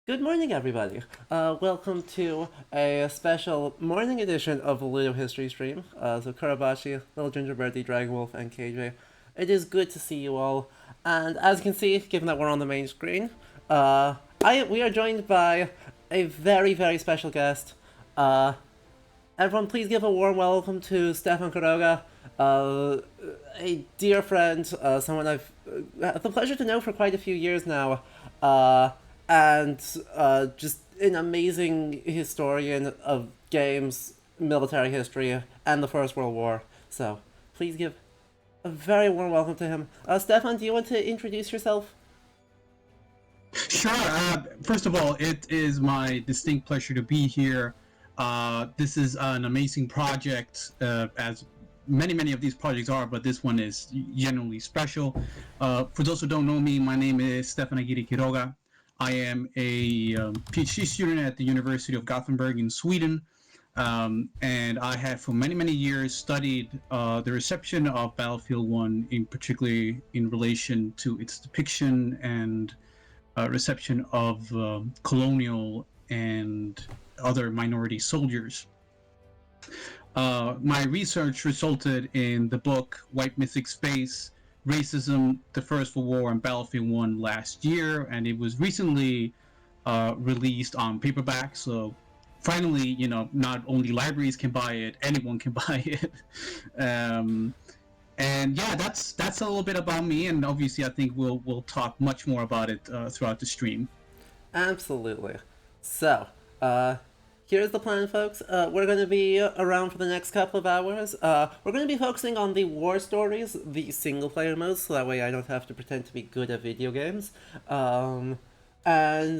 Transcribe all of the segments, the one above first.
Good morning, everybody. Welcome to a special morning edition of the Ludo History Stream. So Karabashi, Little Ginger Birdie, Dragon Wolf, and KJ. It is good to see you all. And as you can see, given that we're on the main screen, we are joined by a very special guest. Uh, Everyone, please give a warm welcome to Stefan Quiroga, uh, a dear friend, someone I've had the pleasure to know for quite a few years now, uh, and just an amazing historian of games, military history, and the First World War. So, please give a very warm welcome to him. Stefan, do you want to introduce yourself? Sure. First of all, it is my distinct pleasure to be here. This is an amazing project, as many of these projects are, but this one is genuinely special. For those who don't know me, my name is Stefan Aguirre Quiroga. I am a PhD student at the University of Gothenburg in Sweden. And I have for many years studied the reception of Battlefield 1, in particularly in relation to its depiction and reception of colonial and other minority soldiers. My research resulted in the book White Mythic Space, Racism, the First World War, and Battlefield 1 last year, and it was recently released on paperback. So finally, not only libraries can buy it, anyone can buy it. um, and yeah, that's a little bit about me, and obviously, I think we'll talk much more about it throughout the stream. Absolutely. So, here's the plan, folks. We're going to be around for the next couple of hours. We're going to be focusing on the war stories, the single player modes, so that way I don't have to pretend to be good at video games. And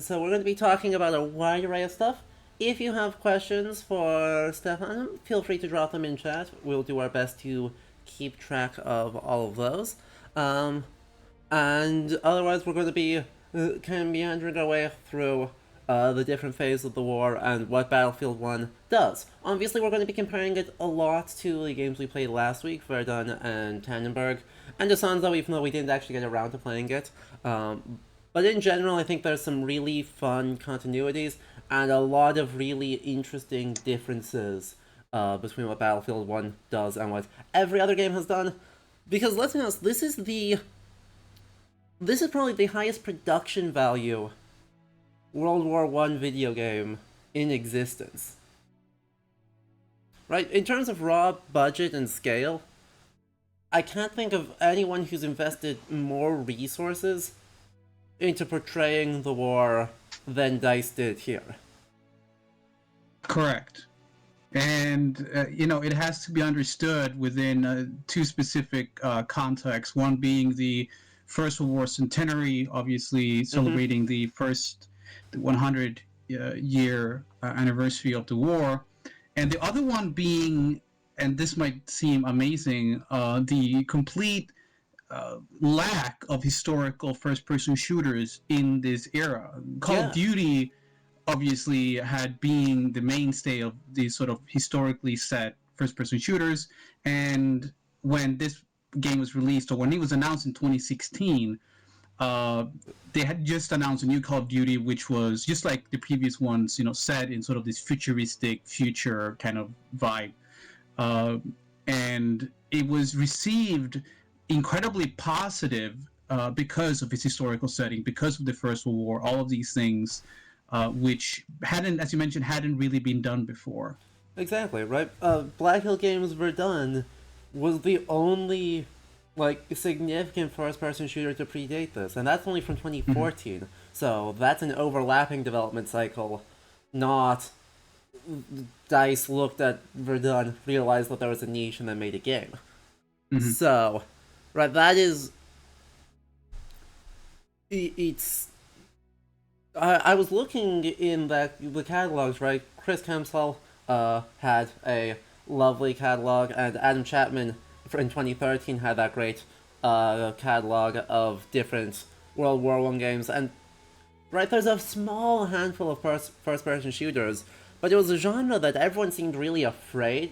so we're going to be talking about a wide array of stuff. If you have questions for Stefan, feel free to drop them in chat. We'll do our best to keep track of all of those. And otherwise, we're going to be kind of meandering our way through the different phases of the war and what Battlefield 1 does. Obviously, we're going to be comparing it a lot to the games we played last week, Verdun and Tannenberg, and Desanzo, even though we didn't actually get around to playing it. But in general, I think there's some really fun continuities and a lot of really interesting differences between what Battlefield 1 does and what every other game has done. Because let's be honest, this is probably the highest production value World War One video game in existence. Right? In terms of raw budget and scale, I can't think of anyone who's invested more resources into portraying the war than DICE did here. Correct. And it has to be understood within two specific contexts. One being the First World War centenary, obviously celebrating the 100 year anniversary of the war, and the other one being, and this might seem amazing, the complete lack of historical first-person shooters in this era. Call of Duty obviously had been the mainstay of these sort of historically set first-person shooters, and when this game was released, or when it was announced in 2016, they had just announced a new Call of Duty, which was just like the previous ones, set in sort of this futuristic future kind of vibe. Uh, and it was received incredibly positive because of its historical setting, because of the First World War, all of these things, which hadn't, as you mentioned, hadn't really been done before. Exactly, right? Black Hill Games Verdun was the only significant first-person shooter to predate this, and that's only from 2014. Mm-hmm. So that's an overlapping development cycle, not DICE looked at Verdun, realized that there was a niche, and then made a game. Mm-hmm. So, right, that is. It's. I was looking in the catalogs, right? Chris Kemswell had a lovely catalog, and Adam Chapman in 2013 had that great catalog of different World War One games, and right, there's a small handful of first-person shooters, but it was a genre that everyone seemed really afraid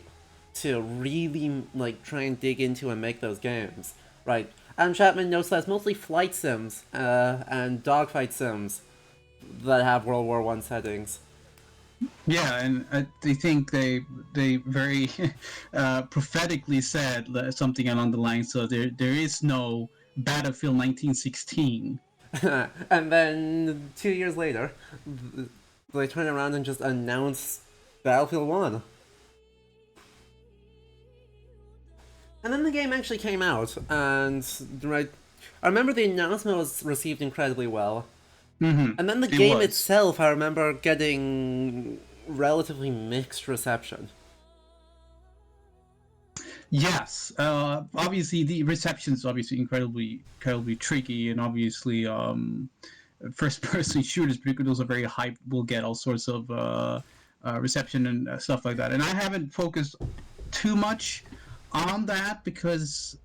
to really try and dig into and make those games. Right, Adam Chapman notes that's mostly flight sims and dogfight sims, that have World War One settings. Yeah, and I think they very prophetically said something along the lines. So there is no Battlefield 1916. And then 2 years later, they turn around and just announce Battlefield One. And then the game actually came out, and right, I remember the announcement was received incredibly well. Mm-hmm. And then the It game was. itself, I remember getting relatively mixed reception. Yes, obviously the reception is obviously incredibly tricky, and obviously first-person shooters, particularly those are very hyped, will get all sorts of reception and stuff like that. And I haven't focused too much on that because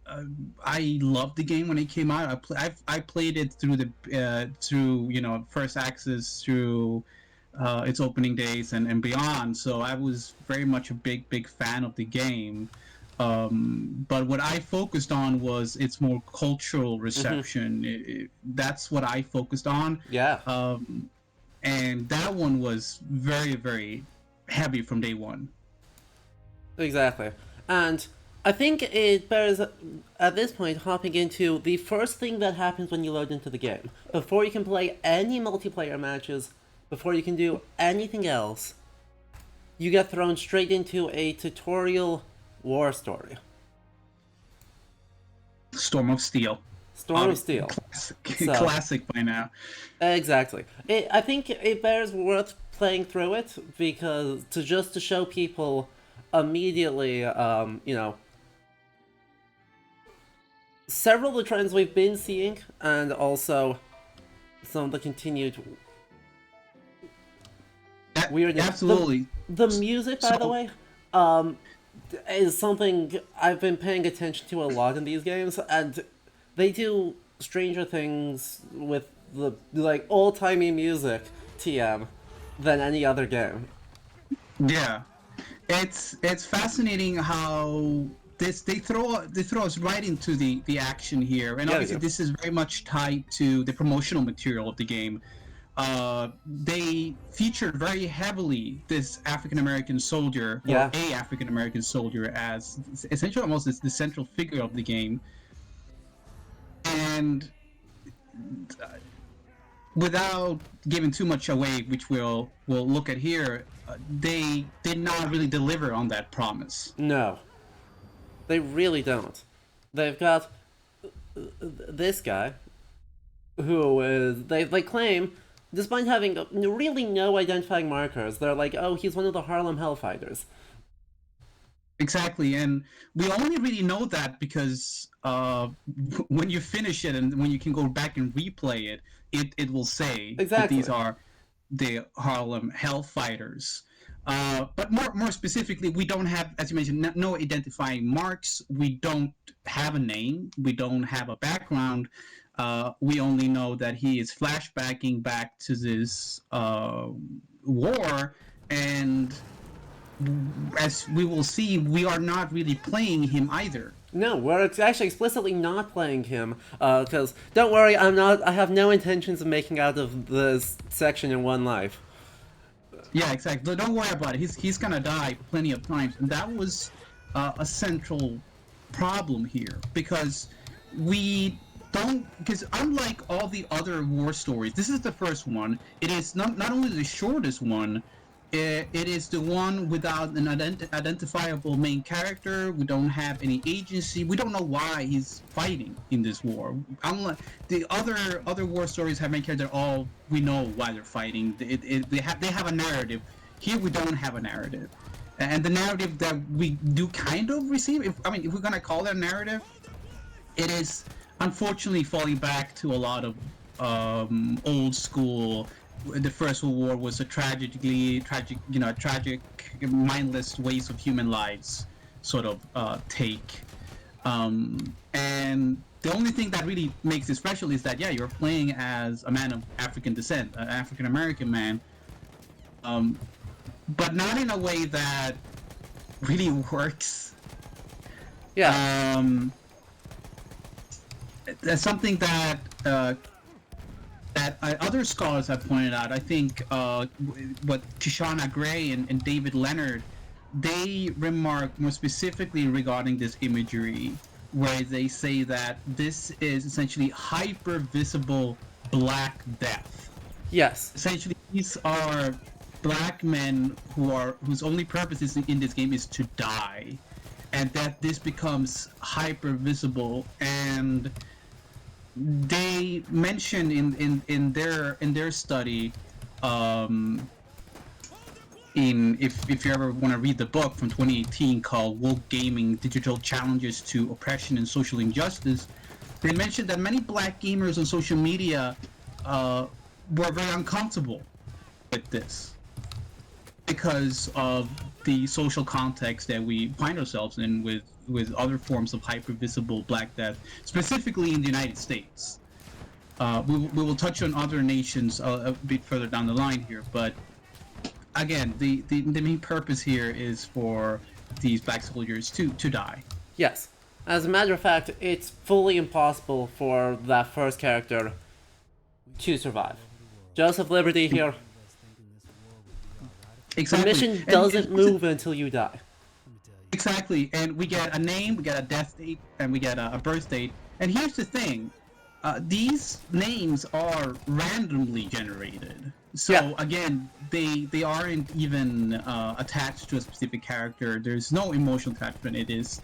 I loved the game when it came out. I played it through the through first access through its opening days and beyond. So I was very much a big fan of the game. But what I focused on was its more cultural reception. That's what I focused on. Yeah, And that one was very heavy from day one. exactly. And I think it bears, at this point, hopping into the first thing that happens when you load into the game. Before you can play any multiplayer matches, before you can do anything else, you get thrown straight into a tutorial war story. Storm of Steel. Storm of Steel. So, Classic by now. exactly. I think it bears worth playing through it because to show people immediately, several of the trends we've been seeing, and also some of the continued weirdness. Absolutely. The music, by the way, is something I've been paying attention to a lot in these games, and they do stranger things with the like old timey music TM than any other game. Yeah, it's fascinating how they throw us right into the action here, and Yeah, obviously yeah. this is very much tied to the promotional material of the game. They featured very heavily this African American soldier, or Yeah. a African American soldier, as essentially almost as the central figure of the game. And without giving too much away, which we'll look at here, they did not really deliver on that promise. No, they really don't. They've got this guy who is they claim, despite having really no identifying markers, they're like, oh, he's one of the Harlem Hellfighters. Exactly, and we only really know that because when you finish it and when you can go back and replay it, it will say that Exactly. these are the Harlem Hellfighters. But more specifically, we don't have, as you mentioned, no identifying marks. We don't have a name. We don't have a background. We only know that he is flashbacking back to this war, and as we will see, we are not really playing him either. No, we're actually explicitly not playing him. Because don't worry, I'm not. I have no intentions of making out of this section in one life. Yeah, exactly. Don't worry about it. He's gonna die plenty of times, and that was a central problem here because we don't, because unlike all the other war stories, this is the first one. It is not only the shortest one. It is the one without an identifiable main character. We don't have any agency. We don't know why he's fighting in this war. Unlike the other war stories have main character, all we know why they're fighting. They have a narrative. Here we don't have a narrative, and the narrative that we do kind of receive, if we're gonna call that a narrative, it is unfortunately falling back to a lot of old school. The First World War was a tragic, mindless waste of human lives sort of take. And the only thing that really makes it special is that, yeah, you're playing as a man of African descent, an African American man, but not in a way that really works. Yeah. That's something that that other scholars have pointed out, I think what Aguirre and David Leonard, they remark more specifically regarding this imagery, where they say that this is essentially hyper visible Black Death. Yes. Essentially, these are black men whose only purpose in this game is to die, and that this becomes hyper visible. And they mention in their study, if you ever want to read the book from 2018 called Woke Gaming: Digital Challenges to Oppression and Social Injustice, they mentioned that many black gamers on social media were very uncomfortable with this because of the social context that we find ourselves in with other forms of hyper-visible Black Death, specifically in the United States. We will touch on other nations a bit further down the line here, but again, the main purpose here is for these black soldiers to die. Yes. As a matter of fact, it's fully impossible for that first character to survive. Joseph Liberty here. Exactly. The mission doesn't move until you die. Exactly, and we get a name, we get a death date, and we get a birth date. And here's the thing: these names are randomly generated. So again, they aren't even attached to a specific character. There's no emotional attachment. It is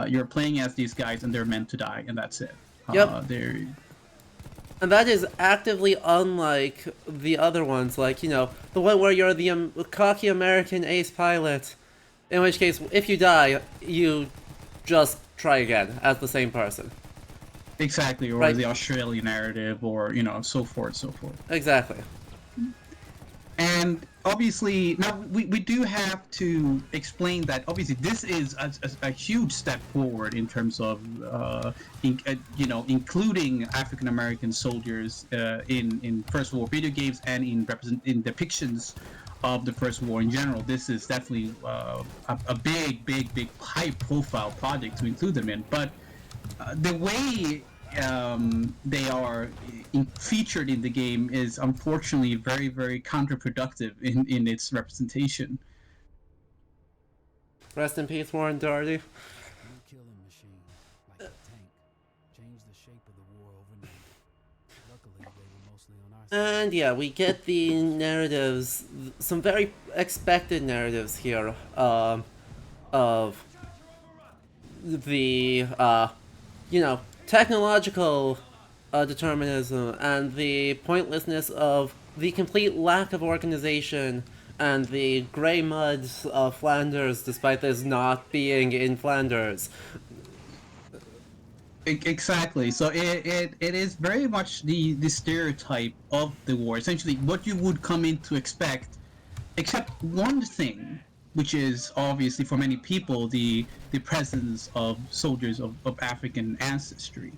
you're playing as these guys, and they're meant to die, and that's it. They're... And that is actively unlike the other ones, like, you know, the one where you're the cocky American ace pilot, in which case, if you die, you just try again as the same person. Exactly, or the Australian narrative, or, you know, so forth. Exactly. And obviously, now we do have to explain that obviously this is a huge step forward in terms of, including African American soldiers in First World War video games and in depictions of the First War in general. This is definitely a big high-profile project to include them in. But the way they are featured in the game is unfortunately very counterproductive in its representation. Rest in peace, Warren Doherty. And yeah, we get the narratives, some very expected narratives here, of the, technological determinism and the pointlessness of the complete lack of organization and the grey muds of Flanders, despite this not being in Flanders. Exactly. So it is very much the stereotype of the war. Essentially, what you would come in to expect, except one thing, which is obviously for many people the presence of soldiers of African ancestry.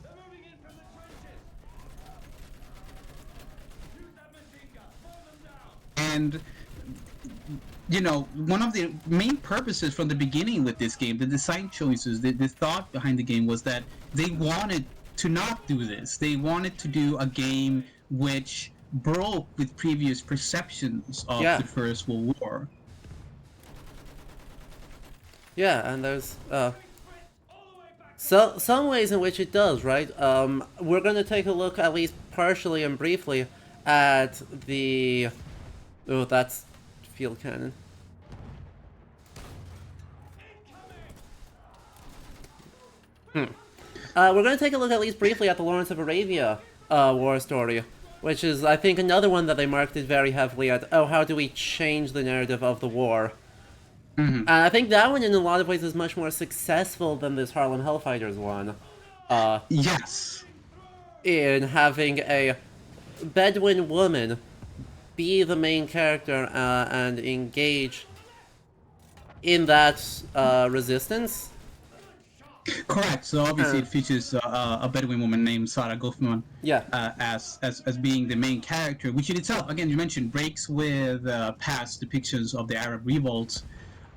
And, you know, one of the main purposes from the beginning with this game, the design choices, the thought behind the game was that they wanted to not do this. They wanted to do a game which broke with previous perceptions of the First World War. Yeah, and there's some ways in which it does, right? We're going to take a look, at least partially and briefly, at the... Oh, that's field cannon. We're going to take a look, at least briefly, at the Lawrence of Arabia war story, which is, I think, another one that they marketed very heavily at, how do we change the narrative of the war? Mm-hmm. And I think that one, in a lot of ways, is much more successful than this Harlem Hellfighters one. Yes. In having a Bedouin woman be the main character and engage in that resistance. Correct. So obviously it features a Bedouin woman named Sarah Goffman as being the main character, which in itself, again, you mentioned, breaks with past depictions of the Arab revolts,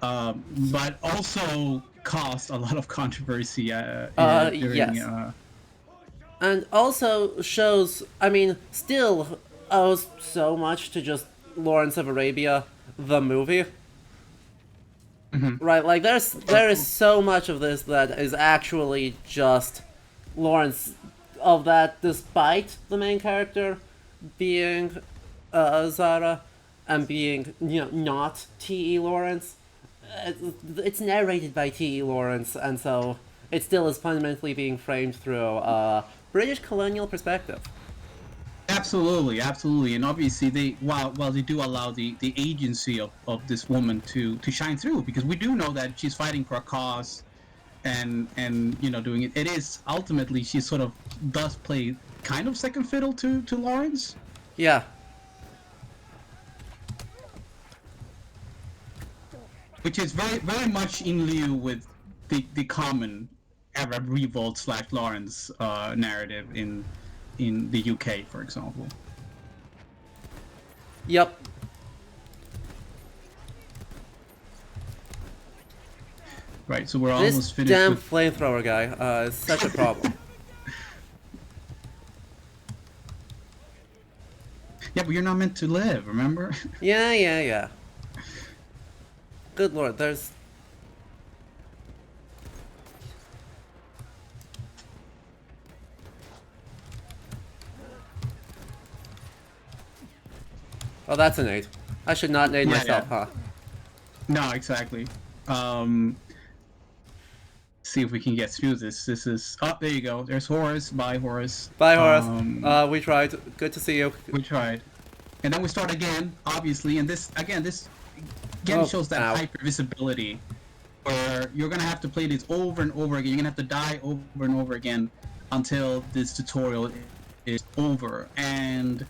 but also caused a lot of controversy during... Yes. And also shows, I mean, still owes so much to just Lawrence of Arabia, the movie. Hmm. Right, like there is so much of this that is actually just Lawrence of that, despite the main character being Zara and being not T.E. Lawrence. It's narrated by T.E. Lawrence, and so it still is fundamentally being framed through a British colonial perspective. Absolutely, absolutely, and obviously they while they do allow the agency of this woman to shine through, because we do know that she's fighting for a cause, and doing it. It is ultimately she sort of does play kind of second fiddle to Lawrence, Yeah, which is very very much in lieu with the common Arab revolt slash Lawrence narrative in the UK, for example. yep. Right, so we're This almost finished damn with. flamethrower guy is such a problem. Yeah, but you're not meant to live, remember? Yeah, yeah, yeah. Good lord, there's. Oh, that's an 8. I should not nade Yeah, myself, yeah. huh? No, exactly. Um, see if we can get through this. This is. Oh, there you go. There's Horace. Bye, Horace. Bye, Horace. We tried. Good to see you. We tried. And then we start again, obviously. And this again Oh, shows that ow. hyper visibility where you're going to have to play this over and over again. You're going to have to die over and over again until this tutorial is over. And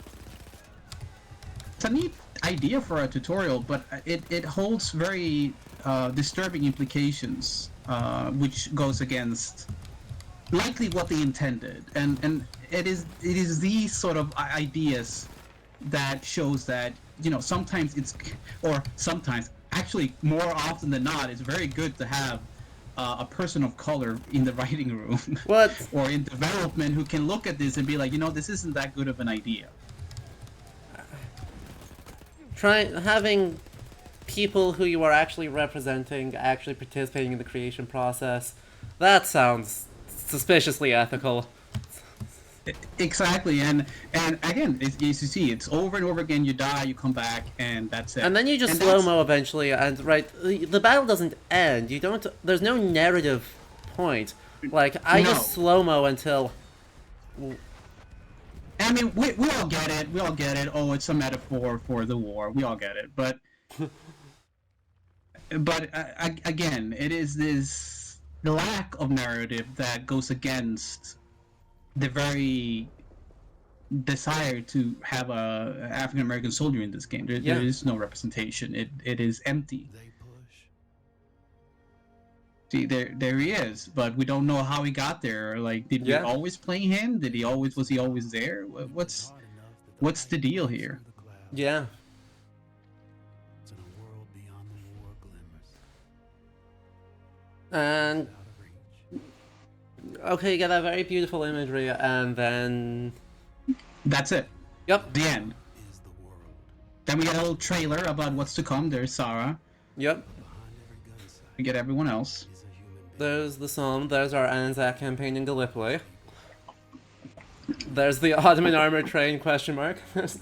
it's a neat idea for a tutorial, but it holds very disturbing implications, which goes against likely what they intended, and it is these sort of ideas that shows that sometimes it's or sometimes actually more often than not it's very good to have a person of color in the writing room What? or in development who can look at this and be like, this isn't that good of an idea. Try having people who you are actually representing actually participating in the creation process. That sounds suspiciously ethical. Exactly, and again, as you see, it's over and over again. You die, you come back, and that's it. And then you just And slow that's mo eventually, and right, the battle doesn't end. You don't. There's no narrative point. Like I no. just slow mo until. I mean, we all get it. We all get it. Oh, it's a metaphor for the war. We all get it. But again, it is this lack of narrative that goes against the very desire to have a African American soldier in this game. There Yeah, is no representation. It is empty. See, there he is, but we don't know how he got there. Like, did we yeah, always play him? Did he always was he always there? What's the deal here? yeah. And okay, you get that very beautiful imagery, and then That's it. yep, The end. Then we get a little trailer about what's to come. There's Sarah. yep. We get everyone else. There's the Somme. There's our Anzac campaign in Gallipoli. There's the Ottoman armored train question mark. There's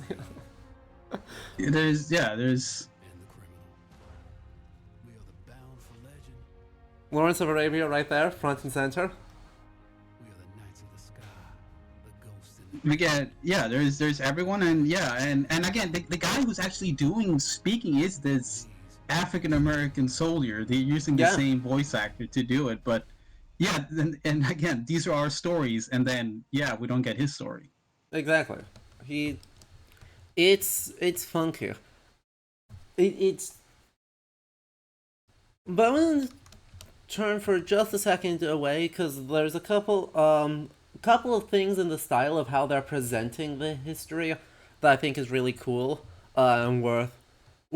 Lawrence of Arabia right there, front and center. we get there's everyone, and and again the guy who's actually doing speaking is this African American soldier. They're using the Yeah, same voice actor to do it, but yeah, and again these are our stories, and then we don't get his story. exactly. He, it's funky. It's. But I'm gonna turn for just a second away because there's a couple of things in the style of how they're presenting the history that I think is really cool and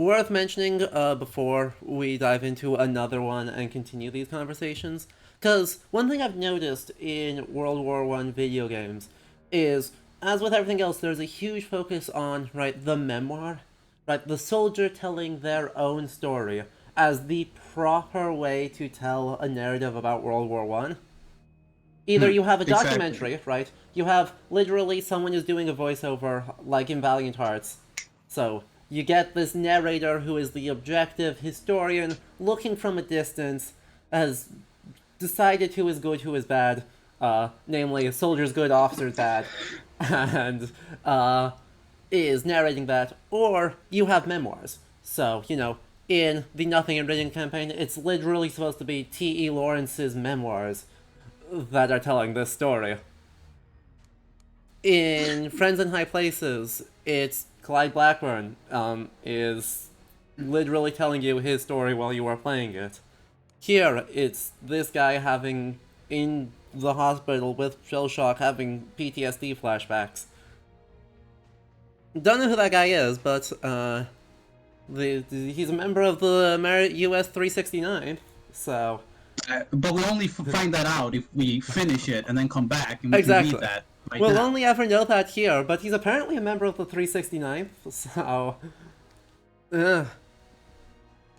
worth mentioning before we dive into another one and continue these conversations. Because one thing I've noticed in World War One video games is, as with everything else, there's a huge focus on right the memoir, right the soldier telling their own story as the proper way to tell a narrative about World War One. Either Hmm, you have a exactly. documentary, right? You have literally someone is doing a voiceover, like in Valiant Hearts. So you get this narrator who is the objective historian looking from a distance, has decided who is good, who is bad, namely soldiers good, officers bad, and is narrating that. Or you have memoirs. So, in the Nothing in Written campaign, it's literally supposed to be T.E. Lawrence's memoirs that are telling this story. In Friends in High Places, it's Clyde Blackburn is literally telling you his story while you are playing it. Here, it's this guy having in the hospital with shell shock, having PTSD flashbacks. Don't know who that guy is, but he's a member of the US 369. So But we only find that out if we finish it and then come back and we can read exactly. that right We'll now. only ever know that here, but he's apparently a member of the 369th. So, uh,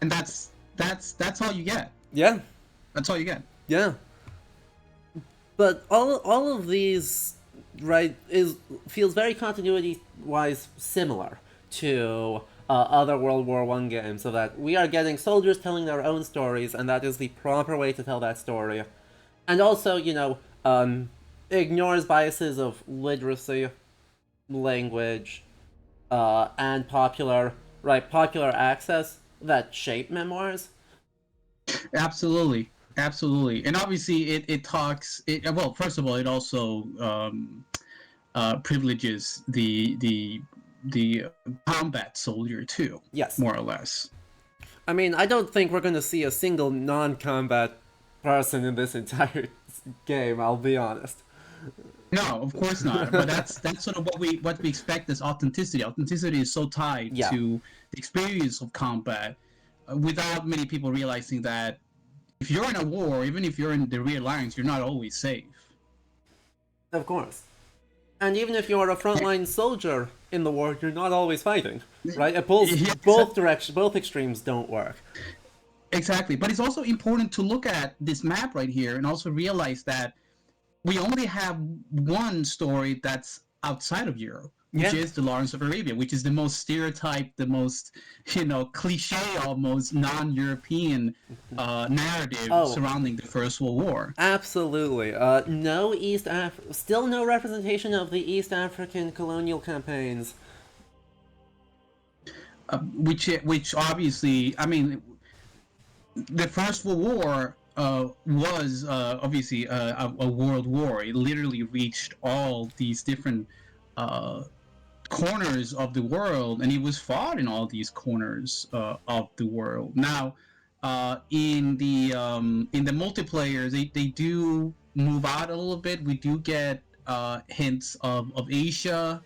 And that's all you get. yeah, That's all you get. yeah. But all of these right is feels very continuity wise similar to other World War One games, so that we are getting soldiers telling their own stories, and that is the proper way to tell that story. And also, ignores biases of literacy, language, and popular access that shape memoirs. Absolutely, absolutely. And obviously, it talks. Well, first of all, it also privileges the combat soldier too, Yes. more or less. I mean, I don't think we're going to see a single non-combat person in this entire game. I'll be honest. No, of course not. But that's sort of what we expect as authenticity. Authenticity is so tied Yeah, to the experience of combat, without many people realizing that if you're in a war, even if you're in the rear lines, you're not always safe. of course. And even if you're a frontline soldier in the war, you're not always fighting, right? It pulls Yeah, both directions. Both extremes don't work. exactly. But it's also important to look at this map right here and also realize that we only have one story that's outside of Europe, which Yeah. is the Lawrence of Arabia, which is the most stereotyped, the most cliche, almost non-European narrative Oh, surrounding the First World War. absolutely. No still no representation of the East African colonial campaigns. Which obviously, I mean, the First World War was obviously a world war. It literally reached all these different uh, corners of the world, and it was fought in all these corners of the world. Now, in the multiplayer, they do move out a little bit. We do get hints of Asia,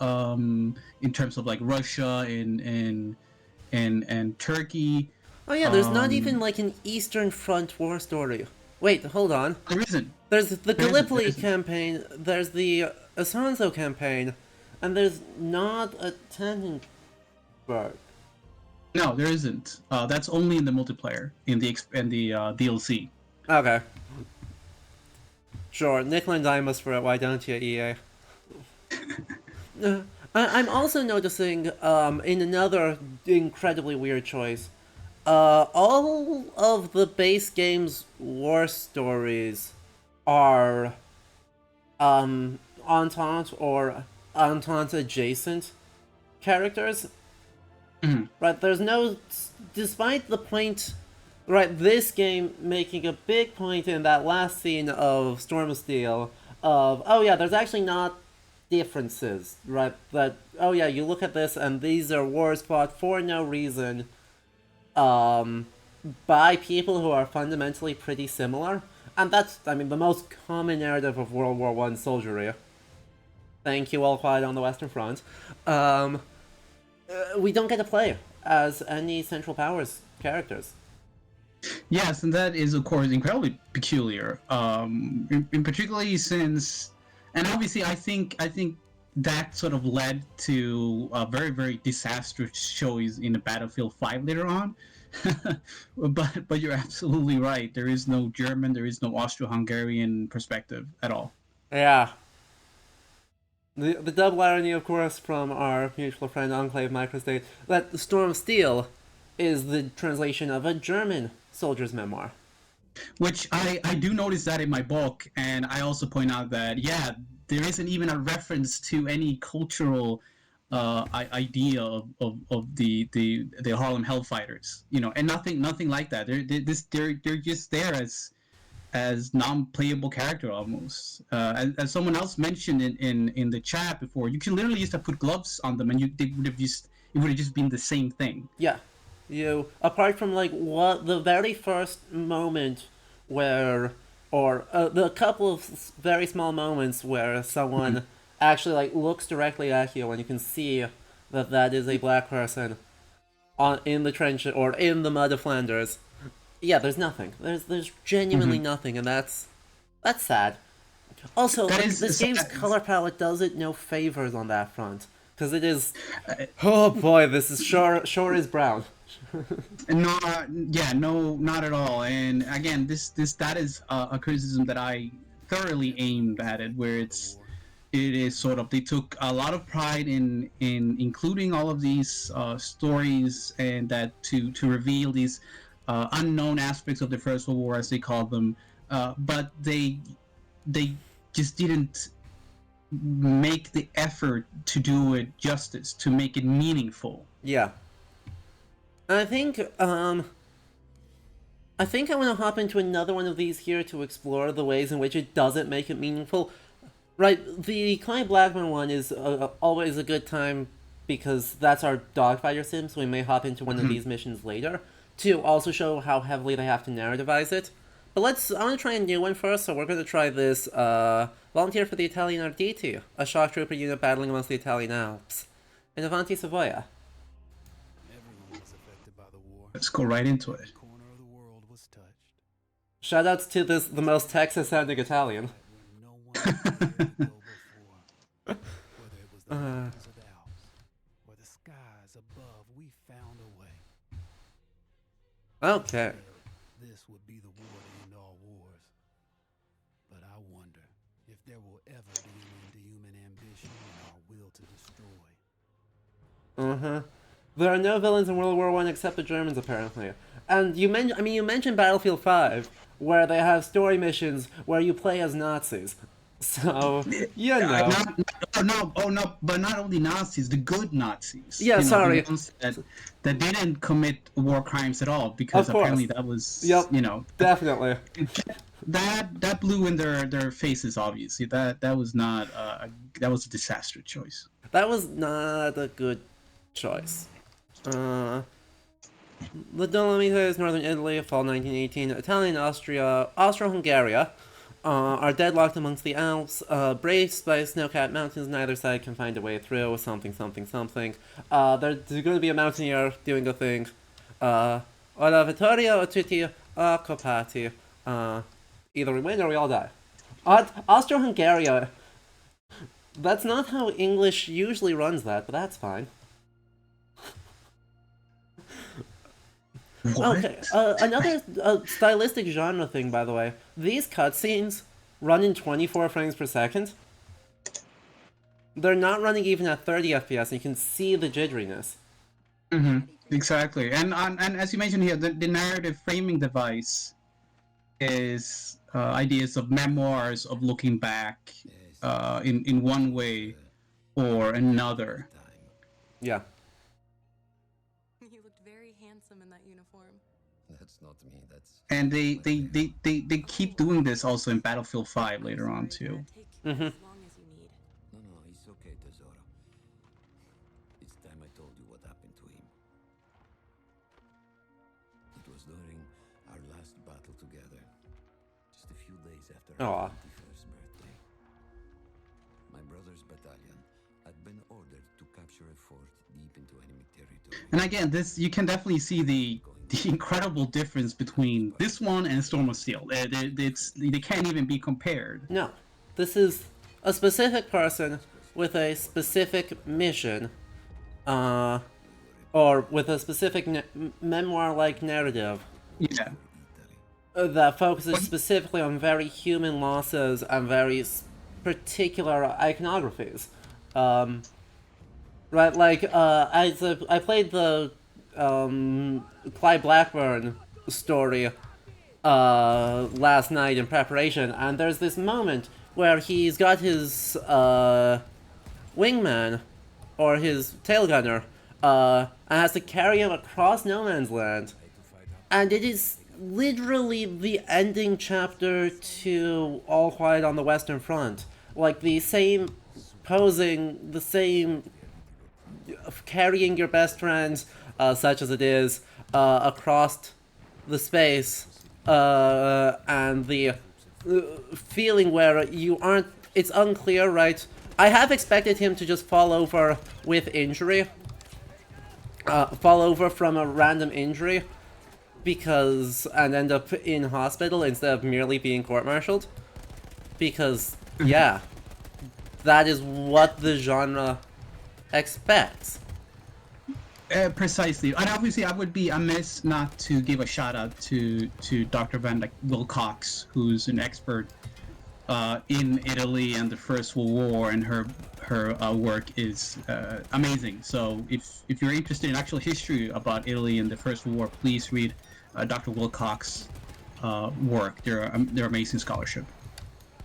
in terms of like Russia and Turkey. Oh yeah, there's not even Um, like an Eastern Front war story. Wait, hold on. there isn't. There's the There isn't. There Gallipoli isn't. campaign, there's the Asanzo campaign, and there's not a Tannenberg. No, there isn't. That's only in the multiplayer, in the DLC. Okay. Sure, nickel and dime us for it, why don't you, EA? I'm also noticing, in another incredibly weird choice, all of the base game's war stories are, Entente or Entente adjacent characters. Mhm. Right, there's no. Despite the point. Right, this game making a big point in that last scene of Storm of Steel of, oh yeah, there's actually not differences, right? That, oh yeah, you look at this and these are wars fought for no reason, um, by people who are fundamentally pretty similar. And that's, I mean, the most common narrative of World War One soldiery. Thank you, All Quiet on the Western Front. We don't get to play as any Central Powers characters. Yes, and that is of course incredibly peculiar. In particularly since, and obviously, I think that sort of led to very disastrous choice in the Battlefield 5 later on. But you're absolutely right. There is no German, there is no Austro-Hungarian perspective at all. Yeah. The double irony, of course, from our mutual friend Enclave Microstate, that the Storm of Steel is the translation of a German soldier's memoir. Which I do notice that in my book, and I also point out that yeah, there isn't even a reference to any cultural idea of the Harlem Hellfighters, and nothing like that. They're just there as non-playable character almost. As someone else mentioned in the chat before, you can literally just have put gloves on them, and they would have just it would have just been the same thing. Yeah. Apart from, like, what the very first moment where, or the couple of very small moments where someone actually, like, looks directly at you and you can see that that is a black person in the trench or in the mud of Flanders. Yeah, there's nothing. There's genuinely nothing, and that's sad. Also, That like, is this game's sad. color palette does it no favors on that front, because it is. Oh boy, this is sure is brown. No, yeah, no, not at all. And again, that is a criticism that I thoroughly aimed at it, where it is sort of they took a lot of pride in including all of these stories and that to reveal these unknown aspects of the First World War, as they called them, but they just didn't make the effort to do it justice, to make it meaningful. Yeah, I think I think I want to hop into another one of these here to explore the ways in which it doesn't make it meaningful. Right, the Clive Blackman one is always a good time because that's our dogfighter sim, so we may hop into one of these missions later to also show how heavily they have to narrativize it. But I want to try a new one first, so we're going to try this Volunteer for the Italian Arditi, a shock trooper unit battling amongst the Italian Alps, in Avanti Savoia. Everyone was affected by the war. Let's go right into it. Every corner of the world was touched. Shoutouts to the most Texas-sounding Italian. Where no one had dared to go before. Whether it was the mountains of the Alps or the skies above, we found a way. Okay. This would be the war to end all wars. But I wonder if there will ever be an end to human ambition and our will to destroy. There are no villains in World War One except the Germans, apparently. And you mentioned Battlefield 5, where they have story missions where you play as Nazis. So, you know. No, but not only Nazis, the good Nazis. Yeah, sorry. The ones that didn't commit war crimes at all, because Of course. apparently that was, Yep. Definitely. that blew in their faces. Obviously, that was not that was a disaster choice. That was not a good choice. The Dolomites, northern Italy, fall 1918. Italian Austro-Hungary are deadlocked amongst the Alps, braced by snow-capped mountains. Neither side can find a way through. Something. There's going to be a mountaineer doing a thing. Ora vittoria o tutti occupati. Either we win or we all die. Austro-Hungary. That's not how English usually runs that, but that's fine. What? Okay, another stylistic genre thing, by the way. These cutscenes run in 24 frames per second. They're not running even at 30 FPS, and you can see the jitteriness. Exactly, and as you mentioned here, the narrative framing device is ideas of memoirs, of looking back in one way or another. Yeah. You looked very handsome in that uniform. That's not me, that's... And they keep doing this also in Battlefield 5 later on too. Take as long as you need. No, it's okay, Tesoro. It's time I told you what happened to him. It was during our last battle together. Just a few days after Aw. our 21st birthday. My brother's battalion, I'd been ordered to capture a fort deep into enemy territory. And again, this you can definitely see the incredible difference between this one and Storm of Steel. They can't even be compared. No, this is a specific person with a specific mission, or with a specific memoir-like narrative Yeah. that focuses specifically on very human losses and very particular iconographies. Right, like I played the Clyde Blackburn story last night in preparation, and there's this moment where he's got his wingman or his tail gunner and has to carry him across no man's land, and it is literally the ending chapter to All Quiet on the Western Front. Like the same posing, the same carrying your best friend, such as it is, across the space, and the feeling where you aren't. It's unclear, right? I have expected him to just fall over with injury, fall over from a random injury, and end up in hospital instead of merely being court-martialed. Because, yeah, that is what the genre expects. Precisely, and obviously, I would be amiss not to give a shout out to Dr. Van Wilcox, who's an expert in Italy and the First World War, and her work is amazing. So, if you're interested in actual history about Italy and the First World War, please read Dr. Wilcox's work. They're amazing scholarship.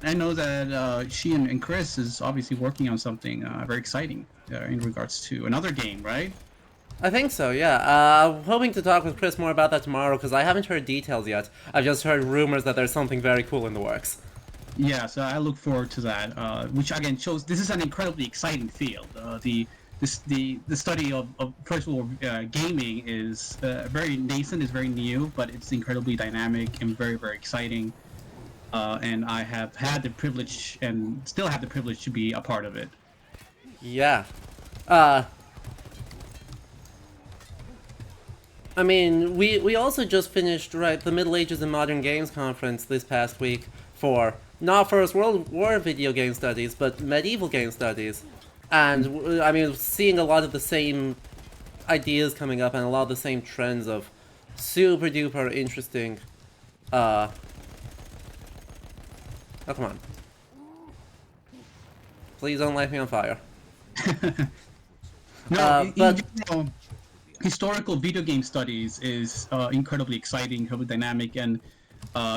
I know that she and Chris is obviously working on something very exciting in regards to another game, right? I think so, yeah. I'm hoping to talk with Chris more about that tomorrow, because I haven't heard details yet. I've just heard rumors that there's something very cool in the works. Yeah, so I look forward to that, which again shows this is an incredibly exciting field. The study of First World War gaming is very nascent, is very new, but it's incredibly dynamic and very, very exciting. And I have had the privilege, and still have the privilege, to be a part of it. Yeah. I mean, we also just finished, right, the Middle Ages and Modern Games conference this past week for not First World War video game studies, but medieval game studies. And, I mean, seeing a lot of the same ideas coming up and a lot of the same trends of super duper interesting, oh, come on. Please don't light me on fire. No, but historical video game studies is incredibly exciting, incredibly dynamic, and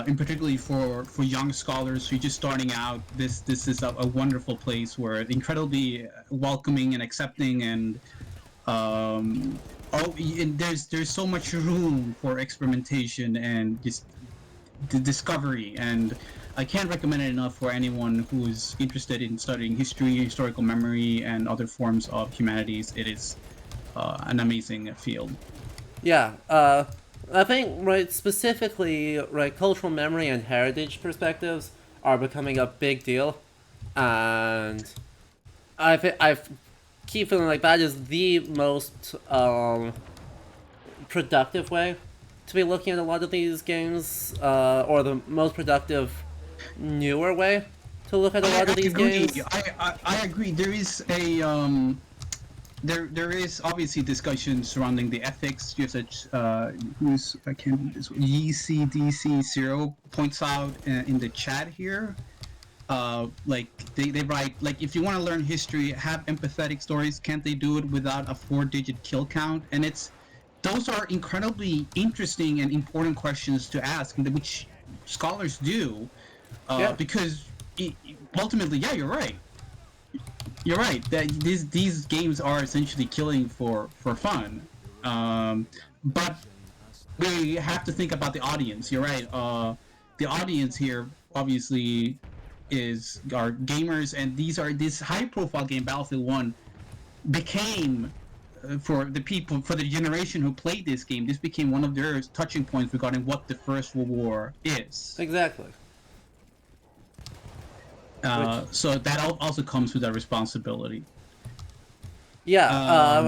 in particularly for young scholars who are just starting out, this is a wonderful place where it's incredibly welcoming and accepting, and there's so much room for experimentation and just the discovery, and I can't recommend it enough for anyone who's interested in studying history, historical memory, and other forms of humanities. It is an amazing field. Yeah, I think, right, specifically, right, cultural memory and heritage perspectives are becoming a big deal, and I keep feeling like that is the most productive way to be looking at a lot of these games, or the most productive newer way to look at a lot of these games. I agree. There is a there is obviously discussion surrounding the ethics. You have such who's I can't this ECDC0 points out in the chat here. Like they write, like, if you want to learn history, have empathetic stories. Can't they do it without a 4-digit kill count? And those are incredibly interesting and important questions to ask, which scholars do, because ultimately, yeah, you're right. You're right that these games are essentially killing for fun, but we have to think about the audience. You're right. The audience here obviously are gamers, and this high-profile game, Battlefield 1, became for the generation who played this game. This became one of their touching points regarding what the First World War is. Exactly. So that also comes with a responsibility. Yeah,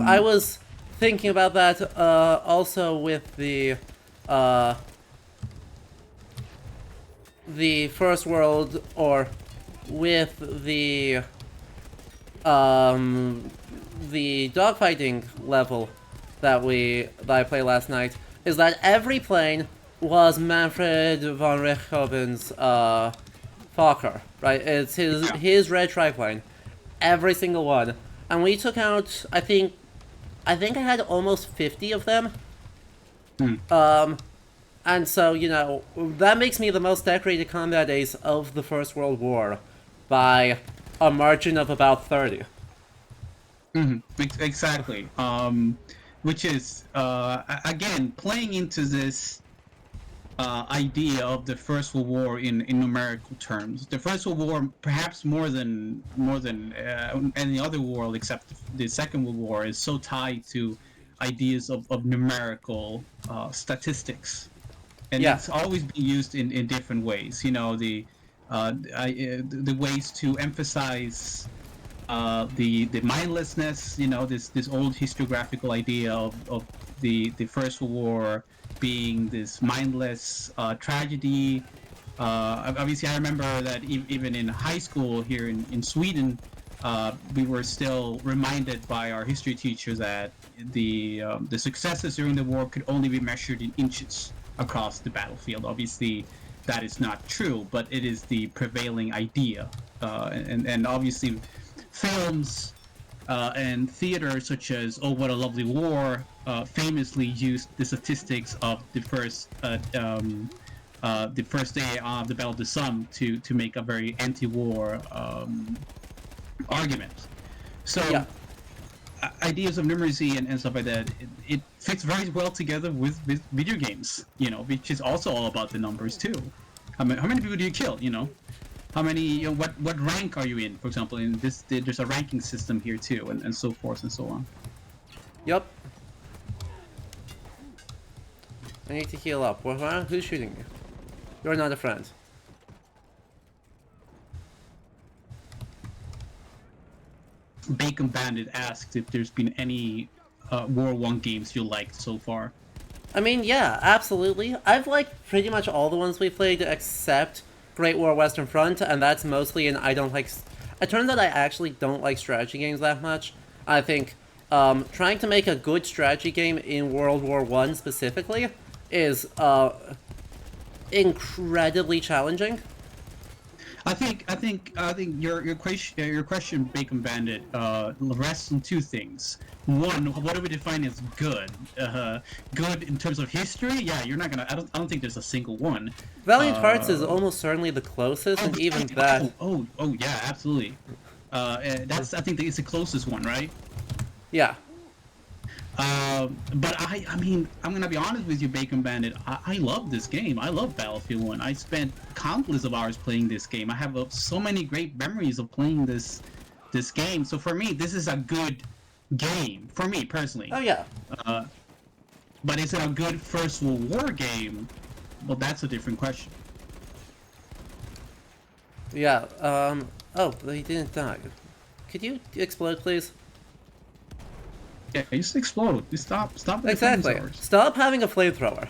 I Um, was thinking about that also with the First World, or with um, the dogfighting level that I played last night, is that every plane was Manfred von Richthoven's Fokker, right? It's yeah. his red triplane, every single one, and we took out I think I had almost 50 of them. Hmm. And so, that makes me the most decorated combat ace of the First World War by a margin of about 30. Exactly. Which is again playing into this idea of the First World War in numerical terms. The First World War, perhaps more than any other war except the Second World War, is so tied to ideas of numerical statistics, and Yeah, it's always been used in different ways. You know, the ways to emphasize the mindlessness. You know, this old historiographical idea of the First World War being this mindless tragedy. Obviously, I remember that even in high school here in Sweden, we were still reminded by our history teacher that the successes during the war could only be measured in inches across the battlefield. Obviously, that is not true, but it is the prevailing idea, and obviously, films and theater such as "Oh, What a Lovely War" famously used the statistics of the first day of the Battle of the Somme to make a very anti-war argument. yeah, So ideas of numeracy and stuff like that, it fits very well together with video games, you know, which is also all about the numbers too. How many people do you kill? You know, how many? You know, what rank are you in? For example, in this, there's a ranking system here too, and so forth and so on. yep. I need to heal up. Who's shooting me? You're not a friend. Bacon Bandit asked if there's been any War One games you liked so far. I mean, yeah, absolutely. I've liked pretty much all the ones we played except Great War Western Front, and that's mostly in I don't like. It turns out I actually don't like strategy games that much. I think trying to make a good strategy game in World War One specifically is incredibly challenging. I think your question, Bacon Bandit, rests on two things. One, what do we define as good? Good in terms of history? Yeah, you're not gonna. I don't think there's a single one. Valiant Hearts is Uh, almost certainly the closest, oh, and even that, yeah, absolutely. That's I think it's the closest one, right? yeah, But I mean, I'm gonna be honest with you, Bacon Bandit. I love this game. I love Battlefield 1. I spent countless of hours playing this game. I have so many great memories of playing this game. So for me, this is a good game for me personally. oh yeah, But is it a good First World War game? Well, that's a different question. yeah. Oh, he didn't die. Could you explode, please? Yeah, just explode. Just stop with the Exactly. flamethrowers. Stop having a flamethrower.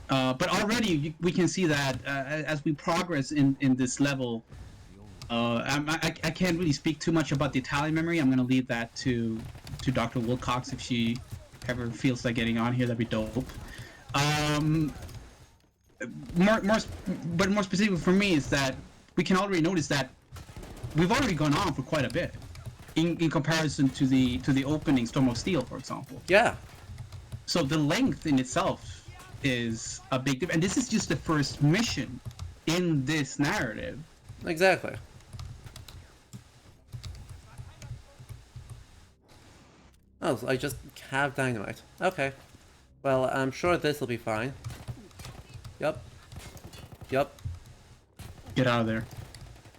But already we can see that as we progress in this level, I can't really speak too much about the Italian memory. I'm going to leave that to Dr. Wilcox if she ever feels like getting on here. That'd be dope. Um, but more specific for me is that we can already notice that we've already gone on for quite a bit in comparison to the opening Storm of Steel, for example. Yeah, So the length in itself is a big difference, and this is just the first mission in this narrative. exactly. Oh, so I just have dynamite. Okay. Well, I'm sure this'll be fine. Yup. Yup. Get out of there.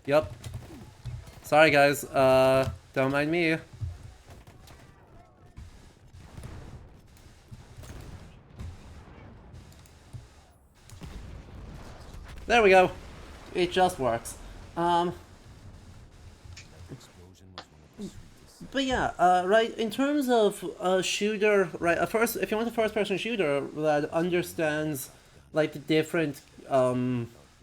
Yup. Sorry, guys. Don't mind me. There we go. It just works. Explosion was But yeah, right. In terms of a shooter, right? First, if you want a first-person shooter that understands like the different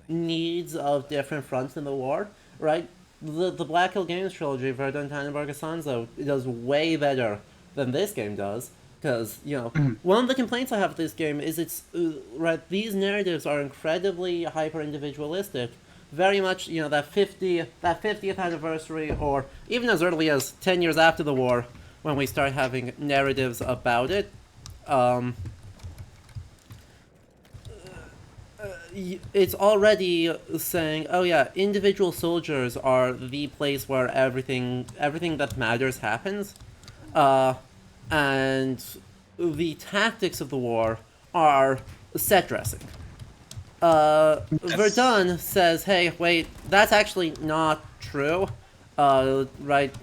needs of different fronts in the war, right? The Black Hill Games trilogy, Verdun, Tannenberg, Asanzo, does way better than this game does. Because one of the complaints I have with this game is it's right. These narratives are incredibly hyper individualistic, very much that 50th anniversary, or even as early as 10 years after the war, when we start having narratives about it. It's already saying, oh yeah, individual soldiers are the place where everything that matters happens, and the tactics of the war are set dressing. Verdun says, hey, wait, that's actually not true. Right?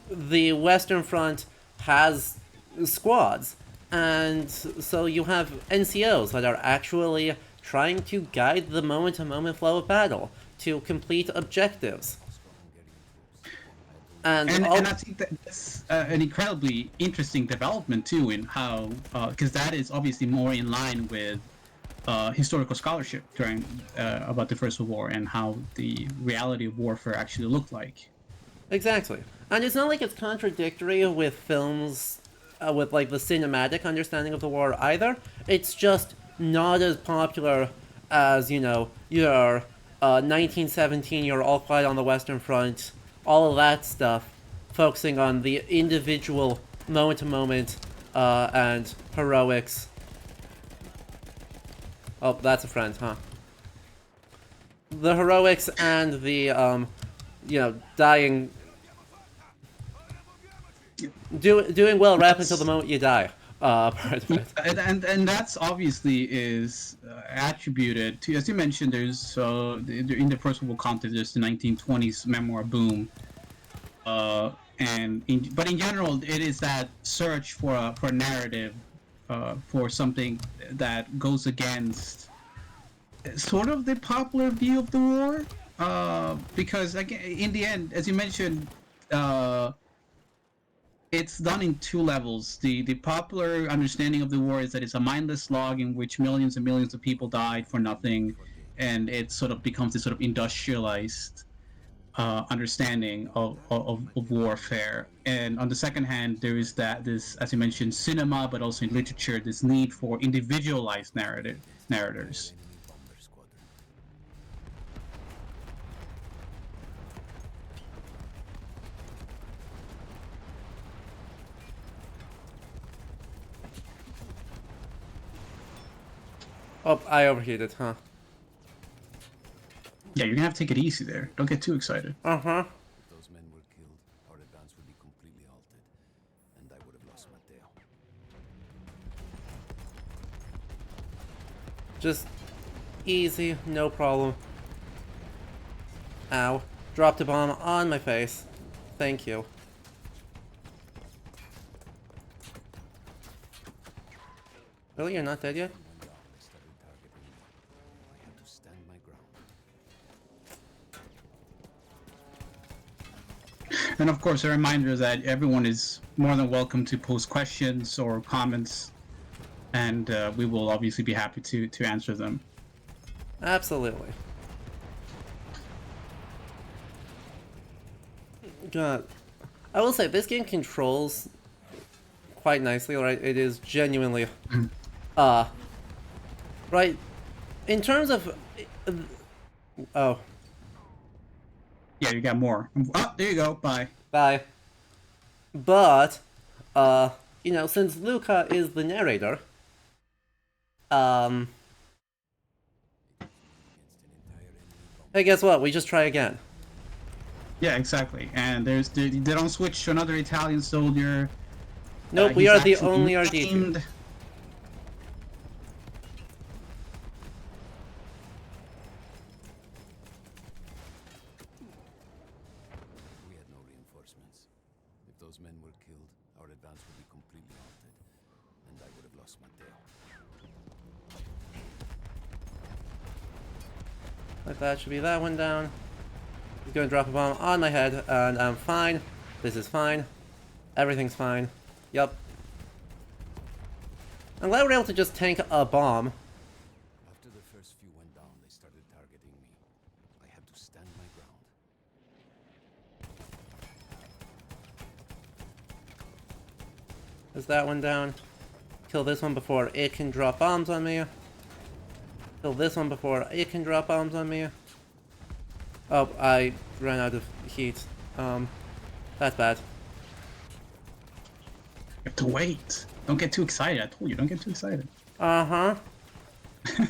The Western Front has squads, and so you have NCOs that are actually trying to guide the moment-to-moment flow of battle to complete objectives. And I think that's an incredibly interesting development too, in how because that is obviously more in line with historical scholarship during about the First World War and how the reality of warfare actually looked like. Exactly, and it's not like it's contradictory with films with like the cinematic understanding of the war either. It's just not as popular as your 1917, you're all quiet on the Western Front, all of that stuff, focusing on the individual moment to moment and heroics. Oh, that's a friend, huh? The heroics and the dying, doing well right up until the moment you die. Part of it. And that's obviously is attributed to, as you mentioned, there's in the First World War context, there's the 1920s memoir boom, but in general, it is that search for a narrative, for something that goes against sort of the popular view of the war, because again, in the end, as you mentioned, it's done in two levels. The popular understanding of the war is that it's a mindless slog in which millions and millions of people died for nothing, and it sort of becomes this sort of industrialized understanding of warfare. And on the second hand, there is this, as you mentioned, cinema, but also in literature, this need for individualized narrators. Oh, I overheated, huh? Yeah, you're gonna have to take it easy there. Don't get too excited. Uh-huh. If those men were killed, our advance would be completely halted, and I would have lost Mateo. Just easy, no problem. Ow. Dropped a bomb on my face. Thank you. Really? You're not dead yet? And of course, a reminder that everyone is more than welcome to post questions or comments, and we will obviously be happy to answer them. Absolutely. God, I will say this game controls quite nicely, right? It is genuinely, right. In terms of, oh. Yeah, you got more. Oh, there you go. Bye. Bye. But, since Luca is the narrator, hey, guess what? We just try again. Yeah, exactly. And they don't switch to another Italian soldier. Nope, we are the only RD2. Those men were killed, our advance would be completely halted, and I would have lost Mateo. Like that should be that one down. He's gonna drop a bomb on my head, and I'm fine. This is fine. Everything's fine. Yup. I'm glad we're able to just tank a bomb. After the first few went down, they started targeting me. I had to stand my ground. Is that one down? Kill this one before it can drop bombs on me. Kill this one before it can drop bombs on me. Oh, I ran out of heat. That's bad. You have to wait. Don't get too excited. I told you, don't get too excited. Uh-huh.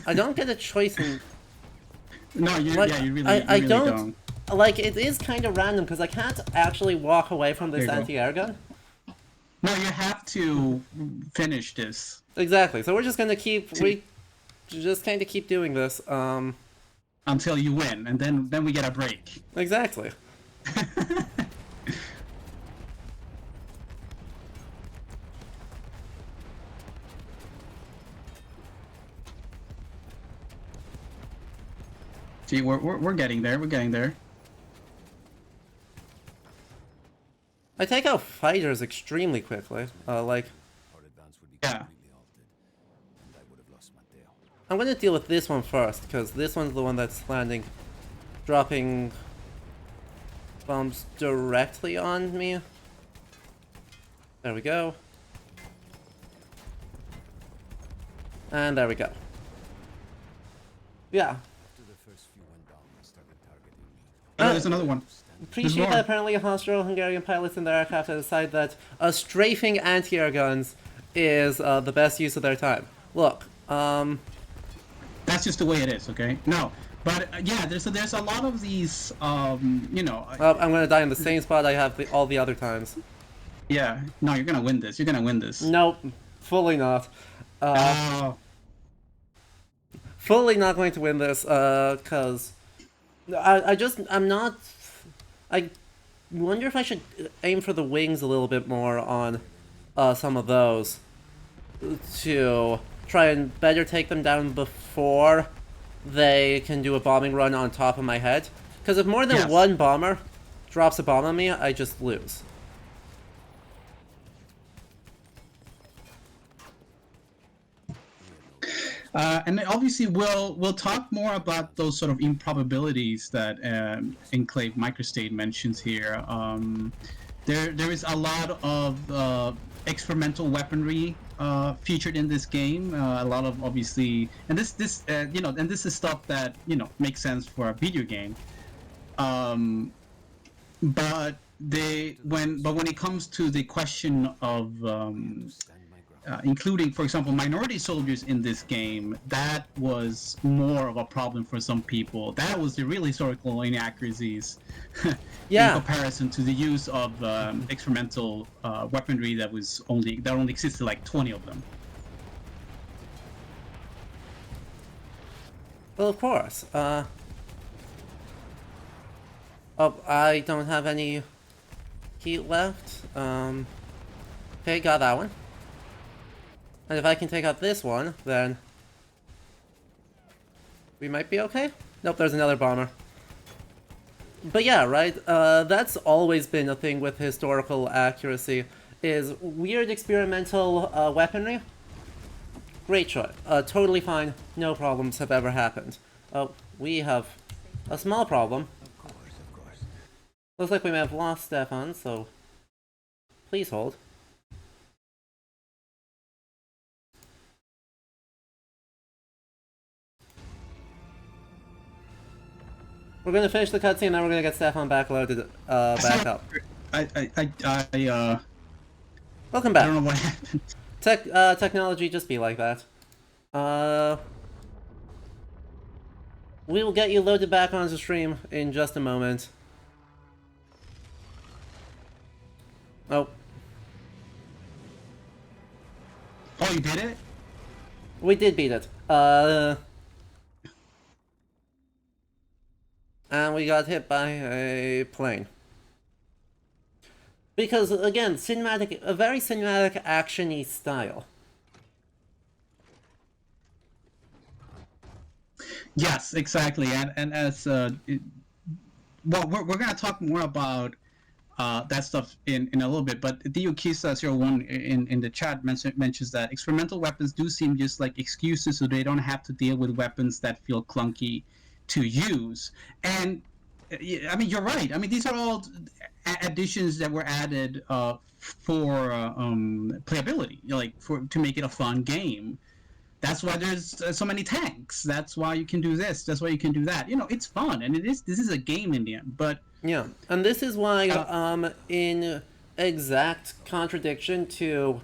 I don't get a choice in... No, you, Like, yeah, you really, I you really don't... Like, it is kind of random, because I can't actually walk away from this There you go. anti-air gun. No, you have to finish this. Exactly, so we're just gonna keep... We just kind of keep doing this, Until you win, and then we get a break. Exactly. See, we're getting there. We're getting there. I take out fighters extremely quickly. Like, Our advance would be Yeah. completely halted, and I would have lost Mateo. I'm gonna deal with this one first, because this one's the one that's landing, dropping bombs directly on me. There we go. And there we go. Yeah. After the first few went down, they started targeting me. Oh, there's another one. Appreciate more. that apparently Austro-Hungarian pilots in their aircraft have decided that strafing anti-air guns is the best use of their time. Look, That's just the way it is, okay? No, but yeah, there's a lot of these, you know. I'm gonna die in the same spot I have all the other times. Yeah, no, you're gonna win this. You're gonna win this. Nope, fully not. Oh, Fully not going to win this, cause I'm not. I wonder if I should aim for the wings a little bit more on some of those to try and better take them down before they can do a bombing run on top of my head. Because if more than Yes. one bomber drops a bomb on me, I just lose. and obviously we'll talk more about those sort of improbabilities that Enclave Microstate mentions here. There is a lot of experimental weaponry featured in this game. A lot of obviously, and this you know, and this is stuff that makes sense for a video game. But when it comes to the question of including, for example, minority soldiers in this game, that was more of a problem for some people. That was the real historical inaccuracies Yeah. in comparison to the use of experimental weaponry that only existed like 20 of them. Well, of course. Oh, I don't have any heat left. Okay, got that one. And if I can take out this one, then we might be okay. Nope, there's another bomber. But yeah, right? That's always been a thing with historical accuracy, is weird experimental weaponry. Great choice. Totally fine. No problems have ever happened. Oh, we have a small problem. Of course. Looks like we may have lost Stefan, so please hold. We're gonna finish the cutscene, then we're gonna get Stefan back loaded, back up. Welcome I back. don't know what happened. Technology just be like that. We will get you loaded back onto the stream in just a moment. Oh, Oh, you did it? we did beat it. And we got hit by a plane. Because, again, a very cinematic, action-y style. Yes, exactly, and as well, we're gonna talk more about that stuff in a little bit. But Diokisa01 in the chat mentions that experimental weapons do seem just like excuses, so they don't have to deal with weapons that feel clunky to use. And I mean, you're right. I mean, these are all additions that were added for playability, like for to make it a fun game. That's why there's so many tanks. That's why you can do this. That's why you can do that. You know, it's fun, and it is. This is a game in the end. But Yeah, and this is why, uh, in exact contradiction to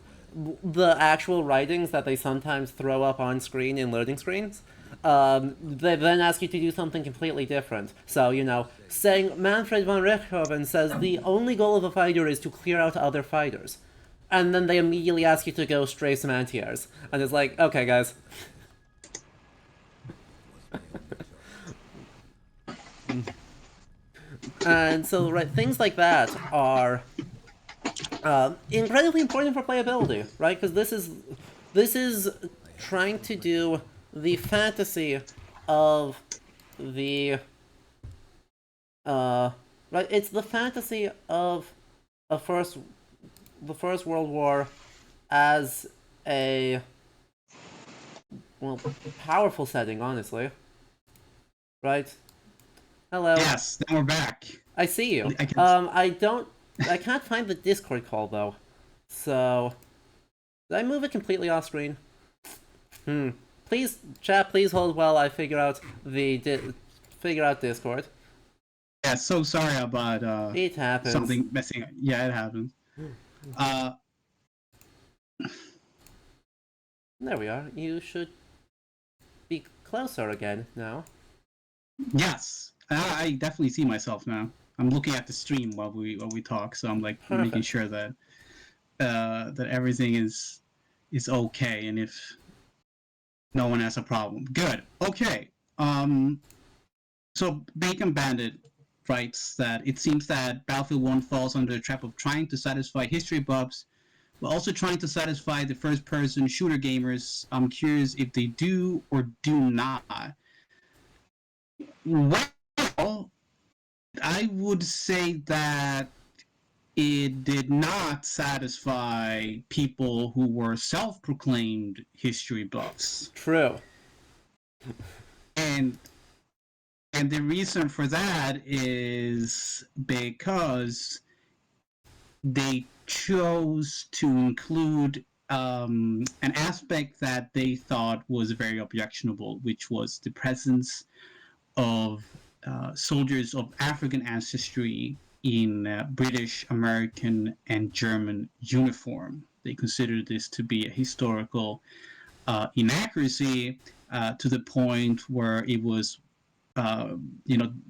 the actual writings that they sometimes throw up on screen in loading screens, they then ask you to do something completely different. So, saying Manfred von Richthofen says the only goal of a fighter is to clear out other fighters. And then they immediately ask you to go stray some anti-airs. And it's like, okay, guys. And so, right, things like that are incredibly important for playability, right? Because this is trying to do the fantasy of the right. It's the fantasy of the First World War as a powerful setting, honestly. Right? Hello. yes, then we're back. I see you. I can- I can't find the Discord call though. So did I move it completely off screen? Please, chat. Please hold while I figure out Discord. Yeah, so sorry about It happens. something messing up. Yeah, it happens. There we are. You should be closer again now. Yes, I definitely see myself now. I'm looking at the stream while we talk, so I'm like making sure that that everything is okay, and if no one has a problem, good. Okay. So Bacon Bandit writes that it seems that Battlefield 1 falls under the trap of trying to satisfy history buffs, but also trying to satisfy the first-person shooter gamers. I'm curious if they do or do not. Well, I would say that it did not satisfy people who were self-proclaimed history buffs. True. And the reason for that is because they chose to include an aspect that they thought was very objectionable, which was the presence of soldiers of African ancestry in British, American, and German uniform. They considered this to be a historical inaccuracy to the point where it was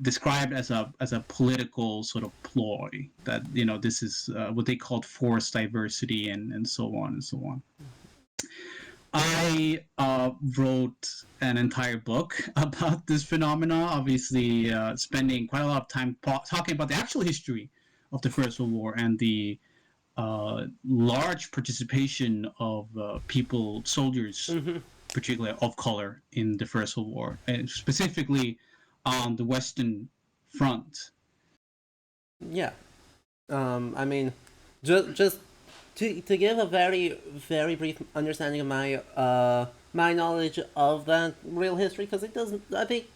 described as a political sort of ploy, that this is what they called forced diversity and so on and so on. I wrote an entire book about this phenomena, obviously spending quite a lot of time talking about the actual history of the First World War and the large participation of soldiers, particularly of color, in the First World War, and specifically on the Western Front. Yeah. I mean, just to give a very, very brief understanding of my knowledge of that real history, because it doesn't. I think,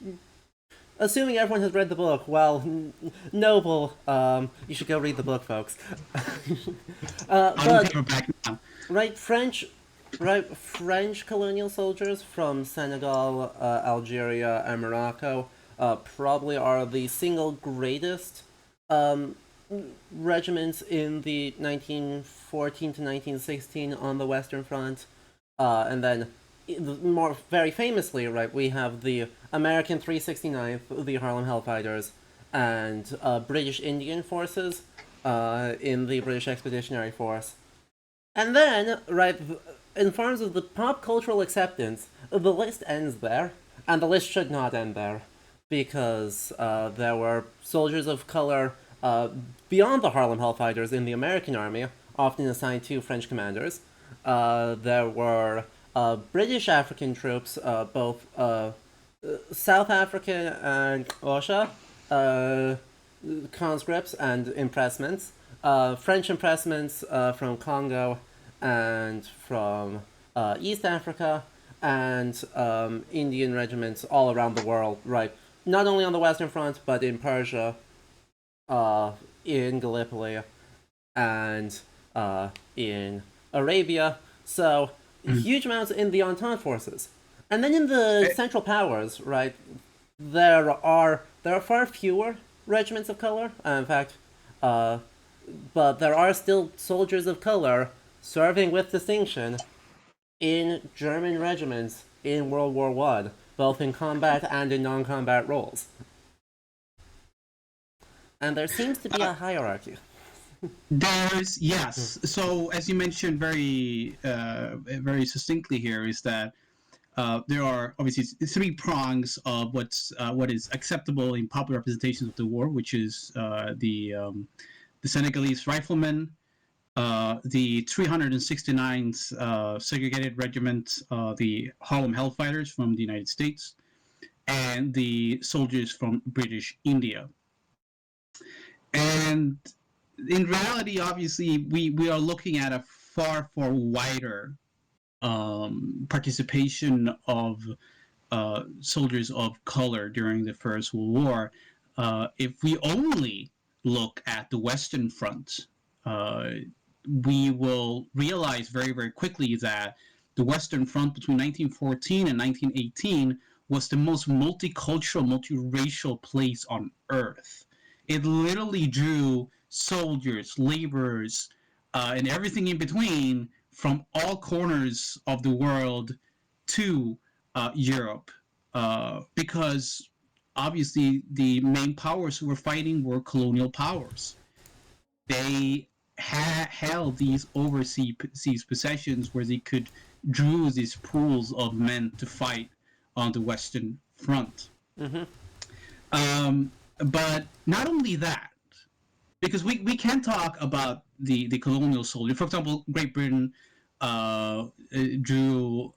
assuming everyone has read the book, well, noble. You should go read the book, folks. But Paperback now. right, French colonial soldiers from Senegal, Algeria, and Morocco probably are the single greatest regiments in the 1914 to 1916 on the Western Front. And then, very famously, right, we have the American 369th, the Harlem Hellfighters, and British Indian forces in the British Expeditionary Force. And then, right, in terms of the pop cultural acceptance, the list ends there, and the list should not end there, because there were soldiers of color beyond the Harlem Hellfighters in the American Army, often assigned to French commanders. There were British African troops, both South African and OSHA, conscripts and impressments. French impressments from Congo and from East Africa, and Indian regiments all around the world, right? Not only on the Western Front, but in Persia, in Gallipoli, and in Arabia. So, huge amounts in the Entente forces. And then in the Central Powers, right, there are far fewer regiments of color. In fact, but there are still soldiers of color serving with distinction in German regiments in World War One, both in combat and in non-combat roles. And there seems to be a hierarchy. There's yes. So as you mentioned very succinctly here is that there are obviously three prongs of what is acceptable in popular representations of the war, which is the Senegalese riflemen, the 369th Segregated Regiment, the Harlem Hellfighters from the United States, and the soldiers from British India. And in reality, obviously, we are looking at a far wider participation of soldiers of color during the First World War. If we only look at the Western Front, we will realize very quickly that the Western Front between 1914 and 1918 was the most multicultural, multiracial place on Earth. It literally drew soldiers, laborers, and everything in between from all corners of the world to Europe, because obviously the main powers who were fighting were colonial powers. They held these overseas possessions where they could draw these pools of men to fight on the Western Front. But not only that, because we can talk about the colonial soldier. For example, Great Britain drew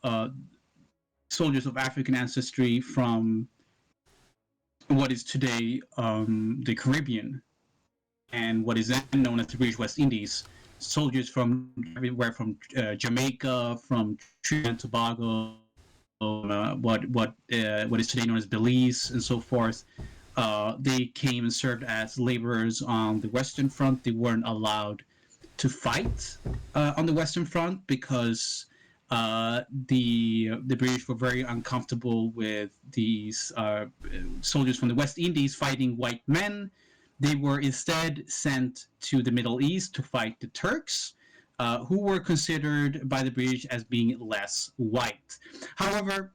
soldiers of African ancestry from what is today the Caribbean and what is then known as the British West Indies. Soldiers from everywhere, from Jamaica, from Trinidad and Tobago, what is today known as Belize, and so forth. They came and served as laborers on the Western Front. They weren't allowed to fight on the Western Front because the British were very uncomfortable with these soldiers from the West Indies fighting white men. They were instead sent to the Middle East to fight the Turks, who were considered by the British as being less white. However,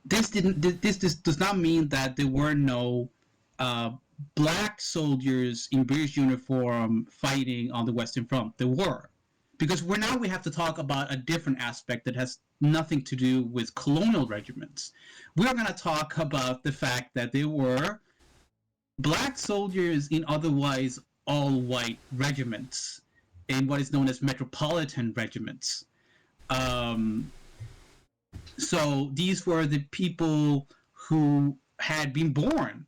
this does not mean that there were no black soldiers in British uniform fighting on the Western Front. There were, because now we have to talk about a different aspect that has nothing to do with colonial regiments. We are going to talk about the fact that there were black soldiers in otherwise all-white regiments, in what is known as metropolitan regiments. So these were the people who had been born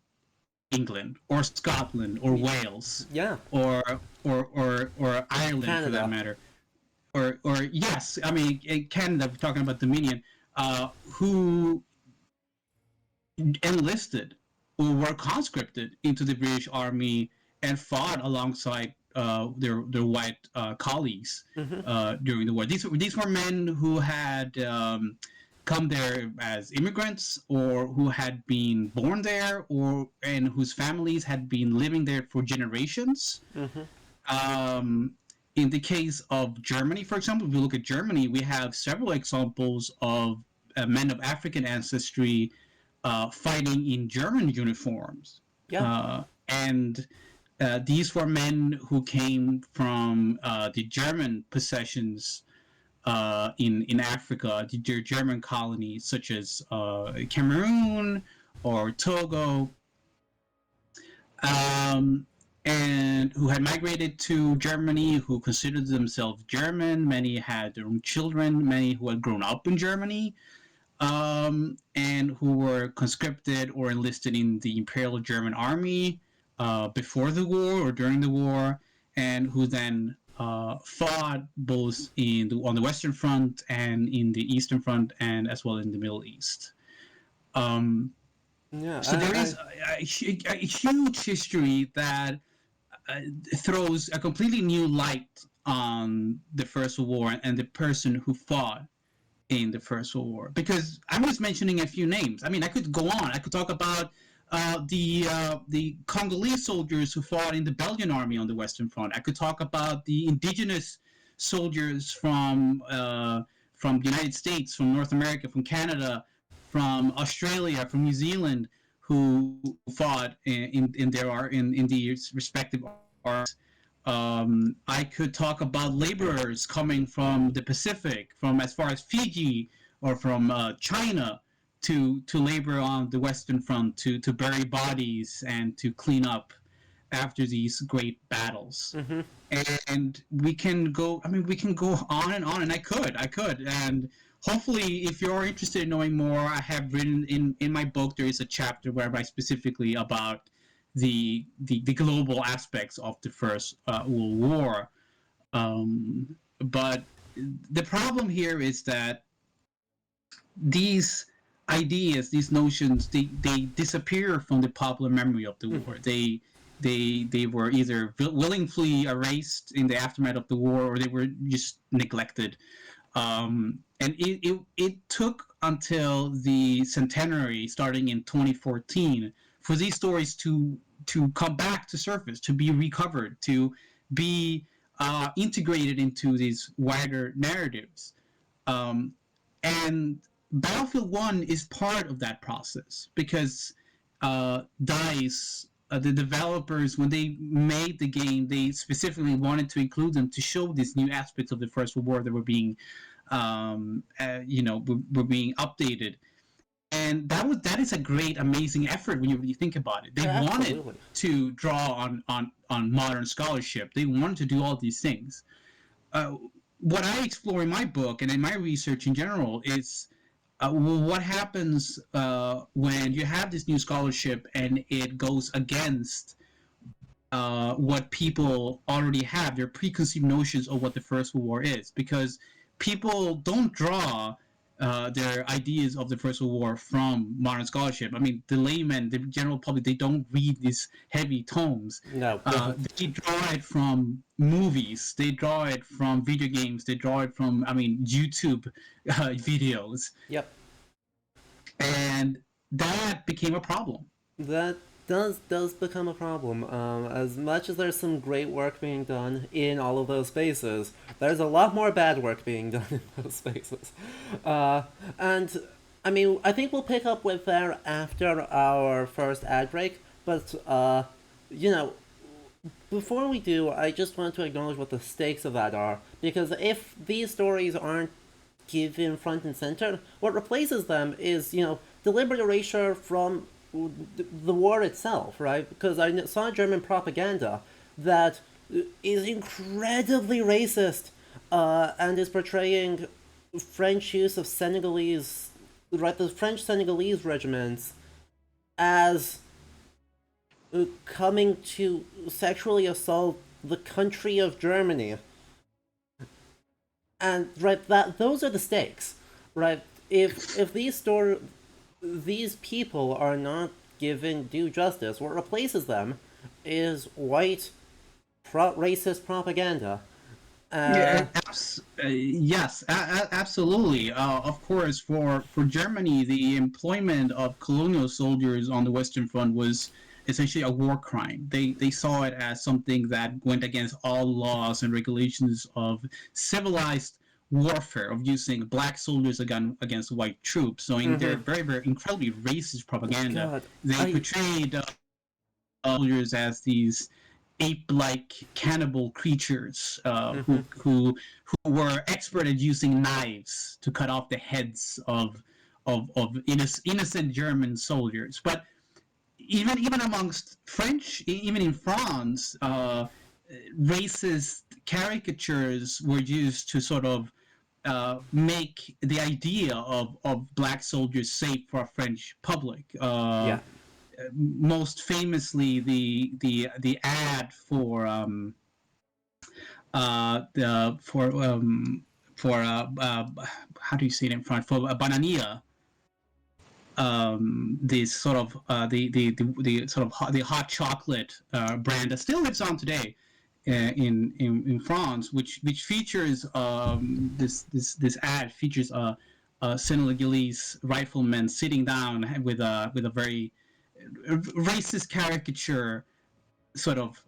England or Scotland or Wales, or Ireland, Canada, for that matter, or yes, I mean in Canada, we're talking about Dominion, who enlisted or were conscripted into the British Army and fought alongside their white colleagues during the war. These were men who had come there as immigrants, or who had been born there, and whose families had been living there for generations. In the case of Germany, for example, if we look at Germany, we have several examples of men of African ancestry fighting in German uniforms. And these were men who came from the German possessions in Africa, the German colonies such as Cameroon or Togo, and who had migrated to Germany, who considered themselves German. Many had their own children, many who had grown up in Germany, and who were conscripted or enlisted in the Imperial German Army before the war or during the war, and who then fought both on the Western Front and in the Eastern Front, and as well in the Middle East. Um, Yeah, so there is a huge history that uh, throws a completely new light on the First World War and the person who fought in the First World War. Because I'm just mentioning a few names. I mean, I could go on. I could talk about the Congolese soldiers who fought in the Belgian army on the Western Front. I could talk about the indigenous soldiers from the United States, from North America, from Canada, from Australia, from New Zealand, who fought in the respective armies. I could talk about laborers coming from the Pacific, from as far as Fiji or from China, to labor on the Western Front, to bury bodies and to clean up after these great battles. Mm-hmm. And we can go. I mean, we can go on, and I could, and hopefully, if you're interested in knowing more, I have written in my book. There is a chapter where I write specifically about the global aspects of the First World War. But the problem here is that these ideas, these notions, they disappear from the popular memory of the war. They were either willingly erased in the aftermath of the war, or they were just neglected. And it took until the centenary, starting in 2014, for these stories to come back to surface, to be recovered, to be integrated into these wider narratives. And Battlefield 1 is part of that process, because DICE, the developers, when they made the game, they specifically wanted to include them to show these new aspects of the First World War that were being, were being updated. And that is a great, amazing effort when you really think about it. They wanted to draw on modern scholarship. They wanted to do all these things. What I explore in my book and in my research in general is what happens when you have this new scholarship and it goes against what people already have, their preconceived notions of what the First World War is. Because people don't draw their ideas of the First World War from modern scholarship. I mean, the layman, the general public, they don't read these heavy tomes. No. They draw it from movies. They draw it from video games. They draw it from, YouTube videos. Yep. And that became a problem. That does become a problem. As much as there's some great work being done in all of those spaces, there's a lot more bad work being done in those spaces. And I mean, I think we'll pick up with there after our first ad break. But before we do, I just want to acknowledge what the stakes of that are, because if these stories aren't given front and center, what replaces them is deliberate erasure from the war itself, right? Because I saw German propaganda that is incredibly racist and is portraying French use of Senegalese, right, the French Senegalese regiments as coming to sexually assault the country of Germany. And right, those are the stakes, right? If these people are not given due justice, what replaces them is white racist propaganda. Yes, absolutely. Of course, for Germany, the employment of colonial soldiers on the Western Front was essentially a war crime. They saw it as something that went against all laws and regulations of civilized warfare, of using black soldiers against white troops. So in their very, very incredibly racist propaganda, they portrayed soldiers as these ape-like cannibal creatures who were expert at using knives to cut off the heads of innocent German soldiers. But even amongst French, even in France, racist caricatures were used to sort of make the idea of black soldiers safe for a French public. most famously the ad the for how do you say it in front for Banania, this sort of the sort of the hot chocolate brand that still lives on today in France, which features this ad features a Senegalese rifleman sitting down with a very racist caricature sort of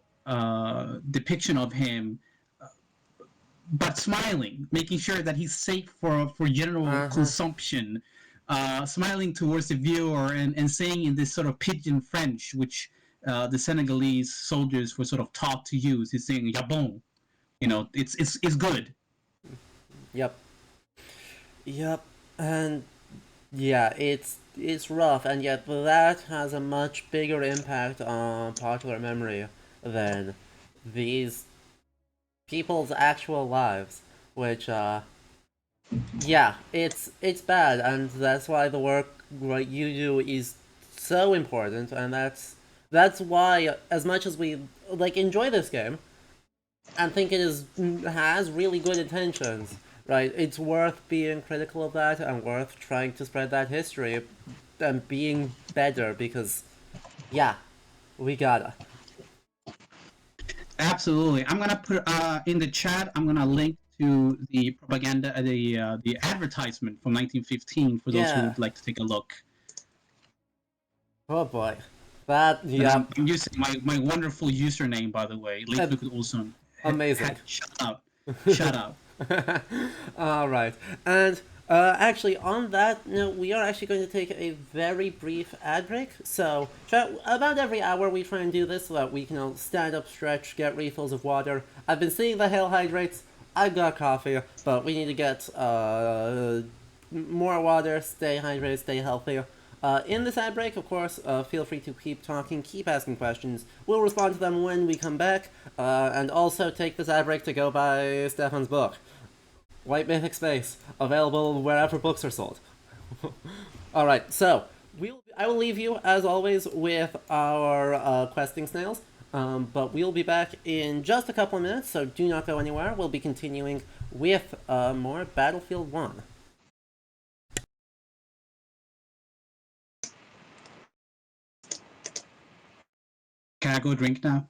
depiction of him, but smiling, making sure that he's safe for general Uh-huh. consumption, smiling towards the viewer and saying in this sort of pidgin French, which the Senegalese soldiers were sort of taught to use. He's saying "Yabon," it's good. Yep. Yep. And yeah, it's rough, and yet that has a much bigger impact on popular memory than these people's actual lives, which yeah, it's bad, and that's why the work what you do is so important, and that's why as much as we like enjoy this game and think it is has really good intentions, right? It's worth being critical of that and worth trying to spread that history and being better because yeah, we gotta. Absolutely. I'm gonna put in the chat. I'm gonna link to the propaganda, the advertisement from 1915 for those who Yeah. would like to take a look. Oh boy. That And yep. I'm using my wonderful username, by the way, Uh, Leif Olson. Amazing. Shut up. Shut up. All right, and actually, on that note, we are actually going to take a very brief ad break. So, about every hour, we try and do this so that we can stand up, stretch, get refills of water. I've been seeing the Hale hydrates. I got coffee, but we need to get more water, stay hydrated, stay healthy. In this ad break, of course, feel free to keep talking, keep asking questions. We'll respond to them when we come back, and also take this ad break to go buy Stefan's book, White Mythic Space, available wherever books are sold. All right, so I will leave you as always with our questing snails. But we'll be back in just a couple of minutes, so do not go anywhere. We'll be continuing with more Battlefield 1. Can I go drink now?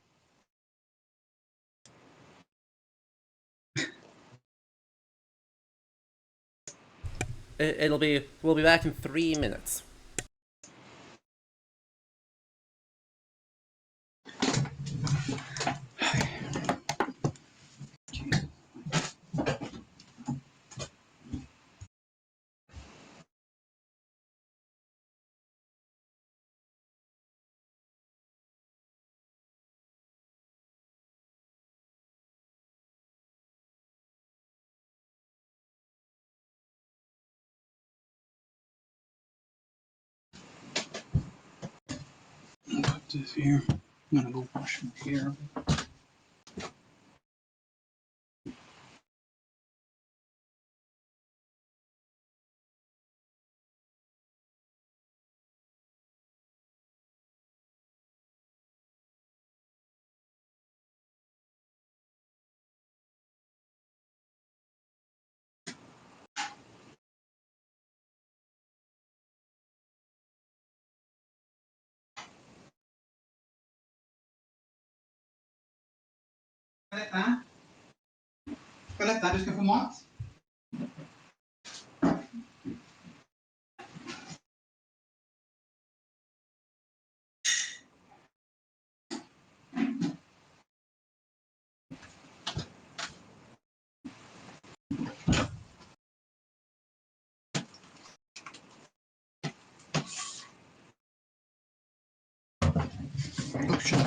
We'll be back in 3 minutes. Put this here. I'm gonna go wash my hair. Palette, Palette, jusqu'à pour moi. Oh shit.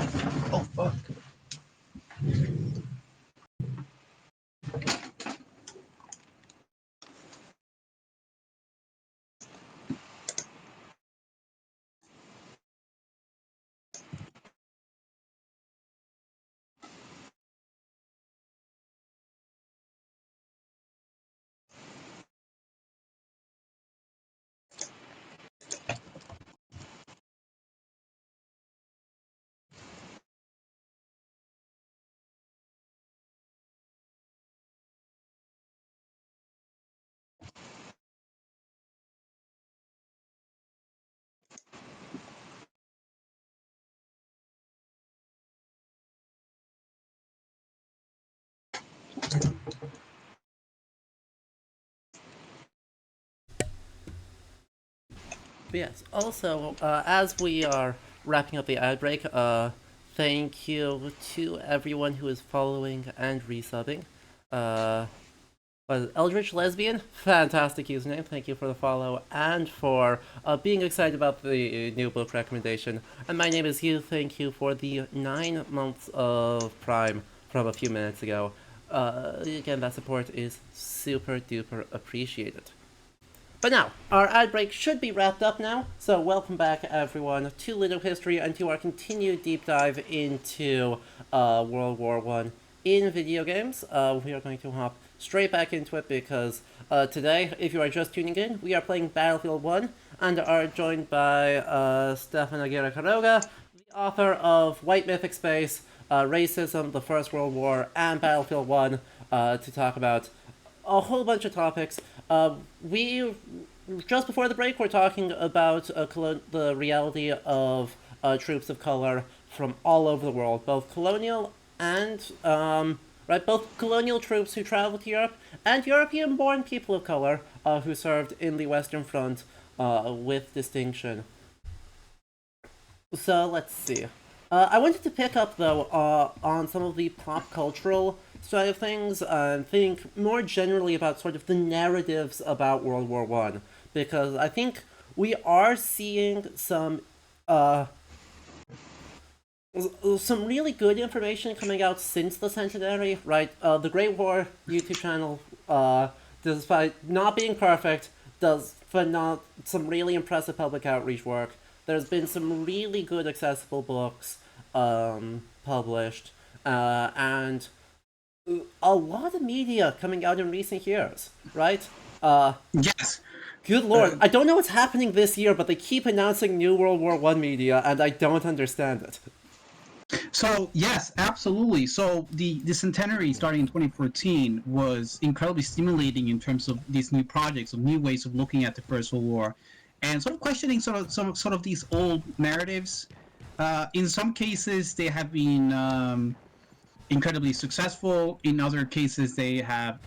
Oh fuck. But yes, also, as we are wrapping up the ad break, thank you to everyone who is following and resubbing. Eldritch Lesbian, fantastic username. Thank you for the follow and for being excited about the new book recommendation. And my name is Hugh. Thank you for the 9 months of Prime from a few minutes ago. Again, that support is super duper appreciated. But now, our ad break should be wrapped up now, so welcome back everyone to Little History and to our continued deep dive into World War One in video games. We are going to hop straight back into it because today, if you are just tuning in, we are playing Battlefield 1 and are joined by Stefan Aguirre Quiroga, the author of White Mythic Space, Racism, the First World War, and Battlefield 1 to talk about a whole bunch of topics. We just before the break, we're talking about the reality of troops of color from all over the world, both colonial and both colonial troops who traveled to Europe and European-born people of color who served in the Western Front with distinction. So let's see. I wanted to pick up though on some of the pop cultural side of things and think more generally about sort of the narratives about World War One, because I think we are seeing some really good information coming out since the centenary, right? The Great War YouTube channel, despite not being perfect, does some really impressive public outreach work. There's been some really good accessible books published, and a lot of media coming out in recent years, right? Yes. Good lord, I don't know what's happening this year, but they keep announcing new World War One media, and I don't understand it. So yes, absolutely. So the centenary starting in 2014 was incredibly stimulating in terms of these new projects, of new ways of looking at the First World War, and sort of questioning sort of these old narratives. In some cases, they have been incredibly successful. In other cases, they have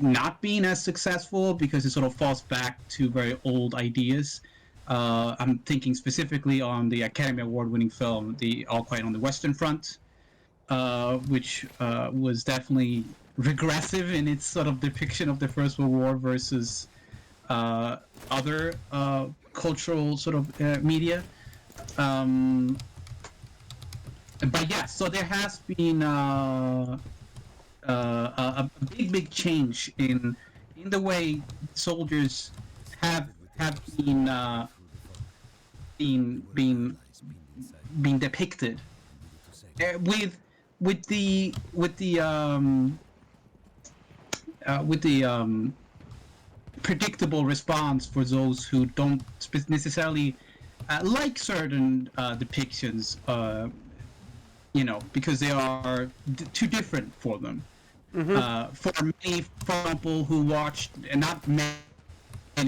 not been as successful because it sort of falls back to very old ideas. I'm thinking specifically on the Academy Award-winning film, The All Quiet on the Western Front, which was definitely regressive in its sort of depiction of the First World War versus other cultural sort of media. But yeah, so there has been a big change in the way soldiers have been depicted with the predictable response for those who don't necessarily like certain depictions, because they are too different for them. Mm-hmm. For many, for example, who watched, and not many,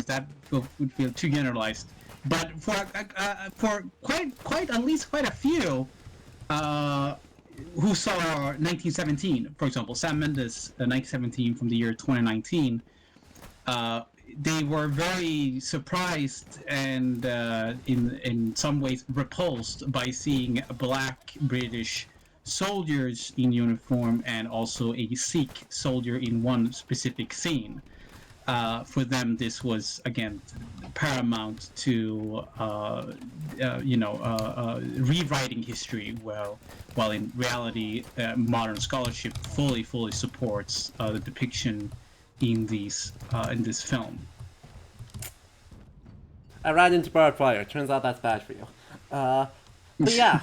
that would feel too generalized, but for quite at least quite a few who saw 1917, for example, Sam Mendes, 1917 from the year 2019. They were very surprised and in some ways repulsed by seeing black British soldiers in uniform and also a Sikh soldier in one specific scene. For them, this was again paramount to rewriting history. While in reality, modern scholarship fully supports the depiction in this film. I ran into barbed wire. Turns out that's bad for you. But yeah,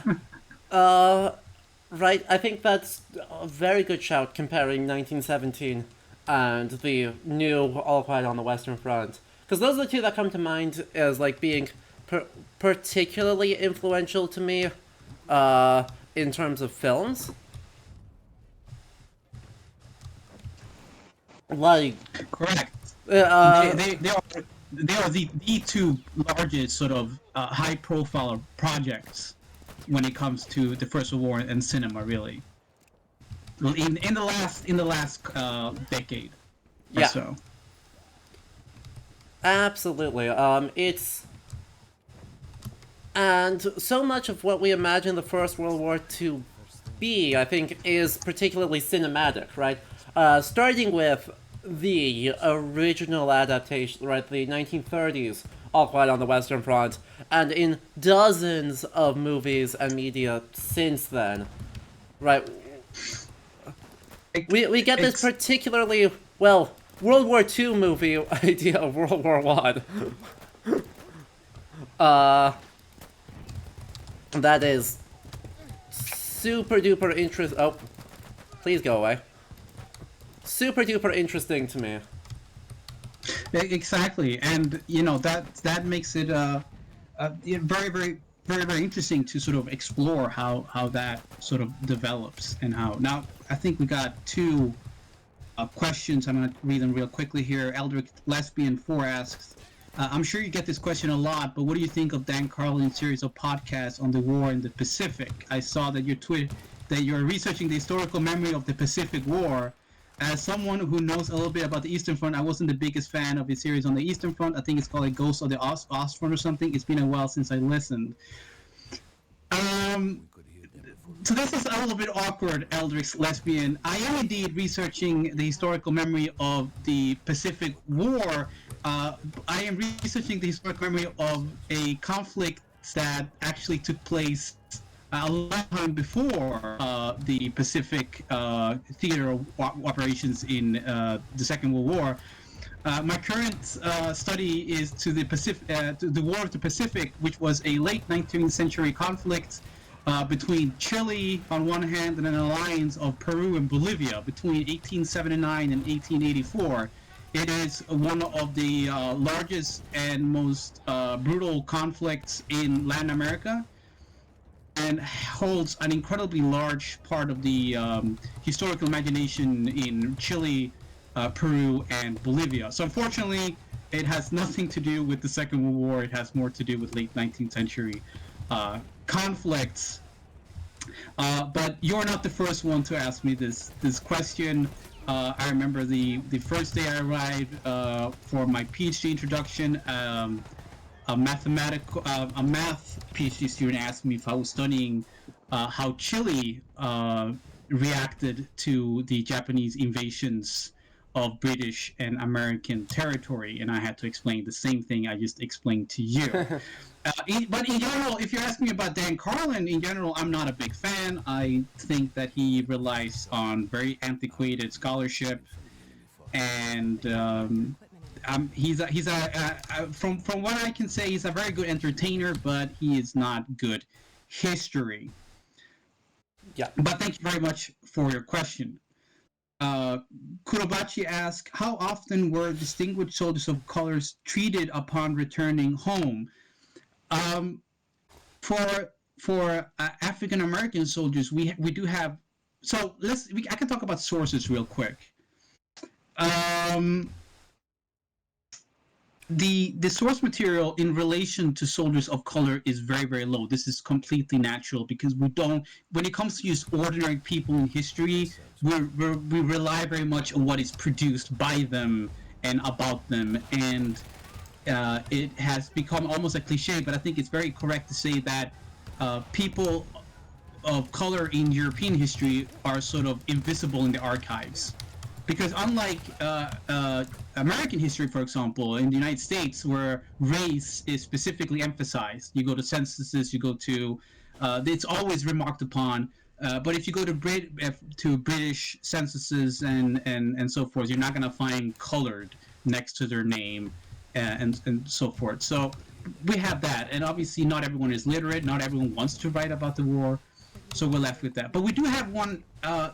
right. I think that's a very good shout comparing 1917 and the new All Quiet on the Western Front, because those are the two that come to mind as like being particularly influential to me in terms of films. Like, correct. They are the two largest sort of high profile projects when it comes to the First World War and cinema, really. in the last decade or Yeah, so. absolutely. It's and so much of what we imagine the First World War to be, I think, is particularly cinematic, right? Starting with the original adaptation, right, the 1930s, All Quiet on the Western Front, and in dozens of movies and media since then, right? We get this Ex- particularly, well, World War II movie idea of World War One. That is super duper interest. Oh, please go away. Super duper interesting to me. Exactly, and that makes it very very interesting to sort of explore how that sort of develops and how. Now I think we got two questions. I'm going to read them real quickly here. Eldrick Lesbian 4 asks, I'm sure you get this question a lot, but what do you think of Dan Carlin's series of podcasts on the war in the Pacific? I saw that you're researching the historical memory of the Pacific War. As someone who knows a little bit about the Eastern Front, I wasn't the biggest fan of the series on the Eastern Front. I think it's called like Ghost of the Ostfront or something. It's been a while since I listened. We could hear them before. So this is a little bit awkward, Eldrick's Lesbian. I am indeed researching the historical memory of the Pacific War. I am researching the historical memory of a conflict that actually took place a long time before the Pacific theater of operations in the Second World War. My current study is to the War of the Pacific, which was a late 19th century conflict between Chile on one hand and an alliance of Peru and Bolivia between 1879 and 1884. It is one of the largest and most brutal conflicts in Latin America, and holds an incredibly large part of the historical imagination in Chile, Peru, and Bolivia. So unfortunately, it has nothing to do with the Second World War. It has more to do with late 19th century conflicts. But you're not the first one to ask me this question. I remember the first day I arrived for my PhD introduction. A math PhD student asked me if I was studying how Chile reacted to the Japanese invasions of British and American territory, and I had to explain the same thing I just explained to you. But in general, if you're asking me about Dan Carlin, in general, I'm not a big fan. I think that he relies on very antiquated scholarship, and from what I can say, he's a very good entertainer, but he is not good history. Yeah. But thank you very much for your question. Kurobachi asks, how often were distinguished soldiers of colors treated upon returning home? For African American soldiers, we do have. So I can talk about sources real quick. The source material in relation to soldiers of color is very very low. This is completely natural because we don't. When it comes to use ordinary people in history, we rely very much on what is produced by them and about them, and it has become almost a cliche. But I think it's very correct to say that people of color in European history are sort of invisible in the archives. Because unlike American history, for example, in the United States, where race is specifically emphasized, you go to censuses, you go to, it's always remarked upon. But if you go to British censuses and so forth, you're not going to find colored next to their name and so forth. So we have that, and obviously not everyone is literate, not everyone wants to write about the war. So we're left with that. But we do have one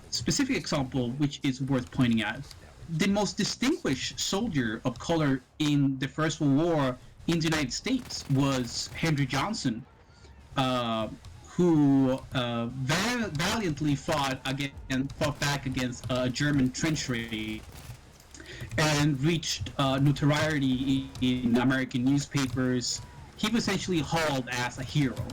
specific example which is worth pointing out. The most distinguished soldier of color in the First World War in the United States was Henry Johnson, who valiantly fought back against a German trench raid and reached notoriety in American newspapers. He was essentially hauled as a hero.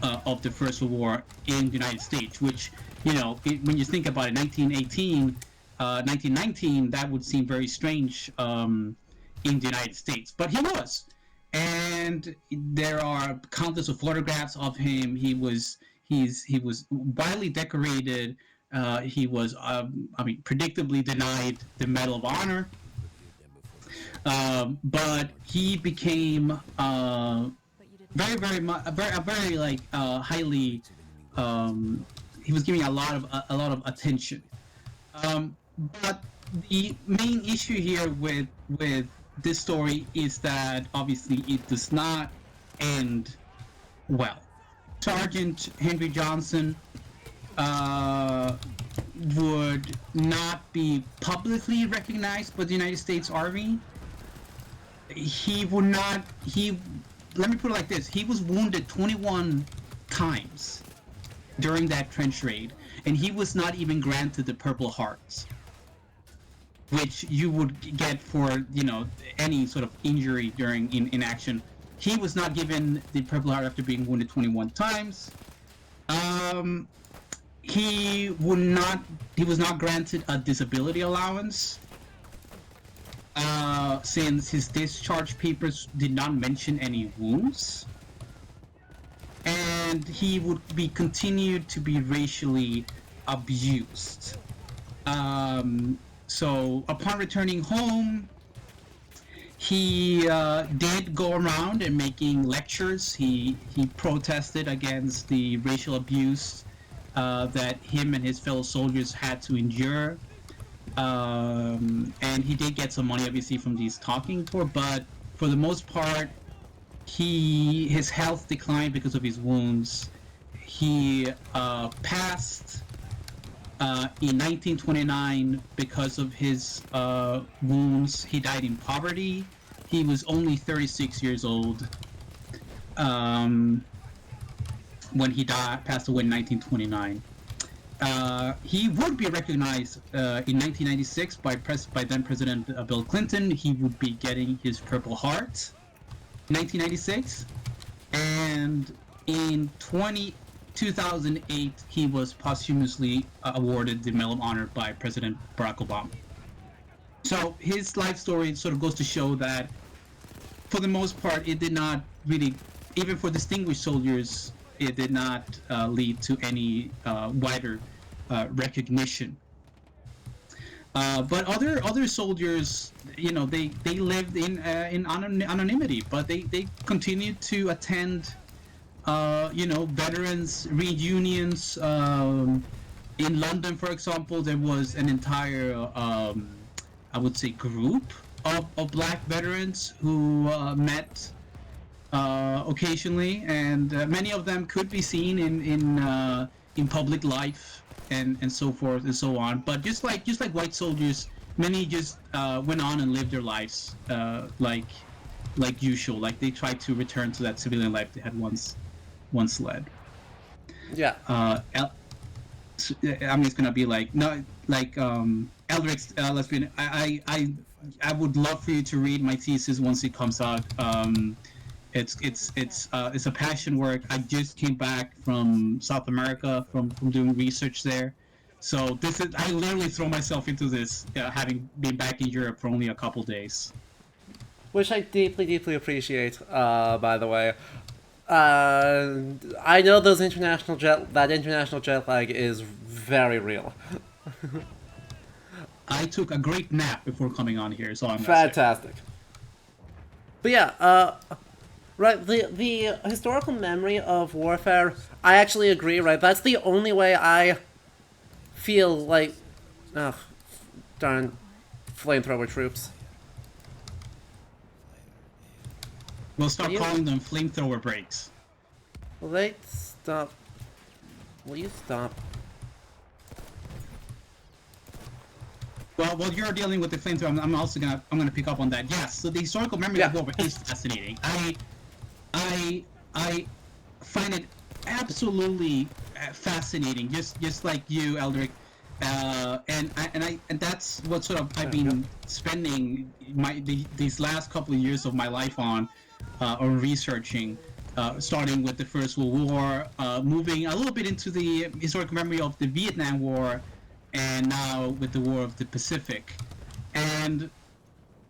of the First World War in the United States, which, when you think about it, 1918, 1919, that would seem very strange in the United States. But he was. And there are countless of photographs of him. He was widely decorated. He was, predictably denied the Medal of Honor. But he became very, very much, very like highly. He was giving a lot of attention. But the main issue here with this story is that obviously it does not end well. Sergeant Henry Johnson would not be publicly recognized by the United States Army. He would not. Let me put it like this: he was wounded 21 times during that trench raid, and he was not even granted the Purple Heart, which you would get for any sort of injury in action. He was not given the Purple Heart after being wounded 21 times. He was not granted a disability allowance, since his discharge papers did not mention any wounds, and he would be continued to be racially abused. So upon returning home, he did go around and making lectures. He protested against the racial abuse that him and his fellow soldiers had to endure. And he did get some money, obviously, from these talking tours, but for the most part, his health declined because of his wounds. He passed in 1929 because of his wounds. He died in poverty. He was only 36 years old when he passed away in 1929. He would be recognized in 1996 by then President Bill Clinton. He would be getting his Purple Heart in 1996, and in 2008 he was posthumously awarded the Medal of Honor by President Barack Obama. So his life story sort of goes to show that, for the most part, it did not really, even for distinguished soldiers, it did not lead to any wider recognition. But other soldiers, they lived in anonymity, but they continued to attend, veterans reunions. In London, for example, there was an entire, I would say, group of black veterans who met occasionally, and many of them could be seen in public life and so forth and so on. But just like white soldiers, many just went on and lived their lives like usual. Like they tried to return to that civilian life they had once led. Yeah. I'm just gonna be like, no, like Eldrick's lesbian. I would love for you to read my thesis once it comes out. It's a passion work. I just came back from South America from doing research there, so I literally throw myself into this, having been back in Europe for only a couple days. Which I deeply appreciate. By the way, I know that international jet lag is very real. I took a great nap before coming on here, so I'm fantastic. But yeah, right, the historical memory of warfare, I actually agree, right? That's the only way I feel like, ugh, darn flamethrower troops. We'll start calling them flamethrower breaks. Will you stop? Well, while you're dealing with the flamethrower, I'm also gonna pick up on that. Yes, so the historical memory of warfare is fascinating. I find it absolutely fascinating, just like you, Eldrick, and that's what sort of I've been spending these last couple of years of my life on researching. starting with the First World War, moving a little bit into the historical memory of the Vietnam War, and now with the War of the Pacific. And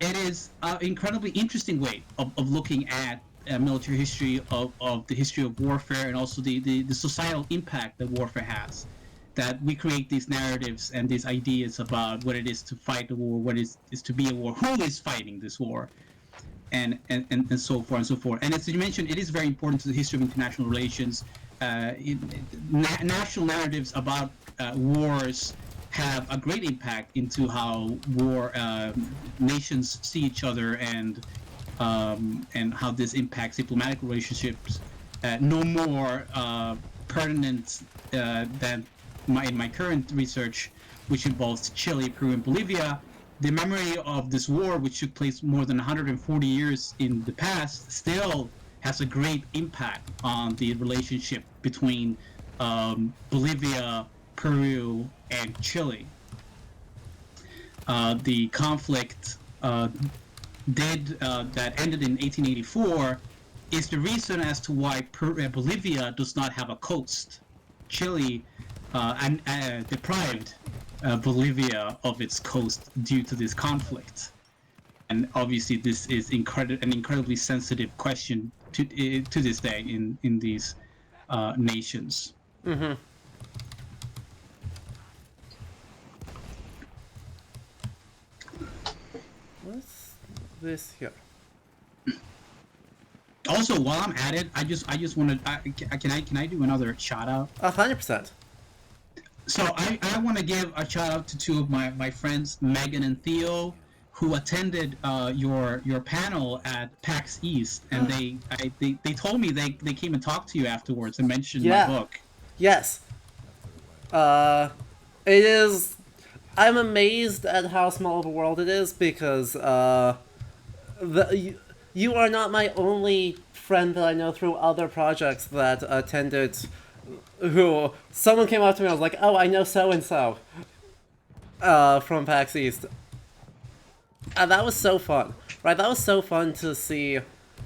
it is an incredibly interesting way of looking at military history of the history of warfare, and also the societal impact that warfare has. That we create these narratives and these ideas about what it is to fight a war, what it is to be a war, who is fighting this war, and so forth and so forth. And as you mentioned, it is very important to the history of international relations. National narratives about wars have a great impact into how nations see each other, and how this impacts diplomatic relationships. No more pertinent than in my current research, which involves Chile, Peru, and Bolivia. The memory of this war, which took place more than 140 years in the past, still has a great impact on the relationship between Bolivia, Peru, and Chile. The conflict that ended in 1884 is the reason as to why Bolivia does not have a coast. Chile deprived Bolivia of its coast due to this conflict. And obviously this is an incredibly sensitive question to this day in these nations. Mm-hmm. What's this here? Also, while I'm at it, I just want to can I do another shout out? 100%. So I want to give a shout out to two of my friends, Megan and Theo, who attended your panel at PAX East, and they told me they came and talked to you afterwards and mentioned my book. Yes. It is. I'm amazed at how small of a world it is, because you are not my only friend that I know through other projects that attended. Who someone came up to me, I was like, oh, I know so and so from PAX East. And that was so fun, right? That was so fun to see.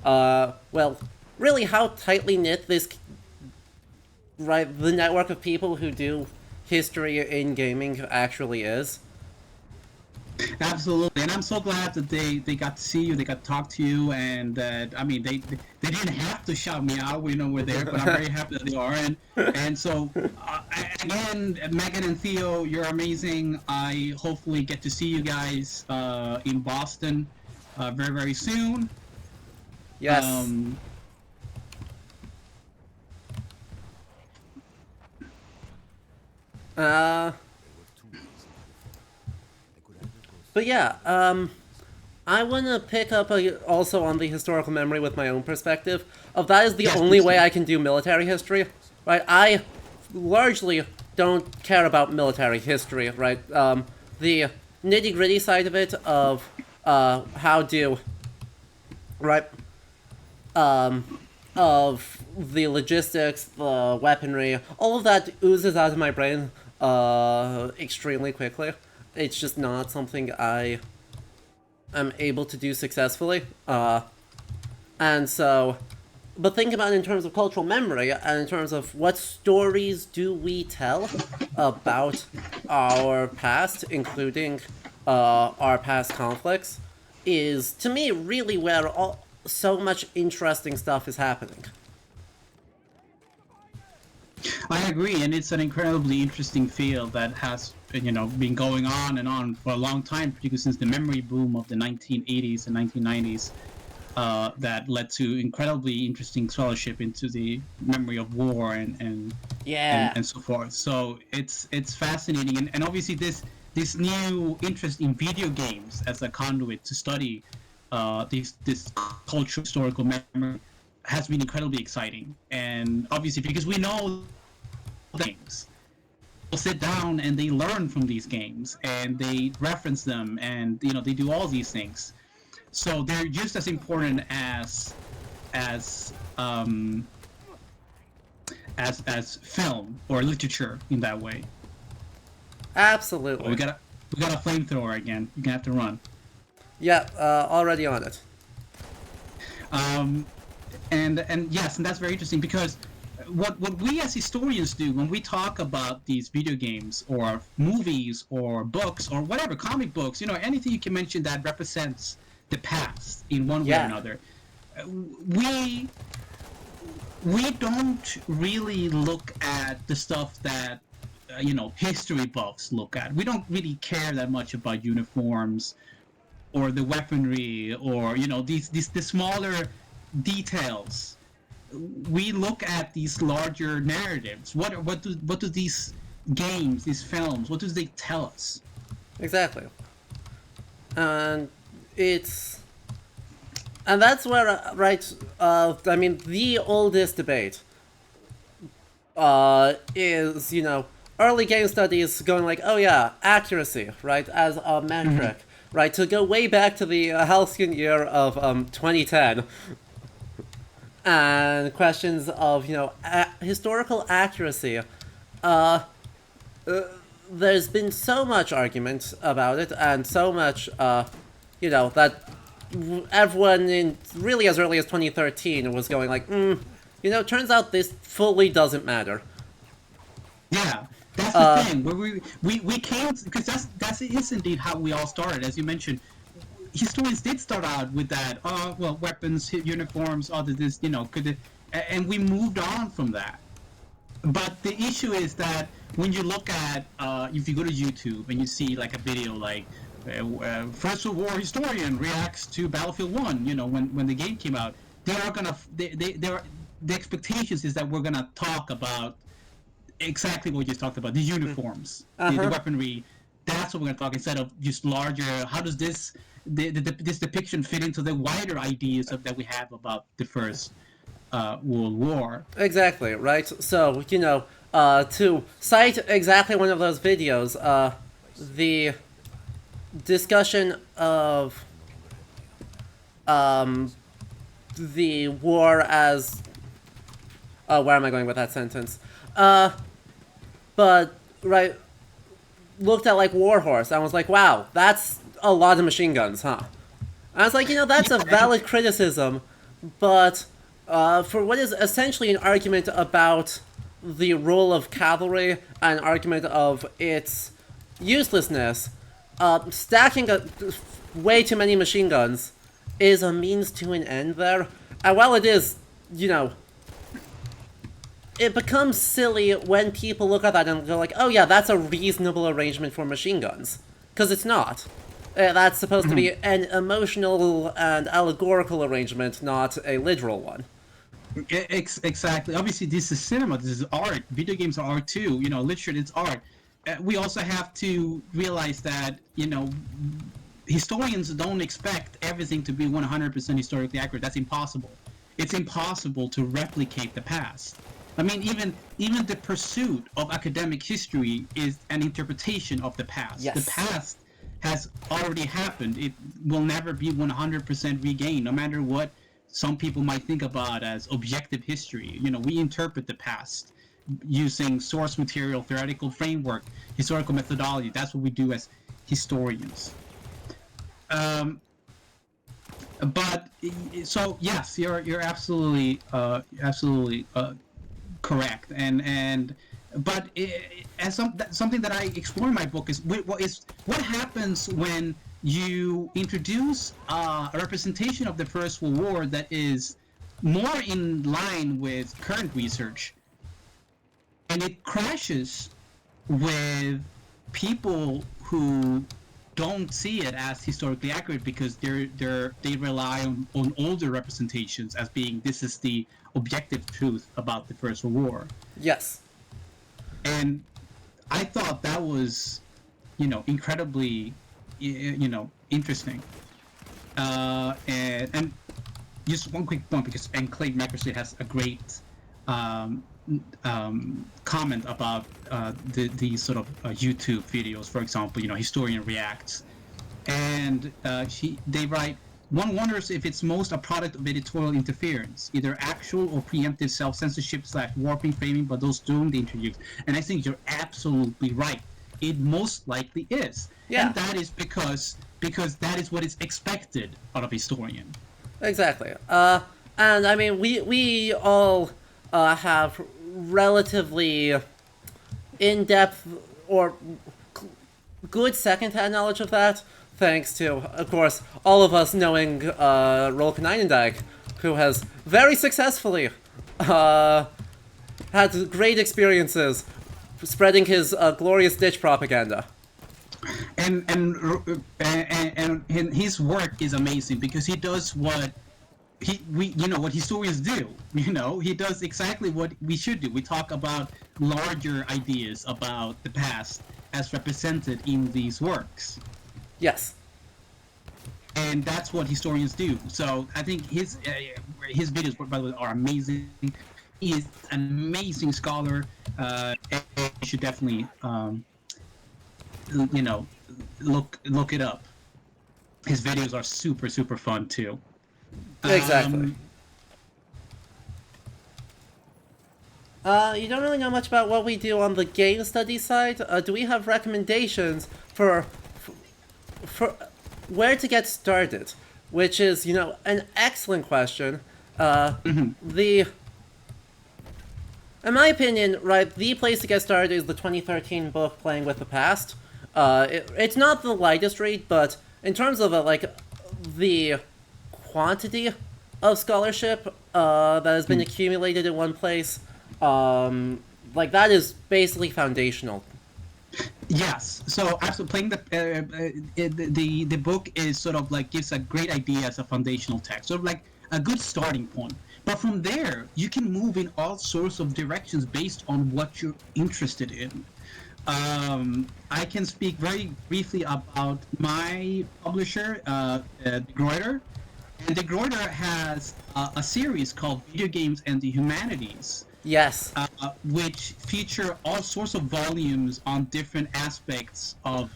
Well, really, how tightly knit this, right? The network of people who do history in gaming actually is. Absolutely, and I'm so glad that they got to see you, they got to talk to you, and that they didn't have to shout me out. We know we're there, but I'm very happy that they are. And so again, Megan and Theo, you're amazing. I hopefully get to see you guys in Boston very, very soon. Yes. But yeah, I want to pick up also on the historical memory with my own perspective. Of that is the only way I can do military history, right? I largely don't care about military history, right? The nitty-gritty side of it, of how do, right, of the logistics, the weaponry, all of that oozes out of my brain extremely quickly. It's just not something I am able to do successfully. And so, but think about it in terms of cultural memory, and in terms of what stories do we tell about our past, including our past conflicts, is, to me, really where so much interesting stuff is happening. I agree, and it's an incredibly interesting field that has been going on and on for a long time, particularly since the memory boom of the 1980s and 1990s, that led to incredibly interesting scholarship into the memory of war and so forth. So it's fascinating, and obviously this new interest in video games as a conduit to study this cultural historical memory has been incredibly exciting. And obviously, because we know games, people sit down and they learn from these games, and they reference them, and they do all these things. So they're just as important as film or literature in that way. Absolutely. We got a flamethrower again. You're gonna have to run. Yeah, already on it. And yes, and that's very interesting because what we as historians do when we talk about these video games or movies or books or whatever, comic books, anything you can mention that represents the past in one way or Yeah. another, we we don't really look at the stuff that history buffs look at. We don't really care that much about uniforms or the weaponry or these the smaller details. We look at these larger narratives. What do these games, these films, what do they tell us? Exactly. And it's and that's where right. I mean, the oldest debate is early game studies going like, oh yeah, accuracy, right, as a metric, right, to go way back to the halcyon year of 2010, and questions of historical accuracy. There's been so much argument about it, and so much that everyone in really as early as 2013 was going like, turns out this fully doesn't matter. Yeah, that's the thing. Where we came because that's is indeed how we all started, as you mentioned. Historians did start out with that. Well, weapons, uniforms, all of this. And we moved on from that. But the issue is that when you look at, if you go to YouTube and you see like a video like First World War historian reacts to Battlefield 1, when the game came out, the expectations is that we're gonna talk about exactly what you just talked about, the uniforms, the weaponry. That's what we're gonna talk instead of just larger. How does this depiction fit into the wider ideas that we have about the First World War? Exactly, right? So, to cite exactly one of those videos, the discussion of the war as... where am I going with that sentence? But, right, looked at, like, Warhorse, and was like, wow, that's a lot of machine guns, huh? And I was like, that's a valid criticism, but for what is essentially an argument about the role of cavalry, an argument of its uselessness, stacking way too many machine guns is a means to an end there. And while it is, it becomes silly when people look at that and go like, oh yeah, that's a reasonable arrangement for machine guns. Because it's not. That's supposed to be an emotional and allegorical arrangement, not a literal one. Exactly. Obviously, this is cinema. This is art. Video games are art too. Literature, it's art. We also have to realize that historians don't expect everything to be 100% historically accurate. That's impossible. It's impossible to replicate the past. I mean, even the pursuit of academic history is an interpretation of the past. Yes. The past has already happened. It will never be 100% regained, no matter what some people might think about as objective history. We interpret the past using source material, theoretical framework, historical methodology. That's what we do as historians. But so yes, you're absolutely correct. But as something that I explore in my book is what happens when you introduce a representation of the First World War that is more in line with current research, and it crashes with people who don't see it as historically accurate because they rely on older representations as being this is the objective truth about the First World War. Yes. And I thought that was, incredibly, interesting. And just one quick point, because Clay Macrosley has a great comment about the sort of YouTube videos, for example, historian reacts, and they write, one wonders if it's most a product of editorial interference, either actual or preemptive self-censorship / warping framing by those doing the interviews. And I think you're absolutely right. It most likely is. Yeah. And that is because that is what is expected out of a historian. Exactly. And I mean, we all have relatively in depth or good secondhand knowledge of that, thanks to, of course, all of us knowing Rolf Nienendijk, who has very successfully had great experiences spreading his glorious ditch propaganda. And his work is amazing because he does what what historians do. He does exactly what we should do. We talk about larger ideas about the past as represented in these works, Yes. and that's what historians do. So I think his videos, by the way, are amazing. He is an amazing scholar. And you should definitely look it up. His videos are super fun too. Exactly. You don't really know much about what we do on the game study side. Do we have recommendations for where to get started? Which is, an excellent question. In my opinion, right, the place to get started is the 2013 book Playing with the Past. It's not the lightest read, but in terms of the quantity of scholarship that has been accumulated in one place, that is basically foundational. Yes. So after playing the book is sort of like gives a great idea as a foundational text, sort of like a good starting point. But from there, you can move in all sorts of directions based on what you're interested in. I can speak very briefly about my publisher, De Gruyter. And De Gruyter has a series called Video Games and the Humanities, Yes. which feature all sorts of volumes on different aspects of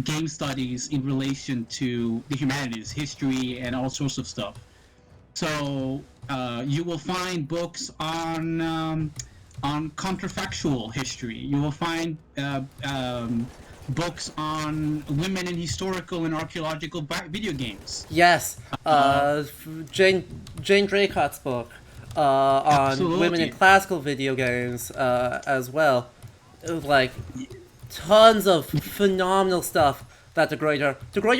game studies in relation to the humanities, history, and all sorts of stuff. So you will find books on counterfactual history. You will find books on women in historical and archaeological video games. Yes. Jane Dracott's book on Absolutely. women in classical video games as well. Like, tons of phenomenal stuff that De Gruyter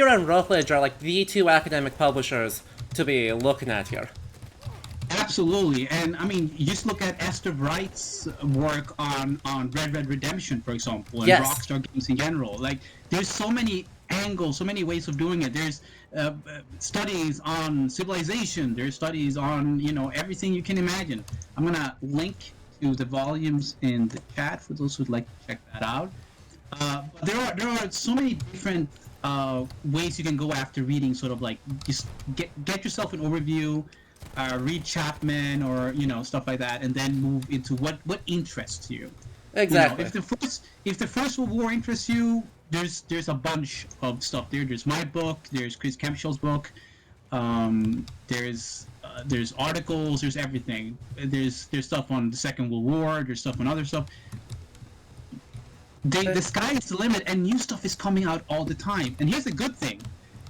and Routledge are like the two academic publishers to be looking at here. Absolutely, and I mean, you just look at Esther Wright's work on Red Red Redemption, for example, and Yes. Rockstar games in general. Like, there's so many angles, so many ways of doing it. There's studies on civilization. There's studies on everything you can imagine. I'm gonna link to the volumes in the chat for those who'd like to check that out. But there are so many different ways you can go after reading. Sort of like just get yourself an overview. Read Chapman or stuff like that, and then move into what interests you. Exactly. If the First World War interests you, there's a bunch of stuff there. There's my book. There's Chris Kempshell's book. There's articles. There's everything. There's stuff on the Second World War. There's stuff on other stuff. The sky is the limit, and new stuff is coming out all the time. And here's the good thing.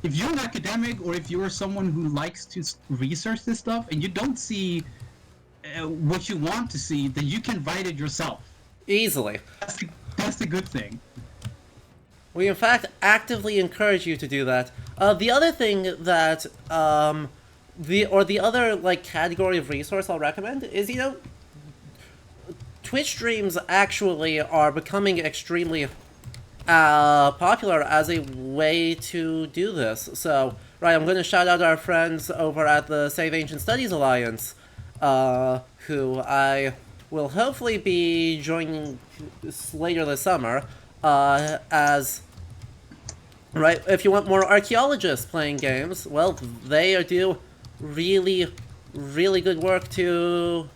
If you're an academic or if you're someone who likes to research this stuff and you don't see what you want to see, then you can write it yourself. Easily. That's the good thing. We in fact actively encourage you to do that. The other thing that the other category of resource I'll recommend is Twitch streams actually are becoming extremely popular as a way to do this. So, right, I'm going to shout out our friends over at the Save Ancient Studies Alliance, who I will hopefully be joining later this summer, as, right, if you want more archaeologists playing games, well, they do really, really good work in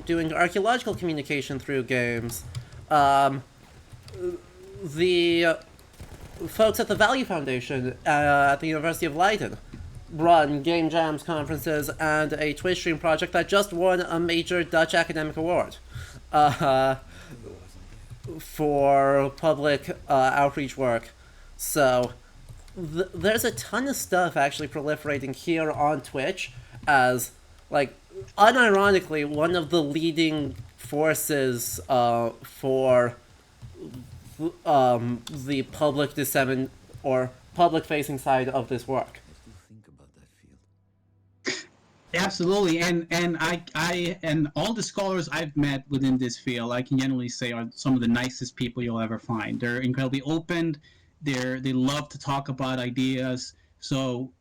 doing archaeological communication through games. The folks at the Value Foundation at the University of Leiden run game jams, conferences, and a Twitch stream project that just won a major Dutch academic award for public outreach work. So there's a ton of stuff actually proliferating here on Twitch, as, like, unironically, one of the leading forces for the public dissemin or public facing side of this work. I still think about that field. Absolutely, and I and all the scholars I've met within this field, I can generally say are some of the nicest people you'll ever find. They're incredibly open. They love to talk about ideas. So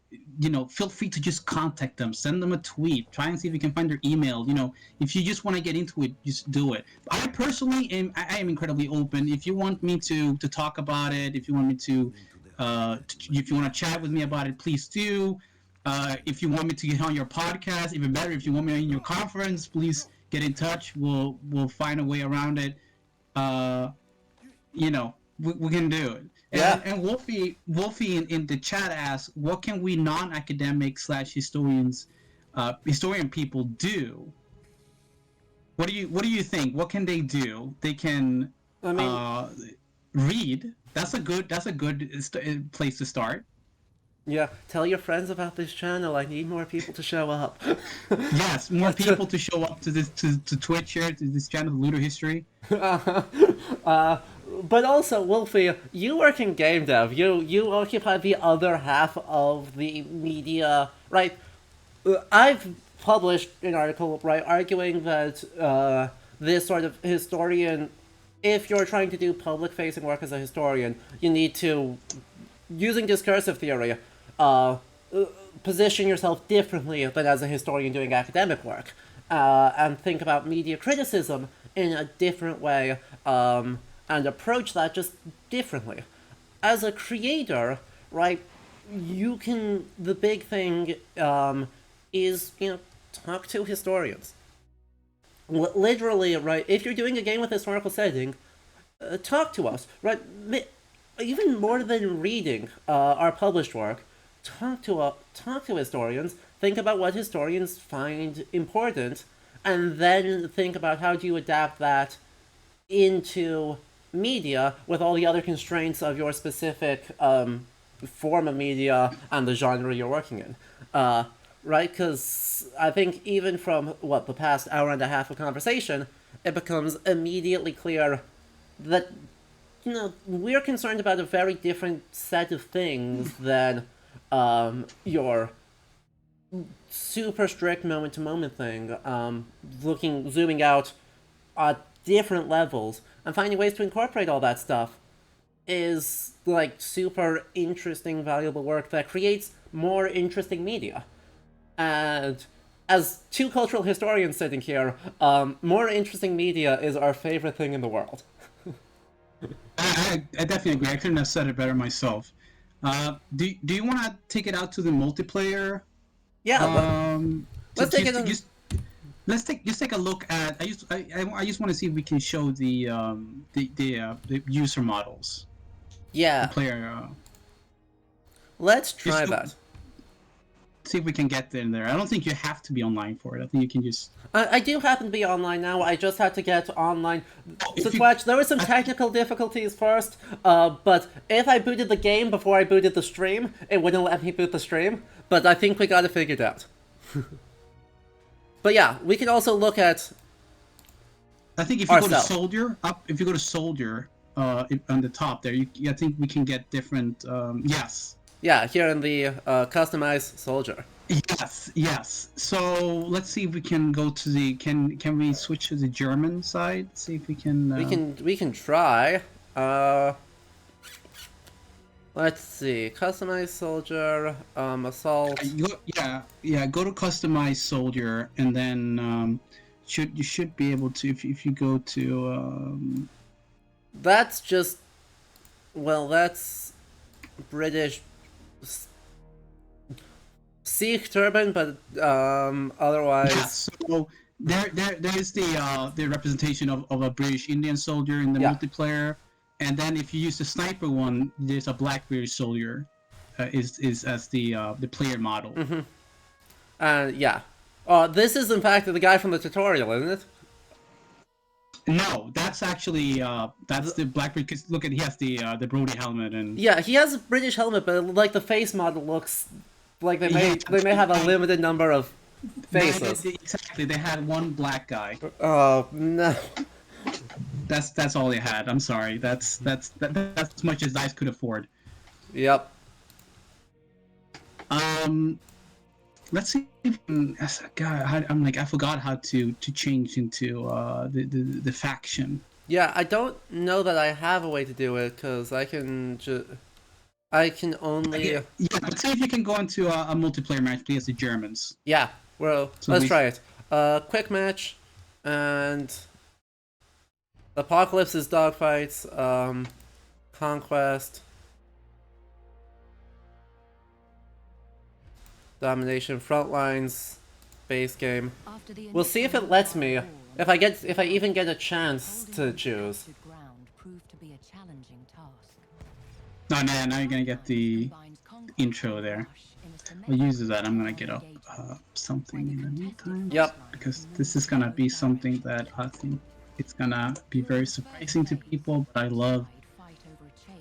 feel free to just contact them, send them a tweet, try and see if you can find their email. If you just want to get into it, just do it. I personally am incredibly open. If you want me to talk about it, if you want me to, if you want to chat with me about it, please do. If you want me to get on your podcast, even better. If you want me in your conference, please get in touch. We'll find a way around it. We can do it. Yeah. And Wolfie in the chat asks, what can we non-academic / historians, historian people do? What do you think? What can they do? They can read. That's a good place to start. Yeah, tell your friends about this channel. I need more people to show up. Yes, more people to show up to this to Twitch here, to this channel, Ludo History. But also, Wolfie, you work in game dev. You occupy the other half of the media, right? I've published an article, right, arguing that this sort of historian, if you're trying to do public-facing work as a historian, you need to, using discursive theory, position yourself differently than as a historian doing academic work, and think about media criticism in a different way, and approach that just differently. As a creator, right, the big thing is, talk to historians. Literally, right, if you're doing a game with a historical setting, talk to us, right? Even more than reading our published work, talk to historians, think about what historians find important, and then think about how do you adapt that into media with all the other constraints of your specific form of media and the genre you're working in. Right? Because I think even from, the past hour and a half of conversation, it becomes immediately clear that, we're concerned about a very different set of things than your super strict moment-to-moment thing, zooming out at different levels and finding ways to incorporate all that stuff is, super interesting, valuable work that creates more interesting media. And as two cultural historians sitting here, more interesting media is our favorite thing in the world. I definitely agree. I couldn't have said it better myself. Do you want to take it out to the multiplayer? Yeah. Let's take it. Let's take a look at. I just want to see if we can show the user models. Yeah. The player. Let's try that. See if we can get in there. I don't think you have to be online for it. I think you can just. I do happen to be online now. I just had to get online to Twitch. There were some technical difficulties first, but if I booted the game before I booted the stream, it wouldn't let me boot the stream. But I think we got it figured out. But yeah, we can also look at. I think if you go to soldier if you go to soldier on the top there, I think we can get different. Yes. Yeah, here in the customized soldier. Yes. So let's see if we can go to the. Can we switch to the German side? See if we can. We can try. Let's see. Customized soldier. Assault. Go to customized soldier, and then you should be able to if you go to. That's just. Well, that's British. Sikh turban, but otherwise. Yeah, so there is the representation of a British Indian soldier in the multiplayer, and then if you use the sniper one, there's a black British soldier, is as the player model. Mm-hmm. This is in fact the guy from the tutorial, isn't it? No, that's actually that's the black because look at he has the Brody helmet and yeah, he has a British helmet, but the face model looks like they may have a limited number of faces. Exactly, they had one black guy. Oh no. That's all they had. I'm sorry. That's as much as DICE could afford. Yep. Let's see. If, God, I'm like I forgot how to change into the faction. Yeah, I don't know that I have a way to do it because I can only. Yeah, let's see if you can go into a multiplayer match against the Germans. Yeah, well, So let's we- try it. Quick match, and Apocalypse is dogfights. Conquest, domination, frontlines, base game. We'll see if it lets me. If I even get a chance to choose. Now you're gonna get the intro there. I'll use that. I'm gonna get up something in the meantime. Yep. Because this is gonna be something that I think it's gonna be very surprising to people, but I love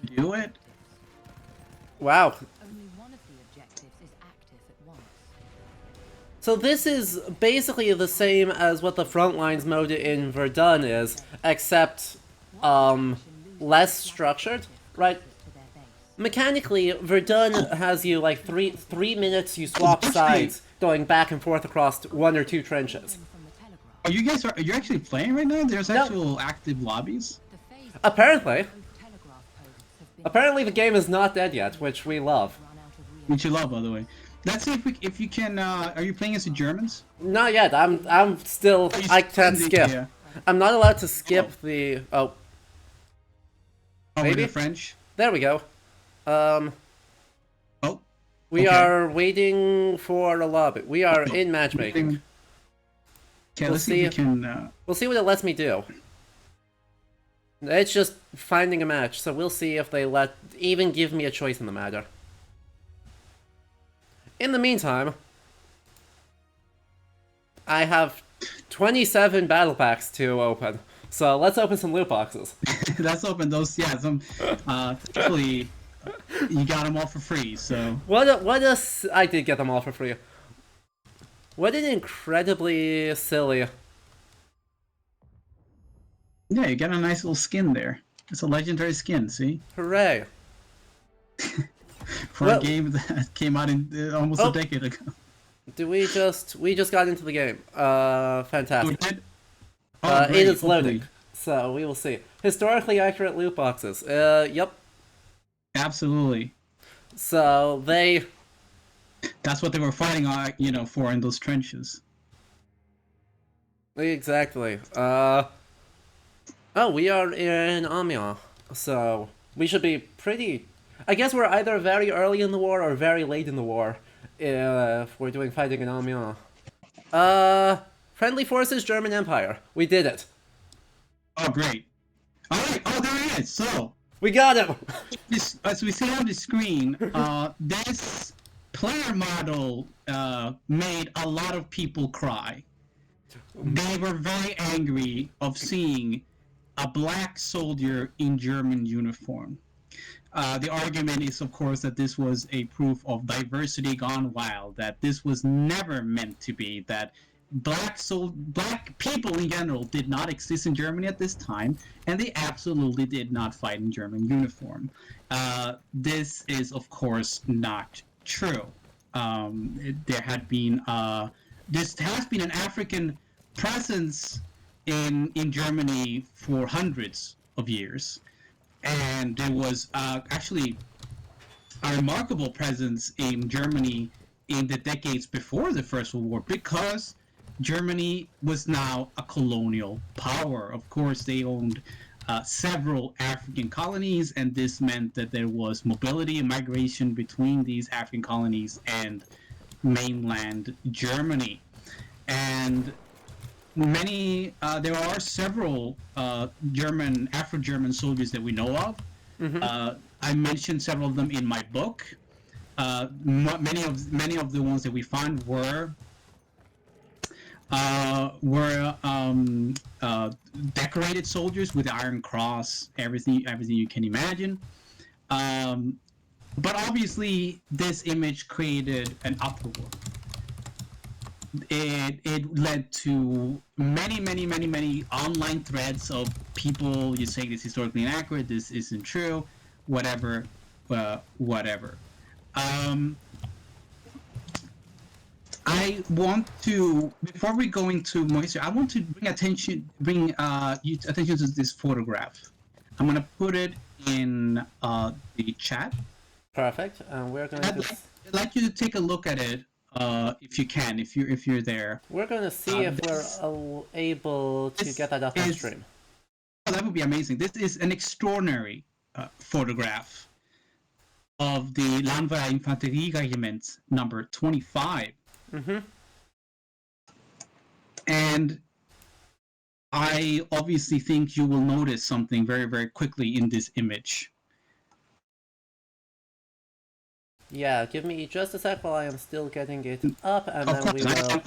to do it. Wow. So this is basically the same as what the frontlines mode in Verdun is, except less structured, right? Mechanically, Verdun has you like three minutes. You swap sides, going back and forth across 1 or 2 trenches. Are you actually playing right now? There's actual active lobbies. Apparently the game is not dead yet, which we love. Which you love, by the way. Let's see if you can. Are you playing as the Germans? Not yet. I'm still. I can't skip. Yeah. I'm not allowed to skip the. Oh. Oh, Maybe? the French. There we go. Oh. We okay. are waiting for a lobby. We are in matchmaking. Okay, We'll let's see if we can. We'll see what it lets me do. It's just finding a match, so we'll see if they even give me a choice in the matter. In the meantime, I have 27 battle packs to open, so let's open some loot boxes. Let's open those. Yeah, some. Actually, you got them all for free. So. I did get them all for free. What an incredibly silly. Yeah, you got a nice little skin there. It's a legendary skin. See. Hooray! For a game that came out in almost a decade ago. We just got into the game. Fantastic. Great, it is hopefully. loading, so we will see. Historically accurate loot boxes. Yep. Absolutely. So That's what they were fighting, for in those trenches. Exactly. We are in Amiens, so we should be pretty. I guess we're either very early in the war or very late in the war if we're doing fighting in Amiens. Friendly forces, German Empire. We did it. Oh, great. All right. Oh, there he is. So, We got him! as we see on the screen, this player model made a lot of people cry. They were very angry of seeing a black soldier in German uniform. The argument is, of course, that this was a proof of diversity gone wild, that this was never meant to be, that black people in general did not exist in Germany at this time, and they absolutely did not fight in German uniform. This is, of course, not true. There has been an African presence in Germany for hundreds of years. And there was actually a remarkable presence in Germany in the decades before the First World War, because Germany was now a colonial power. Of course, they owned several African colonies, and this meant that there was mobility and migration between these African colonies and mainland Germany. And there are several Afro-German soldiers that we know of. Mm-hmm. I mentioned several of them in my book. Many of the ones that we found were decorated soldiers with the Iron Cross, everything you can imagine. But obviously, this image created an uproar. it led to many online threads of people just saying this is historically inaccurate, this isn't true, whatever, whatever. Um, I want to, before we go into more history, I want to bring you attention to this photograph. I'm gonna put it in the chat. Perfect. And we're going to I'd like you to take a look at it, if you can, if you're there. see if we're able to get that up on stream. Oh, that would be amazing. This is an extraordinary photograph of the Landwehr Infanterie Regiment number 25. Mm-hmm. And I obviously think you will notice something very, very quickly in this image. Yeah, give me just a sec while I am still getting it up, and Of then course, we will...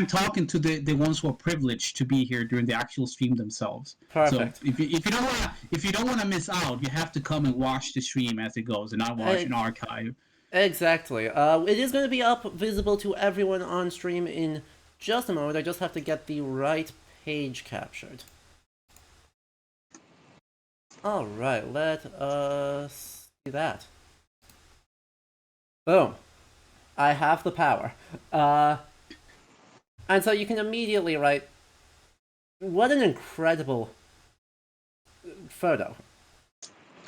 I'm talking to the ones who are privileged to be here during the actual stream themselves. Perfect. So if you don't want to miss out, you have to come and watch the stream as it goes, and not watch an archive. Exactly. It is going to be up, visible to everyone on stream in just a moment. I just have to get the right page captured. Alright, let us see that. Boom. I have the power. And so you can immediately write, what an incredible photo.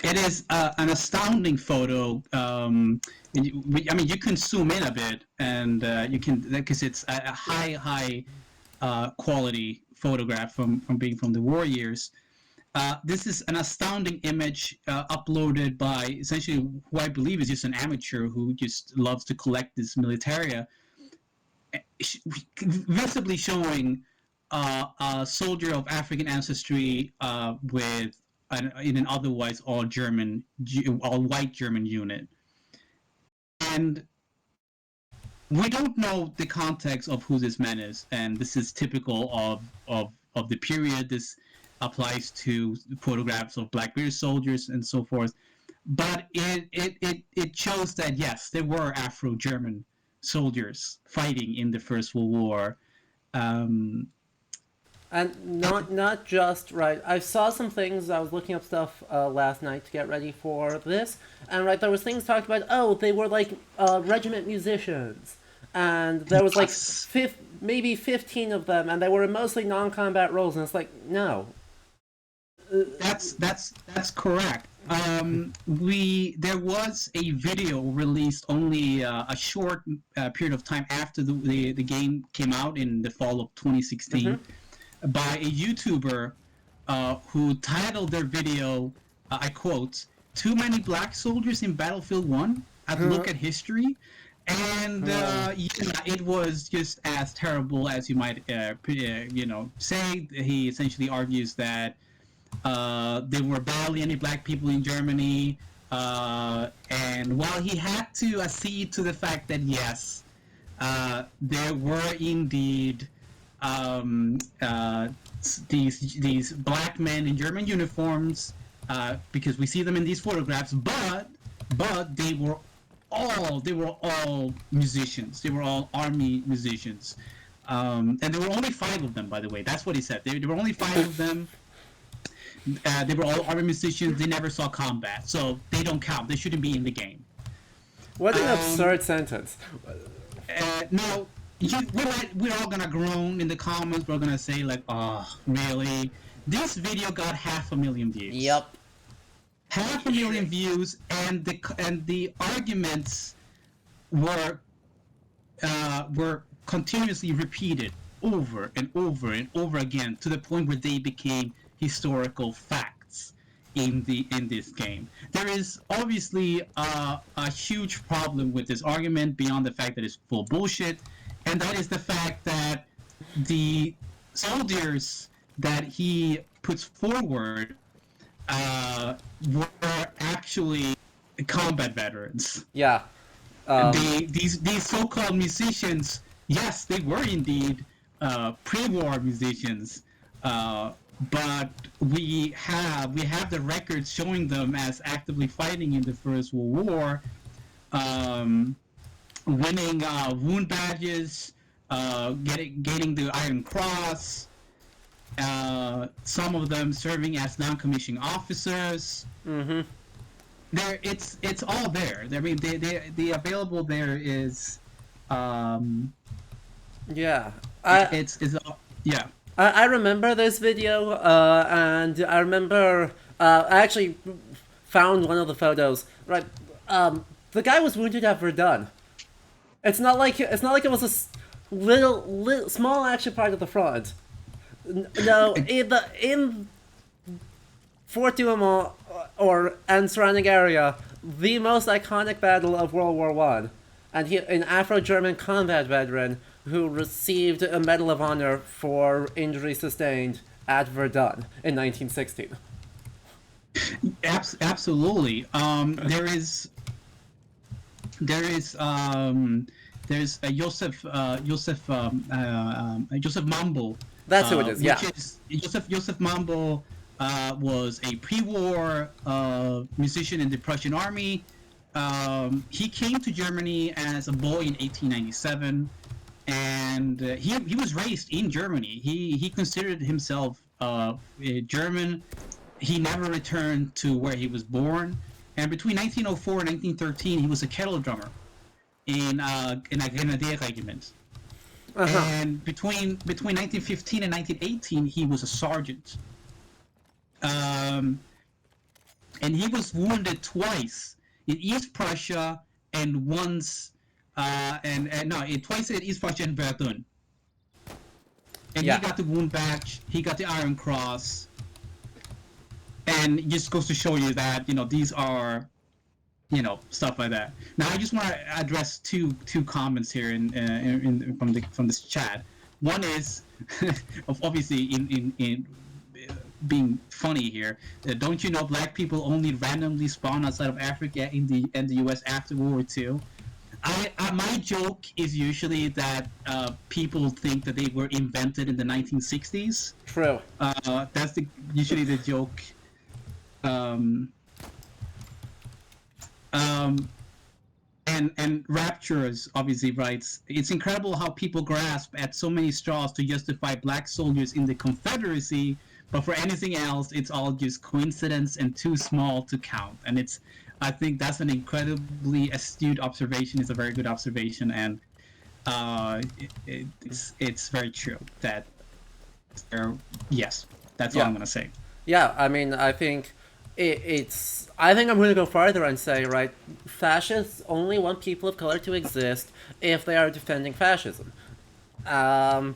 It is an astounding photo. I mean, you can zoom in a bit, and you can, because it's a high quality photograph from the war years. This is an astounding image uploaded by essentially who I believe is just an amateur who just loves to collect this militaria, visibly showing a soldier of African ancestry in an otherwise all white German unit. And we don't know the context of who this man is, and this is typical of the period. This applies to photographs of Black British soldiers and so forth. But it shows that, yes, there were Afro-German soldiers fighting in the First World War. And not just, right, I saw some things, I was looking up stuff last night to get ready for this, and right, there was things talked about, oh, they were like regiment musicians, and there was like maybe 15 of them, and they were in mostly non-combat roles, and it's like, no. That's correct. There was a video released only a short period of time after the game came out in the fall of 2016 by a YouTuber who titled their video, I quote, "Too many black soldiers in Battlefield 1? A look at history." And yeah, it was just as terrible as you might say. He essentially argues that there were barely any black people in Germany, and while he had to accede to the fact that yes, there were indeed these black men in German uniforms, because we see them in these photographs, but they were all musicians. They were all army musicians, and there were only 5 of them, by the way. That's what he said. There were only 5 of them. They were all army musicians. They never saw combat, so they don't count. They shouldn't be in the game. What an absurd sentence. Now, we're all gonna groan in the comments. We're gonna say like, "Oh, really?" This video got 500,000 views. Yep. 500,000 views, and the arguments were continuously repeated over and over and over again, to the point where they became historical facts in this game. There is obviously a huge problem with this argument beyond the fact that it's full bullshit, and that is the fact that the soldiers that he puts forward were actually combat veterans. Yeah. These so-called musicians, yes, they were indeed pre-war musicians, but we have the records showing them as actively fighting in the First World War, winning wound badges, getting the Iron Cross. Some of them serving as non-commissioned officers. Mm-hmm. It's all there. I mean, the available there is, Yeah. I it's yeah. I remember this video, and I remember I actually found one of the photos. Right, the guy was wounded at Verdun. It's not like it was a little small action part at the front. No, in Fort Douaumont and surrounding area, the most iconic battle of World War One, and he an Afro-German combat veteran who received a Medal of Honor for injuries sustained at Verdun in 1916. Absolutely. There's a Joseph Mambo. That's who it is. Yeah. Which is Joseph Mambo was a pre-war musician in the Prussian army. He came to Germany as a boy in 1897, and he was raised in Germany. He considered himself German. He never returned to where he was born, and between 1904 and 1913, he was a kettle drummer in a Grenadier regiment. Uh-huh. And between 1915 and 1918, he was a sergeant. And he was wounded twice in East Prussia and once, twice in East Prussia and Verdun. And Yeah. he got the wound badge. He got the Iron Cross. And it just goes to show you that these are, stuff like that. Now I just want to address two comments here from this chat. One is obviously in being funny here. Don't you know black people only randomly spawn outside of Africa in the U.S. after World War II? My joke is usually that people think that they were invented in the 1960s. True. That's usually the joke. And Raptures obviously writes, it's incredible how people grasp at so many straws to justify black soldiers in the Confederacy, but for anything else, it's all just coincidence and too small to count. And I think that's an incredibly astute observation. It's a very good observation, and it's very true that yes, that's all I'm gonna say. Yeah, I mean, I think I think I'm going to go farther and say, right, fascists only want people of color to exist if they are defending fascism. And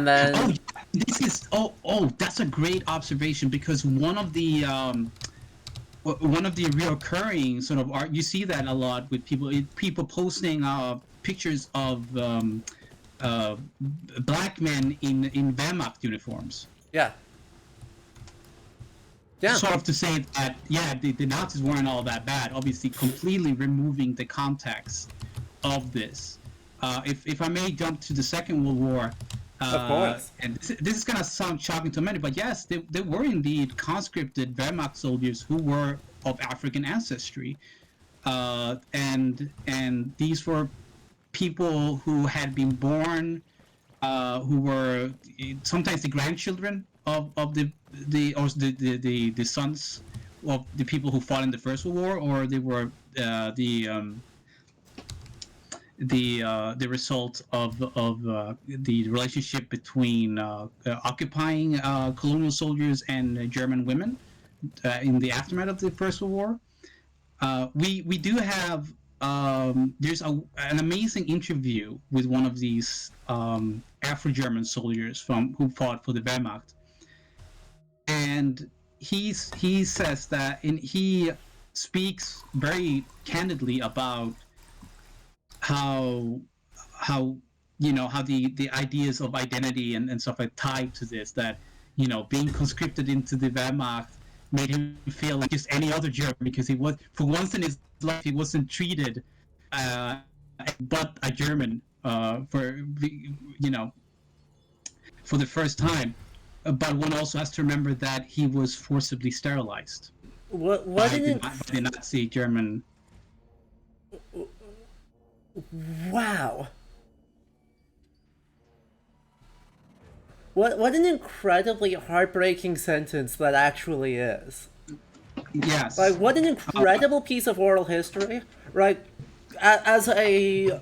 then that's a great observation, because one of the reoccurring sort of art, you see that a lot with people posting pictures of black men in Wehrmacht uniforms. Yeah. Yeah. Sort of to say that, the Nazis weren't all that bad, obviously completely removing the context of this. If I may jump to the Second World War, Of course. and this is going to sound shocking to many, but yes, there were indeed conscripted Wehrmacht soldiers who were of African ancestry. And these were people who had been born, who were sometimes the grandchildren of the sons of the people who fought in the First World War, or they were the result of the relationship between occupying colonial soldiers and German women in the aftermath of the First World War. We do have there's an amazing interview with one of these Afro-German soldiers who fought for the Wehrmacht. And he says that, and he speaks very candidly about how the ideas of identity and stuff like tied to this, that being conscripted into the Wehrmacht made him feel like just any other German, because he was, for once in his life, he wasn't treated but a German for the first time. But one also has to remember that he was forcibly sterilized What by didn't... the Nazi German. Wow. what an incredibly heartbreaking sentence that actually is. Yes. Like, what an incredible piece of oral history. Right? As a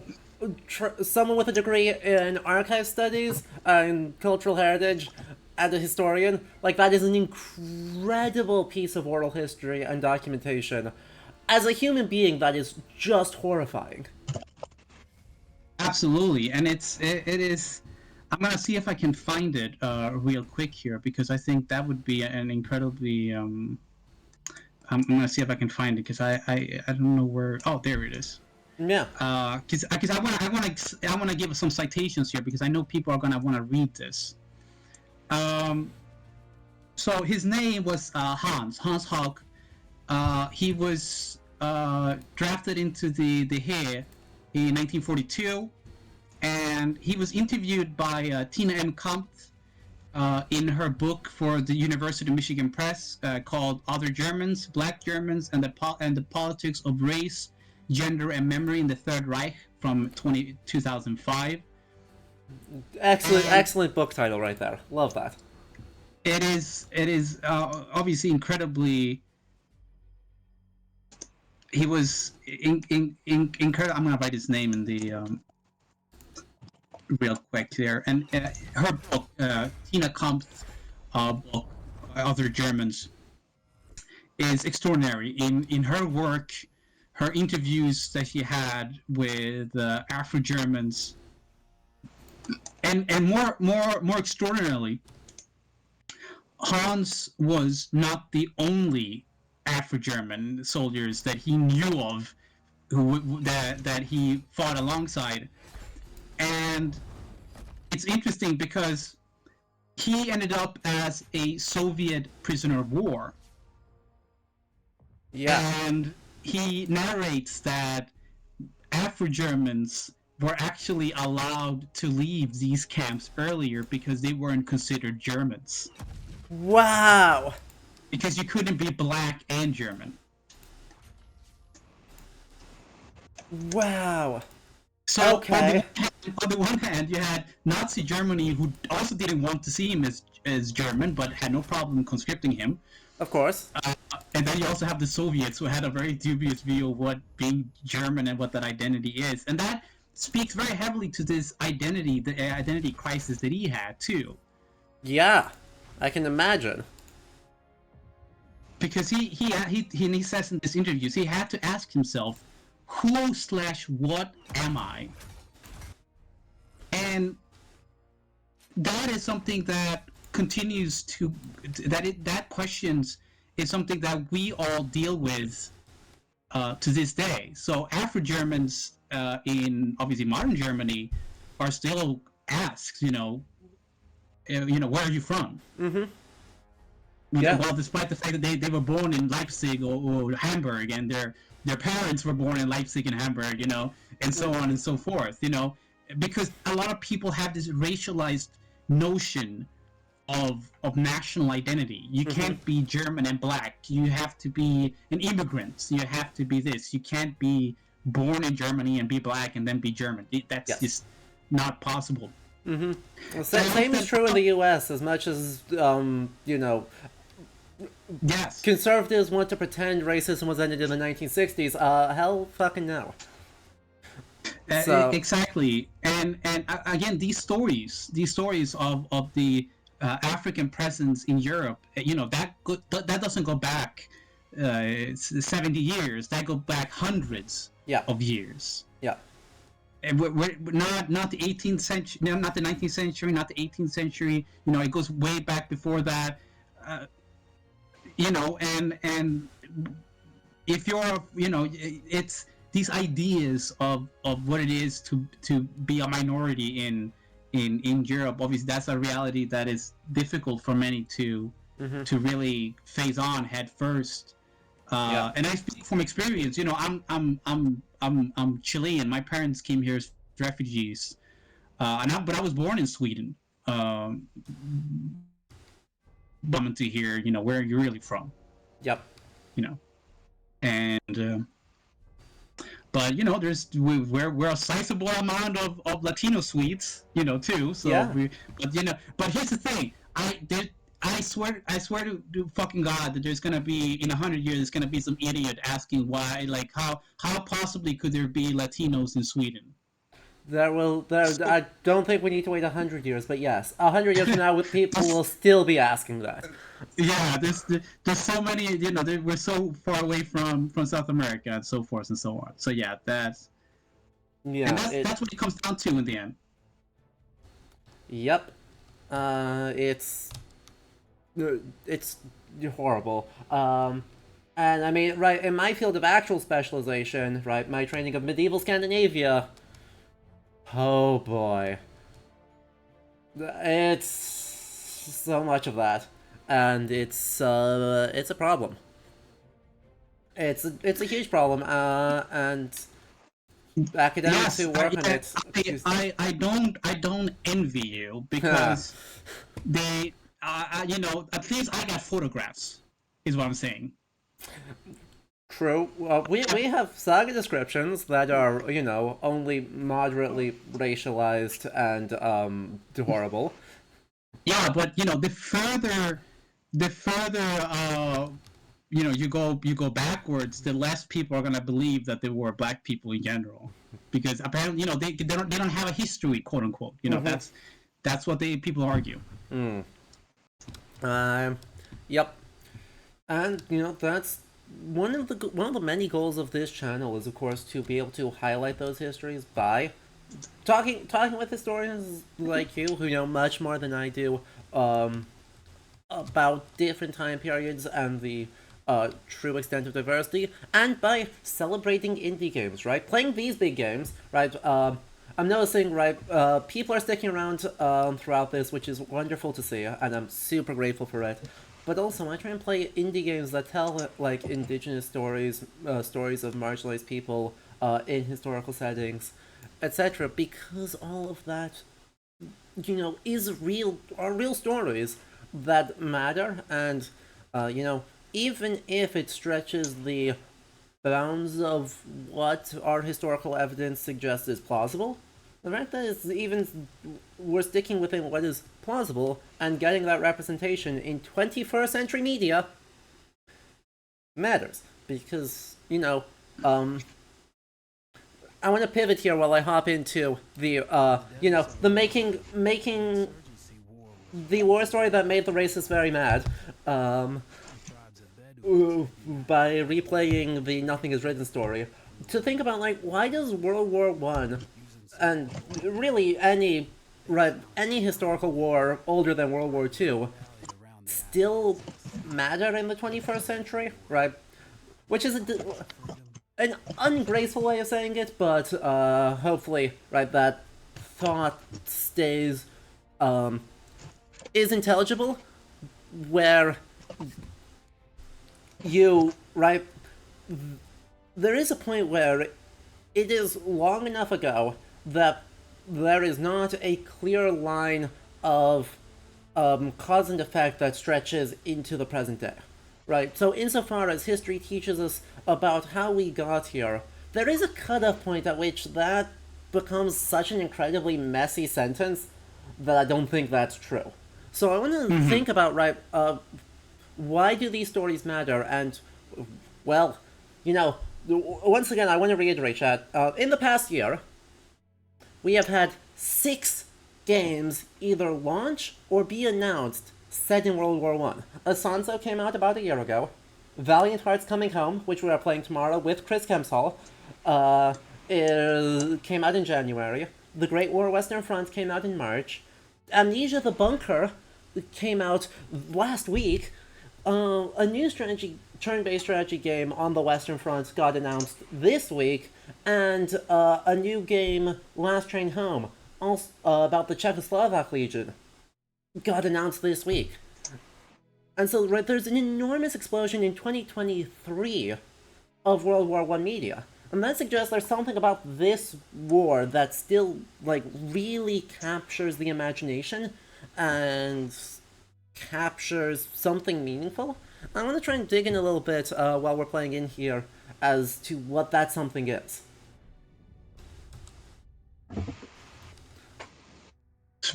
someone with a degree in archive studies and cultural heritage and a historian, like, that is an incredible piece of oral history and documentation. As a human being, that is just horrifying. Absolutely, and it is. I'm gonna see if I can find it real quick here because I think that would be an incredibly. I'm gonna see if I can find it because I don't know where. Oh, there it is. Yeah. Because I wanna give some citations here because I know people are gonna want to read this. Um, so his name was Hans Hogg. He was drafted into the Heer in 1942, and he was interviewed by Tina M. Kampf in her book for the University of Michigan Press called "Other Germans: Black Germans and the Politics of Race, Gender, and Memory in the Third Reich" from 2005. Excellent book title right there. Love that. It is obviously incredibly. He was incredible. I'm gonna write his name in the real quick there. And her book, Tina Kampf's book, Other Germans, is extraordinary. In her work, her interviews that she had with Afro Germans, and more extraordinarily, Hans was not the only Afro German soldiers that he knew of that he fought alongside. And it's interesting because he ended up as a Soviet prisoner of war. Yeah. And he narrates that Afro-Germans were actually allowed to leave these camps earlier because they weren't considered Germans. Wow. Because you couldn't be black and German. Wow. So Okay. on the one hand, you had Nazi Germany, who also didn't want to see him as German, but had no problem conscripting him. Of course. And then you also have the Soviets, who had a very dubious view of what being German and what that identity is. And that speaks very heavily to this identity, the identity crisis that he had, too. Yeah. I can imagine. Because he says in this interviews, he had to ask himself, who/what am I? And that is something that continues to that questions is something that we all deal with to this day. So Afro Germans in obviously modern Germany are still asked, where are you from? Mm-hmm. Yeah. Well, despite the fact that they were born in Leipzig or Hamburg, and their parents were born in Leipzig and Hamburg, and so on and so forth, because a lot of people have this racialized notion of national identity. You can't be German and black. You have to be an immigrant. You have to be this. You can't be born in Germany and be black and then be German. That's just not possible. Mm-hmm. Well, same is true in the U.S. as much as Yes. conservatives want to pretend racism was ended in the 1960s. Hell fucking no. So, Exactly, and again, these stories of the African presence in Europe, that doesn't go back 70 years. That goes back hundreds of years. Yeah. And we're not the 18th century, no, not the 19th century, not the 18th century. It goes way back before that. And if you're, it's these ideas of what it is to be a minority in Europe. Obviously, that's a reality that is difficult for many to really face on head first. And I speak from experience. I'm Chilean. My parents came here as refugees, but I was born in Sweden. Coming to here, where are you really from? Yep. And But we're a sizable amount of Latino Swedes, too. So Yeah. but here's the thing. I swear to fucking God that there's gonna be in 100 years there's gonna be some idiot asking why, like how possibly could there be Latinos in Sweden? I don't think we need to wait 100 years, but yes, 100 years from now, people This- will still be asking that. yeah, there's so many, we're so far away from South America and so forth and so on. So yeah, and Yeah, that's what it comes down to in the end. yep. It's it's horrible. And I mean, right, in my field of actual specialization, right, my training of medieval Scandinavia, oh boy. It's so much of that. And it's a problem. It's a huge problem, and academics Yes, who work on it. I don't envy you because they, at least I got photographs, is what I'm saying. True. Well, we have saga descriptions that are, only moderately racialized and horrible. Yeah, but the further you go backwards, the less people are gonna believe that there were black people in general, because apparently they don't have a history, quote unquote. That's what people argue. Yep. And that's one of the many goals of this channel is, of course, to be able to highlight those histories by talking with historians like you who know much more than I do about different time periods and the true extent of diversity, and by celebrating indie games, right? Playing these big games, right? I'm noticing, right, people are sticking around throughout this, which is wonderful to see, and I'm super grateful for it. But also, I try and play indie games that tell, like, indigenous stories, stories of marginalized people in historical settings, etc., because all of that, are real stories that matter, and, even if it stretches the bounds of what our historical evidence suggests is plausible, the fact that we're sticking within what is plausible and getting that representation in 21st century media matters, because, I want to pivot here while I hop into the making the war story that made the racists very mad, by replaying the Nothing Is Written story, to think about, like, why does World War One, and really any historical war older than World War Two, still matter in the 21st century, right? Which is an ungraceful way of saying it, but hopefully, right, that thought is intelligible, where there is a point where it is long enough ago that there is not a clear line of cause and effect that stretches into the present day, right? So insofar as history teaches us about how we got here, there is a cutoff point at which that becomes such an incredibly messy sentence that I don't think that's true. So I want to think about, why do these stories matter? And, well, once again, I want to reiterate, chat. In the past year, we have had 6 games either launch or be announced set in World War One. Asanso came out about a year ago. Valiant Hearts Coming Home, which we are playing tomorrow with Chris Kemshall, came out in January. The Great War Western Front came out in March. Amnesia the Bunker came out last week. A new turn-based strategy game on the Western Front got announced this week, and a new game, Last Train Home, also, about the Czechoslovak Legion, got announced this week. And so, right, there's an enormous explosion in 2023 of World War One media. And that suggests there's something about this war that still, really captures the imagination and captures something meaningful. I want to try and dig in a little bit while we're playing in here as to what that something is.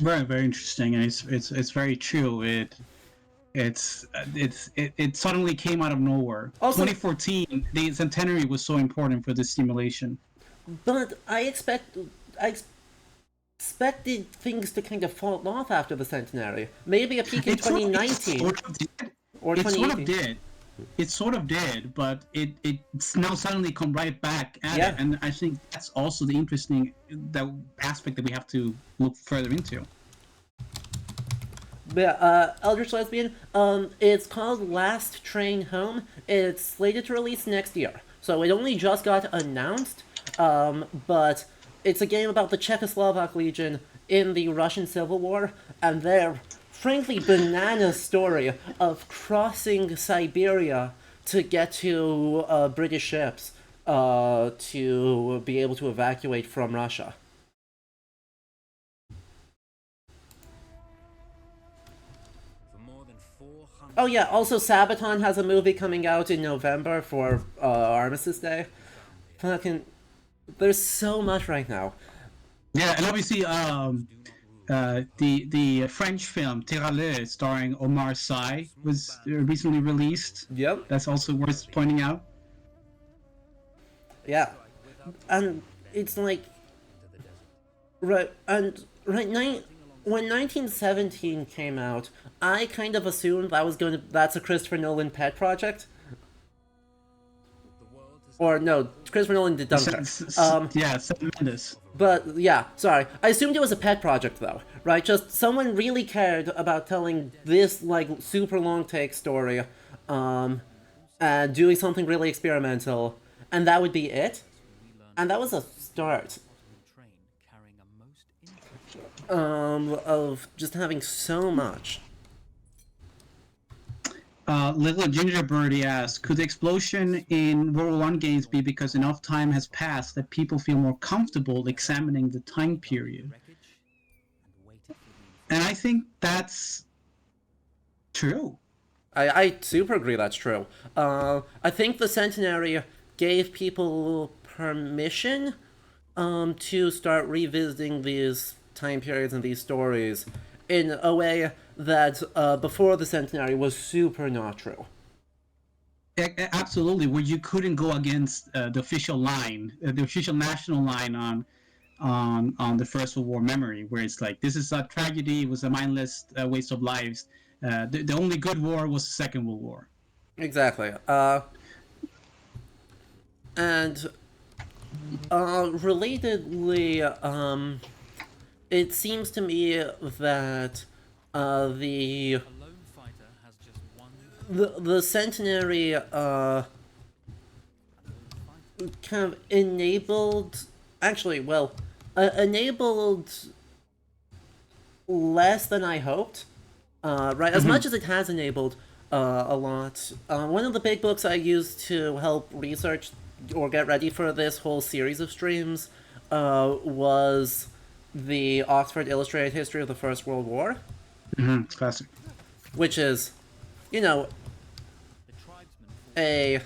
very, very interesting, and it's very true. It suddenly came out of nowhere. Also, 2014, the centenary was so important for this stimulation. but I expected things to kind of fall off after the centenary. Maybe a peak in 2019 or It sort of 2018. did. It sort of did, but it's now suddenly come right back at Yeah. it, and I think that's also the interesting aspect that we have to look further into. Yeah, Eldritch Lesbian, it's called Last Train Home. It's slated to release next year. So it only just got announced, but it's a game about the Czechoslovak Legion in the Russian Civil War, and their frankly banana story of crossing Siberia to get to British ships to be able to evacuate from Russia. Oh yeah, also Sabaton has a movie coming out in November for Armistice Day. Fucking, there's so much right now. Yeah, and obviously, the French film Terrale, starring Omar Sy, was recently released. Yep. That's also worth pointing out. Yeah, and it's like, right, and right now, when 1917 came out, I kind of assumed that's a Christopher Nolan pet project. Or no, Christopher Nolan did Dunkirk. Yeah, Sam Mendes. But yeah, sorry. I assumed it was a pet project though, right? Just someone really cared about telling this like super long take story, and doing something really experimental, and that would be it. And that was a start. Of just having so much. Little Ginger Birdie asks, could the explosion in World War I games be because enough time has passed that people feel more comfortable examining the time period? And I think that's true. I super agree that's true. I think the centenary gave people permission to start revisiting these time periods and these stories in a way that before the centenary was super not true. Absolutely, where you couldn't go against the official line, the official national line on the First World War memory, where it's like, this is a tragedy, it was a mindless waste of lives. The only good war was the Second World War. Exactly. And relatedly, it seems to me that the centenary kind of enabled less than I hoped. Right, as much as it has enabled a lot. One of the big books I used to help research or get ready for this whole series of streams was the Oxford Illustrated History of the First World War. Mm-hmm. Classic. Which is, a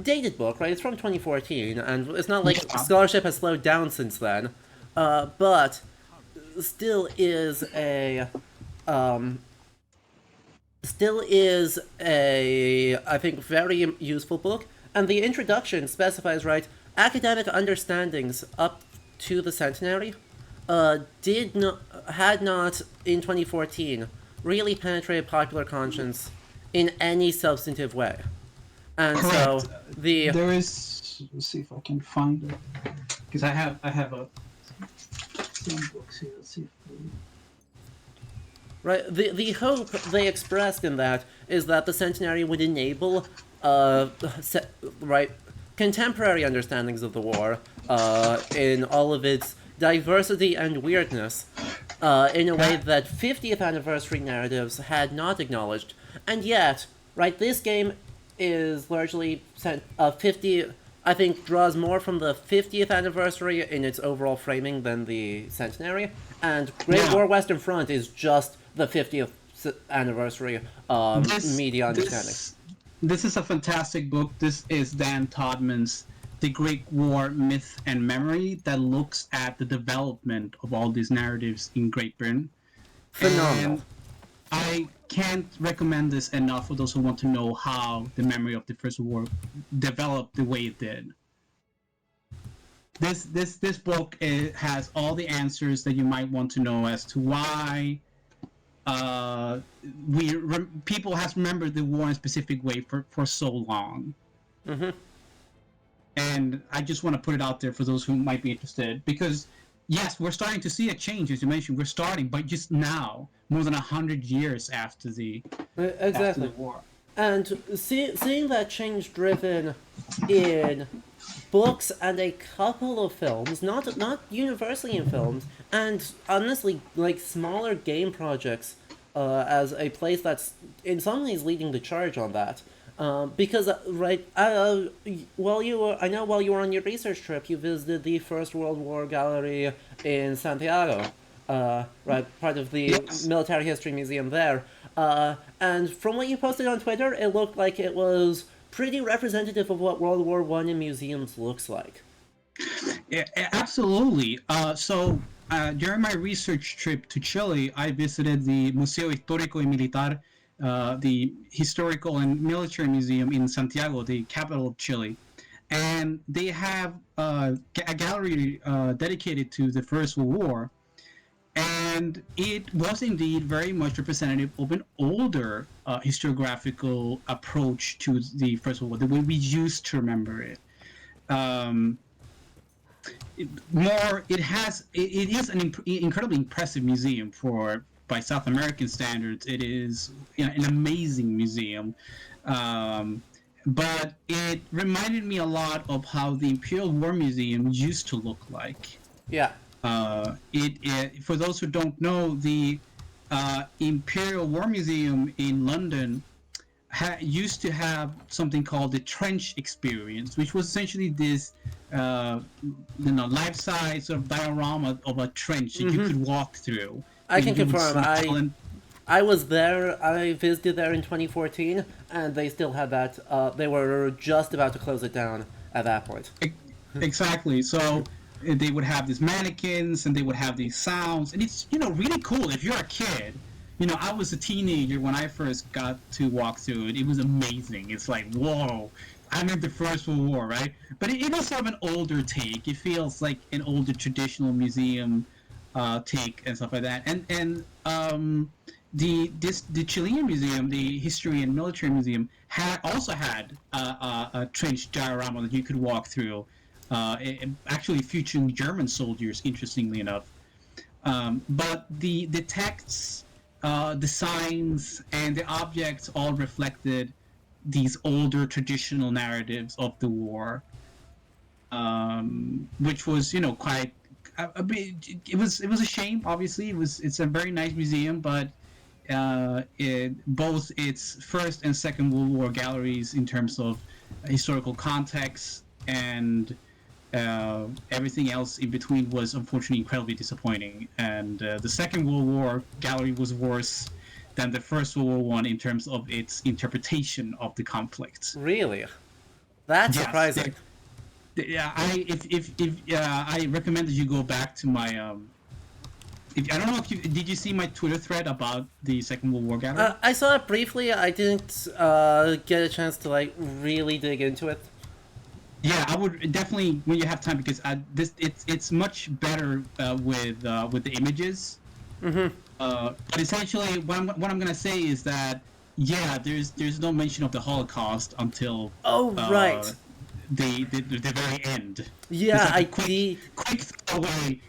dated book, right? It's from 2014, and it's not like scholarship has slowed down since then, but still is a, I think, very useful book. And the introduction specifies, right, academic understandings up to the centenary had not in 2014 really penetrated popular conscience in any substantive way. And correct. so there is, let's see if I can find it, because I have some books here. Let's see if right, the hope they expressed in that is that the centenary would enable contemporary understandings of the war in all of its diversity and weirdness in a way that 50th anniversary narratives had not acknowledged. And yet, right, this game is largely I think draws more from the 50th anniversary in its overall framing than the centenary, and Great War Western Front is just the 50th anniversary media understanding. This is a fantastic book. This is Dan Todman's the Great War myth and memory that looks at the development of all these narratives in Great Britain. Phenomenal. And I can't recommend this enough for those who want to know how the memory of the First World War developed the way it did. This book has all the answers that you might want to know as to why people has remembered the war in a specific way for so long. Mm-hmm. And I just want to put it out there for those who might be interested, because yes, we're starting to see a change, as you mentioned. We're starting, but just now, more than 100 years after the war. And seeing that change driven in books and a couple of films, not universally in films, and honestly, like smaller game projects, as a place that's in some ways leading the charge on that. Because while you were on your research trip, you visited the First World War Gallery in Santiago, part of the Military History Museum there. And from what you posted on Twitter, it looked like it was pretty representative of what World War I in museums looks like. Yeah, absolutely. So during my research trip to Chile, I visited the Museo Histórico y Militar, the Historical and Military Museum in Santiago, the capital of Chile. And they have a gallery dedicated to the First World War. And it was indeed very much representative of an older historiographical approach to the First World War, the way we used to remember it. It is an incredibly impressive museum by South American standards. It is an amazing museum. But it reminded me a lot of how the Imperial War Museum used to look like. Yeah. For those who don't know, the Imperial War Museum in London used to have something called the trench experience, which was essentially this life-size sort of diorama of a trench that you could walk through. I can confirm. I was there. I visited there in 2014, and they still had that. They were just about to close it down at that point. Exactly. So they would have these mannequins, and they would have these sounds, and it's really cool if you're a kid. I was a teenager when I first got to walk through it. It was amazing. It's like, whoa, I'm in the First World War, right? But it is sort of an older take. It feels like an older traditional museum take and stuff like that. And the Chilean museum, the History and Military Museum, also had a trench diorama that you could walk through. Actually featuring German soldiers, interestingly enough. But the texts, the signs, and the objects all reflected these older traditional narratives of the war, which was quite. It was a shame. Obviously, it's a very nice museum, but both its First and Second World War galleries, in terms of historical context and everything else in between, was unfortunately incredibly disappointing. And the Second World War gallery was worse than the First World War one in terms of its interpretation of the conflict. Really? That's surprising. Yeah, I recommend that you go back to my. I don't know if did you see my Twitter thread about the Second World War gallery? I saw it briefly. I didn't get a chance to really dig into it. Yeah, I would definitely when you have time, because it's much better with the images. Mm-hmm. But essentially, what I'm gonna say is that there's no mention of the Holocaust until right, the very end. Yeah, quick throwaway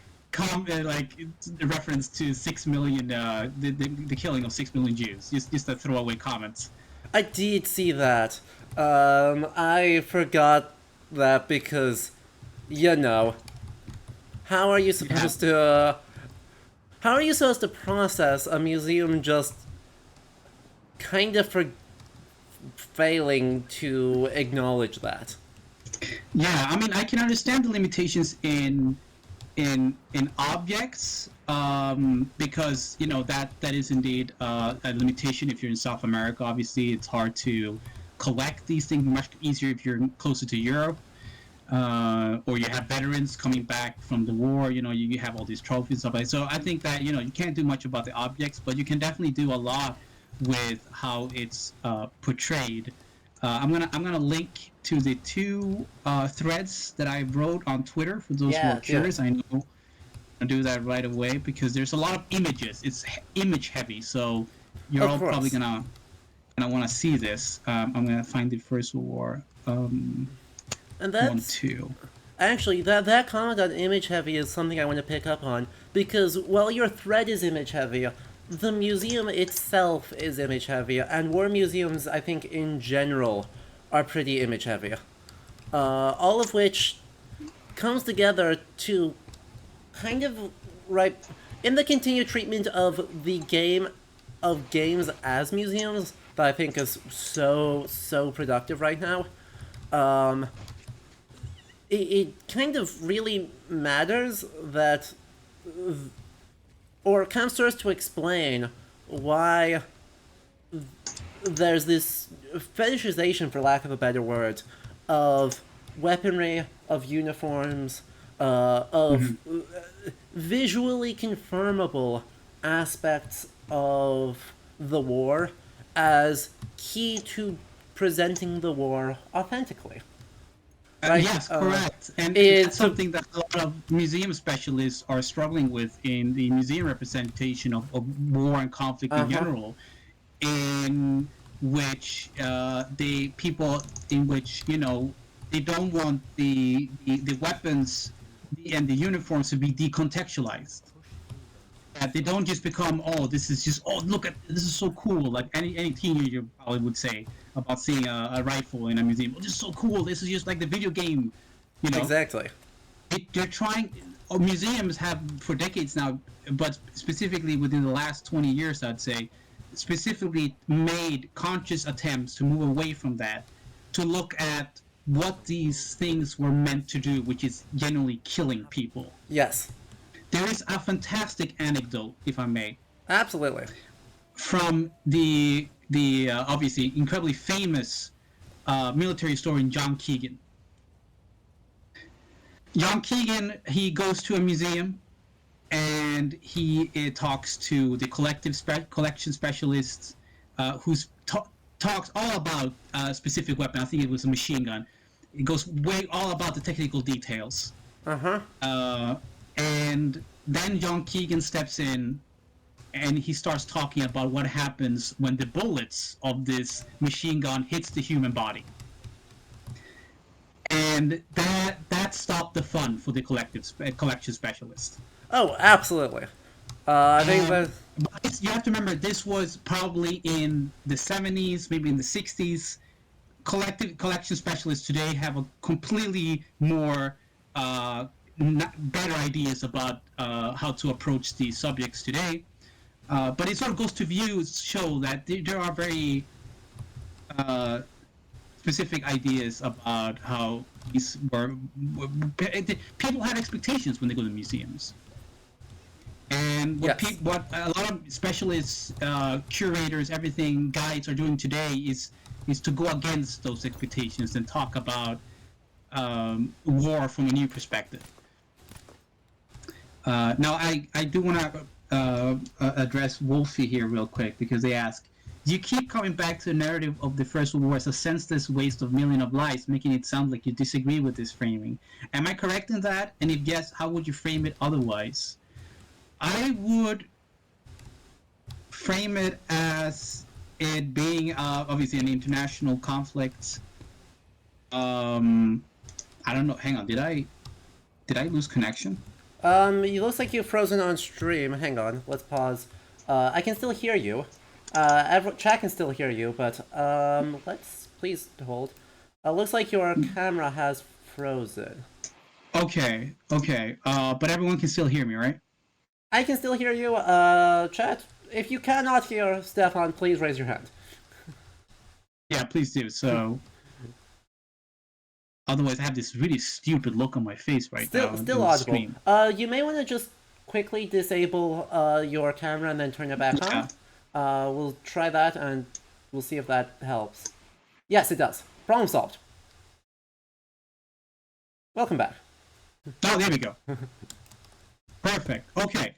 reference to 6 million the killing of 6 million Jews. Just a throwaway comment. I did see that. I forgot that because, how are you supposed to process a museum just kind of failing to acknowledge that? Yeah, I mean, I can understand the limitations in objects, because that is indeed a limitation if you're in South America. Obviously, it's hard to collect these things, much easier if you're closer to Europe. or you have veterans coming back from the war. You have all these trophies and stuff like that. So I think that you can't do much about the objects, but you can definitely do a lot with how it's portrayed. I'm gonna link to the two threads that I wrote on Twitter for those who are Yeah, do it. curious. I know I'll do that right away because there's a lot of images. It's image heavy, so you're Of all probably course. gonna want to see this. I'm gonna find the first war. And One, that's two. actually that comment on image heavy is something I want to pick up on because while your thread is image heavy, the museum itself is image heavy, and war museums, I think, in general, are pretty image heavy. All of which comes together to kind of right in the continued treatment of the game of games as museums that I think is so productive right now. Um, it kind of really matters that, or kind of serves to explain why there's this fetishization, for lack of a better word, of weaponry, of uniforms, of visually confirmable aspects of the war as key to presenting the war authentically. Right? Yes, correct. And that's It's something that a lot of museum specialists are struggling with in the museum representation of war and conflict in uh-huh. general, in which the people in which they don't want the weapons and the uniforms to be decontextualized. That they don't just become, oh, this is just, oh, look at this is so cool, like any teenager probably would say about seeing a rifle in a museum. Oh, this is so cool, this is just like the video game. you know Exactly. they're trying. Museums have for decades now, but specifically within the last 20 years, I'd say, specifically made conscious attempts to move away from that, to look at what these things were meant to do, which is generally killing people. Yes. There is a fantastic anecdote, if I may, Absolutely. from the obviously incredibly famous military historian John Keegan. John Keegan, he goes to a museum and he talks to the collection specialists, who's talks all about a specific weapon. I think it was a machine gun. It goes way all about the technical details. Uh-huh. And then John Keegan steps in and he starts talking about what happens when the bullets of this machine gun hits the human body. And that stopped the fun for the collection specialist. Oh, absolutely. I think that But you have to remember, this was probably in the 70s, maybe in the 60s. Collection specialists today have a completely more better ideas about how to approach these subjects today. But it sort of goes to show that there are very specific ideas about how these were. People had expectations when they go to museums. And yes. what a lot of specialists, curators, everything, guides are doing today is to go against those expectations and talk about war from a new perspective. Now, I do want to address Wolfie here real quick because they ask, you keep coming back to the narrative of the First World War as a senseless waste of millions of lives, making it sound like you disagree with this framing. Am I correct in that? And if yes, how would you frame it otherwise? I would frame it as it being obviously an international conflict. I don't know. Hang on. Did I lose connection? It looks like you've frozen on stream. Hang on, let's pause. I can still hear you. Chat can still hear you, but let's please hold. Looks like your camera has frozen. Okay. But everyone can still hear me, right? I can still hear you. Chat, if you cannot hear Stefan, please raise your hand. Yeah, please do. So, otherwise, I have this really stupid look on my face right now. Still audible. You may want to just quickly disable your camera and then turn it back on. We'll try that and we'll see if that helps. Yes, it does. Problem solved. Welcome back. Oh, there we go. Perfect. Okay.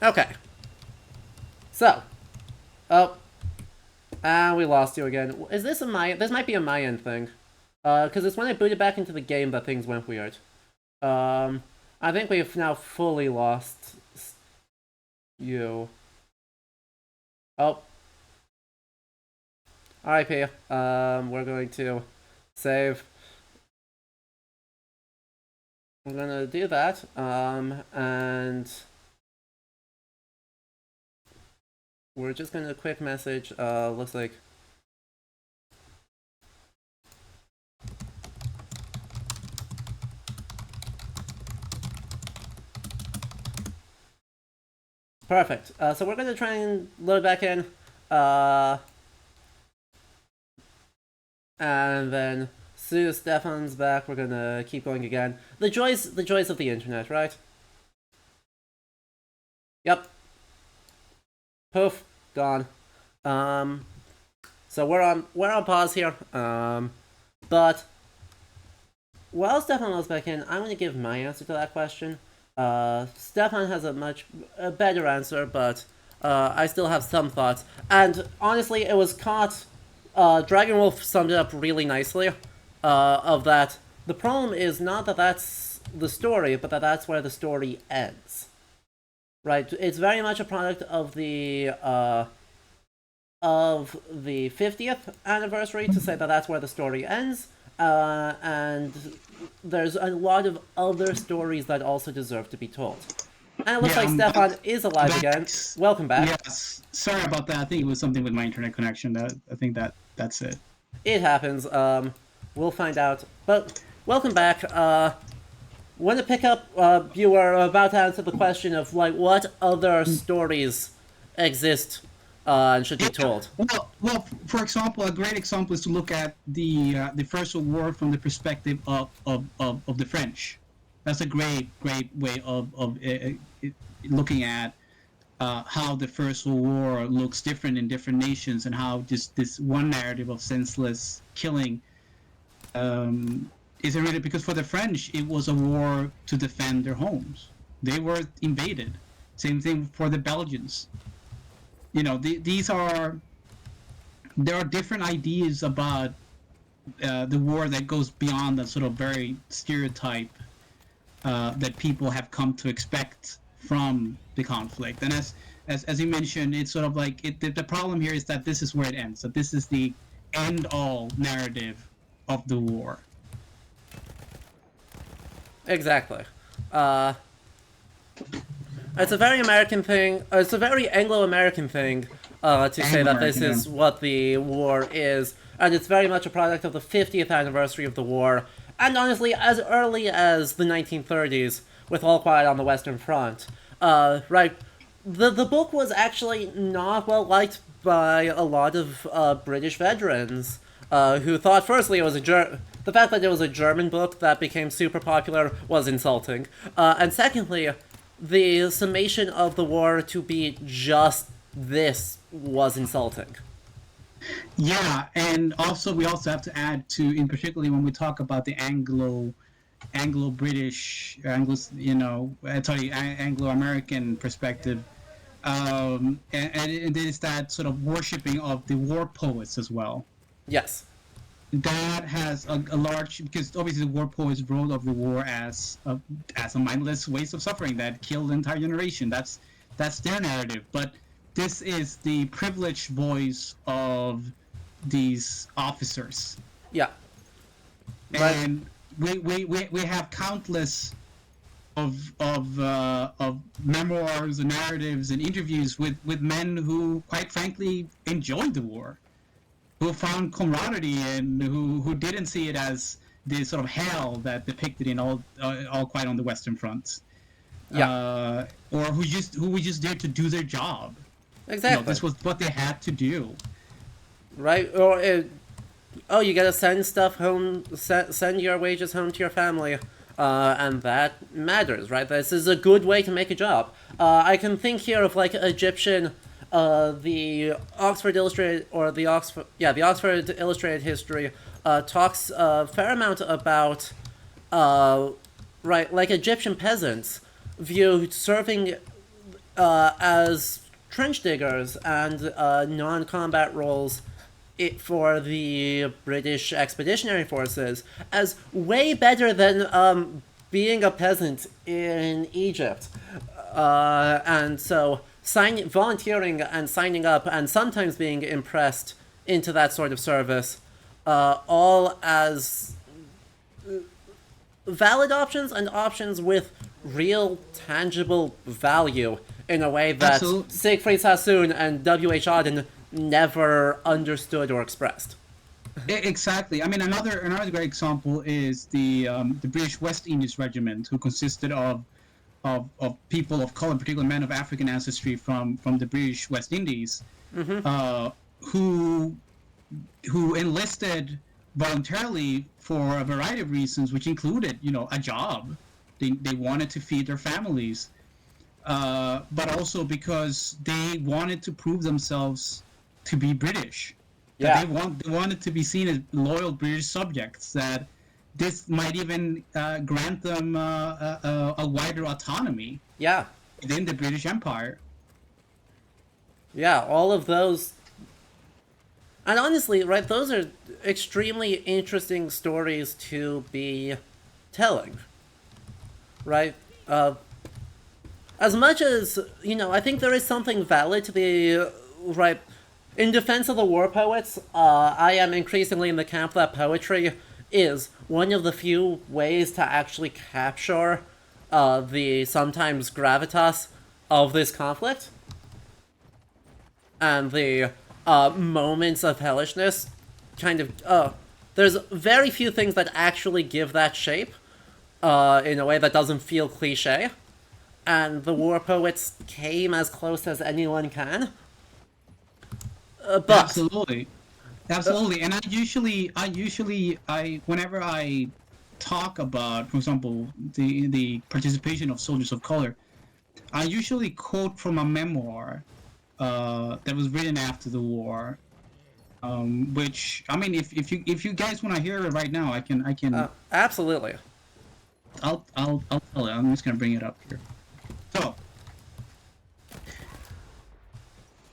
Okay. So. Oh. And we lost you again. Is this a Mayan? This might be a Mayan thing. Because it's when I booted back into the game that things went weird. I think we've now fully lost you. Oh. RIP. We're going to save. We're gonna do that. And we're just gonna quick message. Looks like. Perfect. So we're gonna try and load back in. And then soon as Stefan's back, we're gonna keep going again. The joys of the internet, right? Yep. Poof, gone. So we're on pause here. But while Stefan loads back in, I'm gonna give my answer to that question. Stefan has a better answer, but I still have some thoughts. And honestly, it was caught. Dragon Wolf summed it up really nicely. Of that, the problem is not that that's the story, but that that's where the story ends. Right? It's very much a product of the 50th anniversary to say that that's where the story ends. And there's a lot of other stories that also deserve to be told. And it looks like Stefan is alive again. Welcome back. Yes. Sorry about that. I think it was something with my internet connection. I think that's it. It happens. We'll find out. But welcome back. Want to pick up? You were about to answer the question of like what other stories exist and should be told. Well, for example, a great example is to look at the First World War from the perspective of the French. That's a great way of looking at how the First World War looks different in different nations, and how just this one narrative of senseless killing is really, because for the French it was a war to defend their homes. They were invaded. Same thing for the Belgians. You know, there are different ideas about the war that goes beyond that sort of very stereotype that people have come to expect from the conflict. And as you mentioned, it's sort of like the problem here is that this is where it ends. That this is the end-all narrative of the war. Exactly. It's a very American thing. It's a very Anglo-American thing to say that this is what the war is, and it's very much a product of the 50th anniversary of the war, and honestly, as early as the 1930s, with All Quiet on the Western Front. Right. The book was actually not well liked by a lot of British veterans who thought, firstly, it was the fact that it was a German book that became super popular was insulting, and secondly, the summation of the war to be just this was insulting. Yeah, and also we also have to add to, in particularly when we talk about the Anglo-British, Anglo-American perspective, and it is that sort of worshipping of the war poets as well. Yes. That has a large, because obviously the war poets wrote of the war as a mindless waste of suffering that killed an entire generation. That's their narrative. But this is the privileged voice of these officers. Yeah. And we have countless of memoirs and narratives and interviews with men who, quite frankly, enjoyed the war, who found camaraderie, and who didn't see it as the sort of hell that depicted in All Quiet on the Western Front. Yeah. Or who were just there to do their job. Exactly. This was what they had to do. Right? Or you gotta send stuff home, send your wages home to your family, and that matters, right? This is a good way to make a job. I can think here of like Egyptian the Oxford Illustrated or the Oxford Illustrated History talks a fair amount about right, like Egyptian peasants viewed serving as trench diggers and non-combat roles for the British Expeditionary Forces as way better than being a peasant in Egypt. And so volunteering and signing up and sometimes being impressed into that sort of service, all as valid options and options with real tangible value in a way that Absolutely. Siegfried Sassoon and W.H. Auden never understood or expressed. Exactly. I mean, another great example is the British West Indies Regiment, who consisted of people of color, particularly men of African ancestry from the British West Indies, who enlisted voluntarily for a variety of reasons, which included, a job. They wanted to feed their families, but also because they wanted to prove themselves to be British. Yeah. That they wanted to be seen as loyal British subjects. That this might even grant them a wider autonomy Yeah. within the British Empire. Yeah, all of those. And honestly, right, those are extremely interesting stories to be telling. Right? As much as, I think there is something valid to be, right, in defense of the war poets, I am increasingly in the camp that poetry is one of the few ways to actually capture the sometimes gravitas of this conflict and the moments of hellishness. There's very few things that actually give that shape in a way that doesn't feel cliche, and the war poets came as close as anyone can. But Absolutely. And whenever I talk about, for example, the participation of soldiers of color, I usually quote from a memoir that was written after the war. Which, I mean, if you guys want to hear it right now, I can. Absolutely. I'll tell it. I'm just gonna bring it up here. So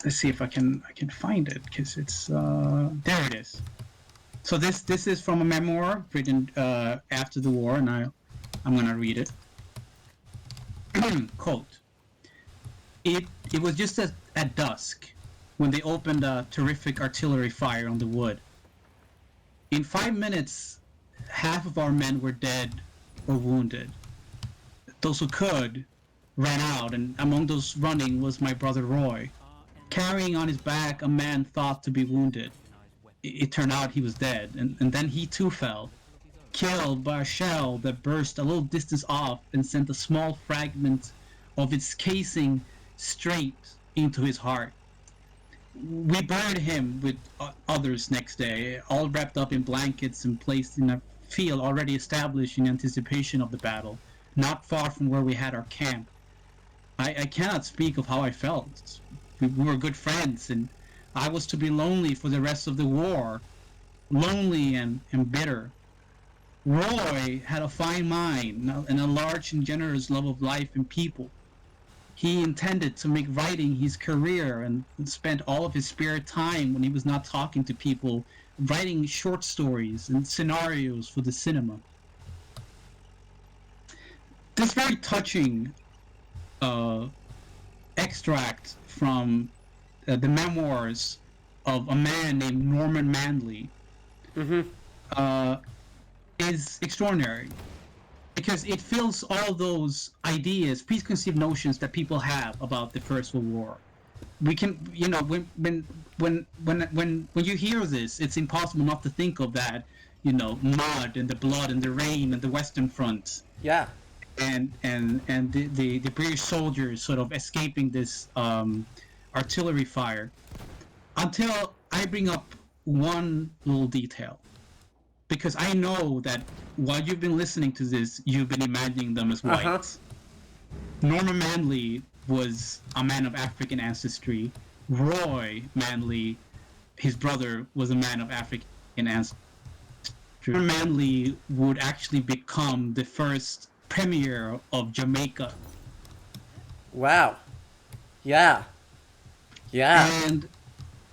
let's see if I can find it, because it's there it is. So this is from a memoir written after the war, and I'm gonna read it. Quote: It was just at dusk when they opened a terrific artillery fire on the wood. In 5 minutes, half of our men were dead or wounded. Those who could ran out, and among those running was my brother Roy, carrying on his back a man thought to be wounded. It turned out he was dead, and then he too fell, killed by a shell that burst a little distance off and sent a small fragment of its casing straight into his heart. We buried him with others next day, all wrapped up in blankets and placed in a field already established in anticipation of the battle, not far from where we had our camp. I cannot speak of how I felt. We were good friends, and I was to be lonely for the rest of the war, lonely and bitter. Roy had a fine mind and a large and generous love of life and people. He intended to make writing his career and spent all of his spare time when he was not talking to people writing short stories and scenarios for the cinema. This very touching extract from the memoirs of a man named Norman Manley is extraordinary, because it fills all those ideas, preconceived notions that people have about the First World War. We can, when you hear this, it's impossible not to think of that, mud and the blood and the rain and the Western Front. Yeah. And the British soldiers sort of escaping this artillery fire, until I bring up one little detail. Because I know that while you've been listening to this, you've been imagining them as whites. Norman Manley was a man of African ancestry Roy Manley, his brother, was a man of African ancestry. Manley would actually become the first premier of Jamaica. Wow. Yeah. Yeah. And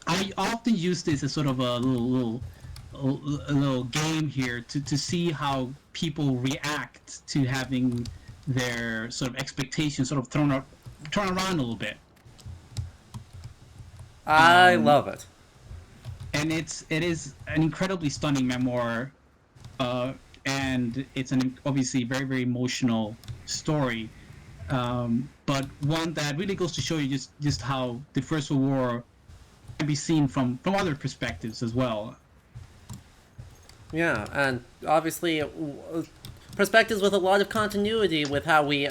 I often use this as sort of a little game here to see how people react to having their sort of expectations sort of turn around a little bit. I love it. And it is an incredibly stunning memoir, and it's an obviously very, very emotional story, but one that really goes to show you just how the First World War can be seen from other perspectives as well. Yeah, and obviously perspectives with a lot of continuity with how we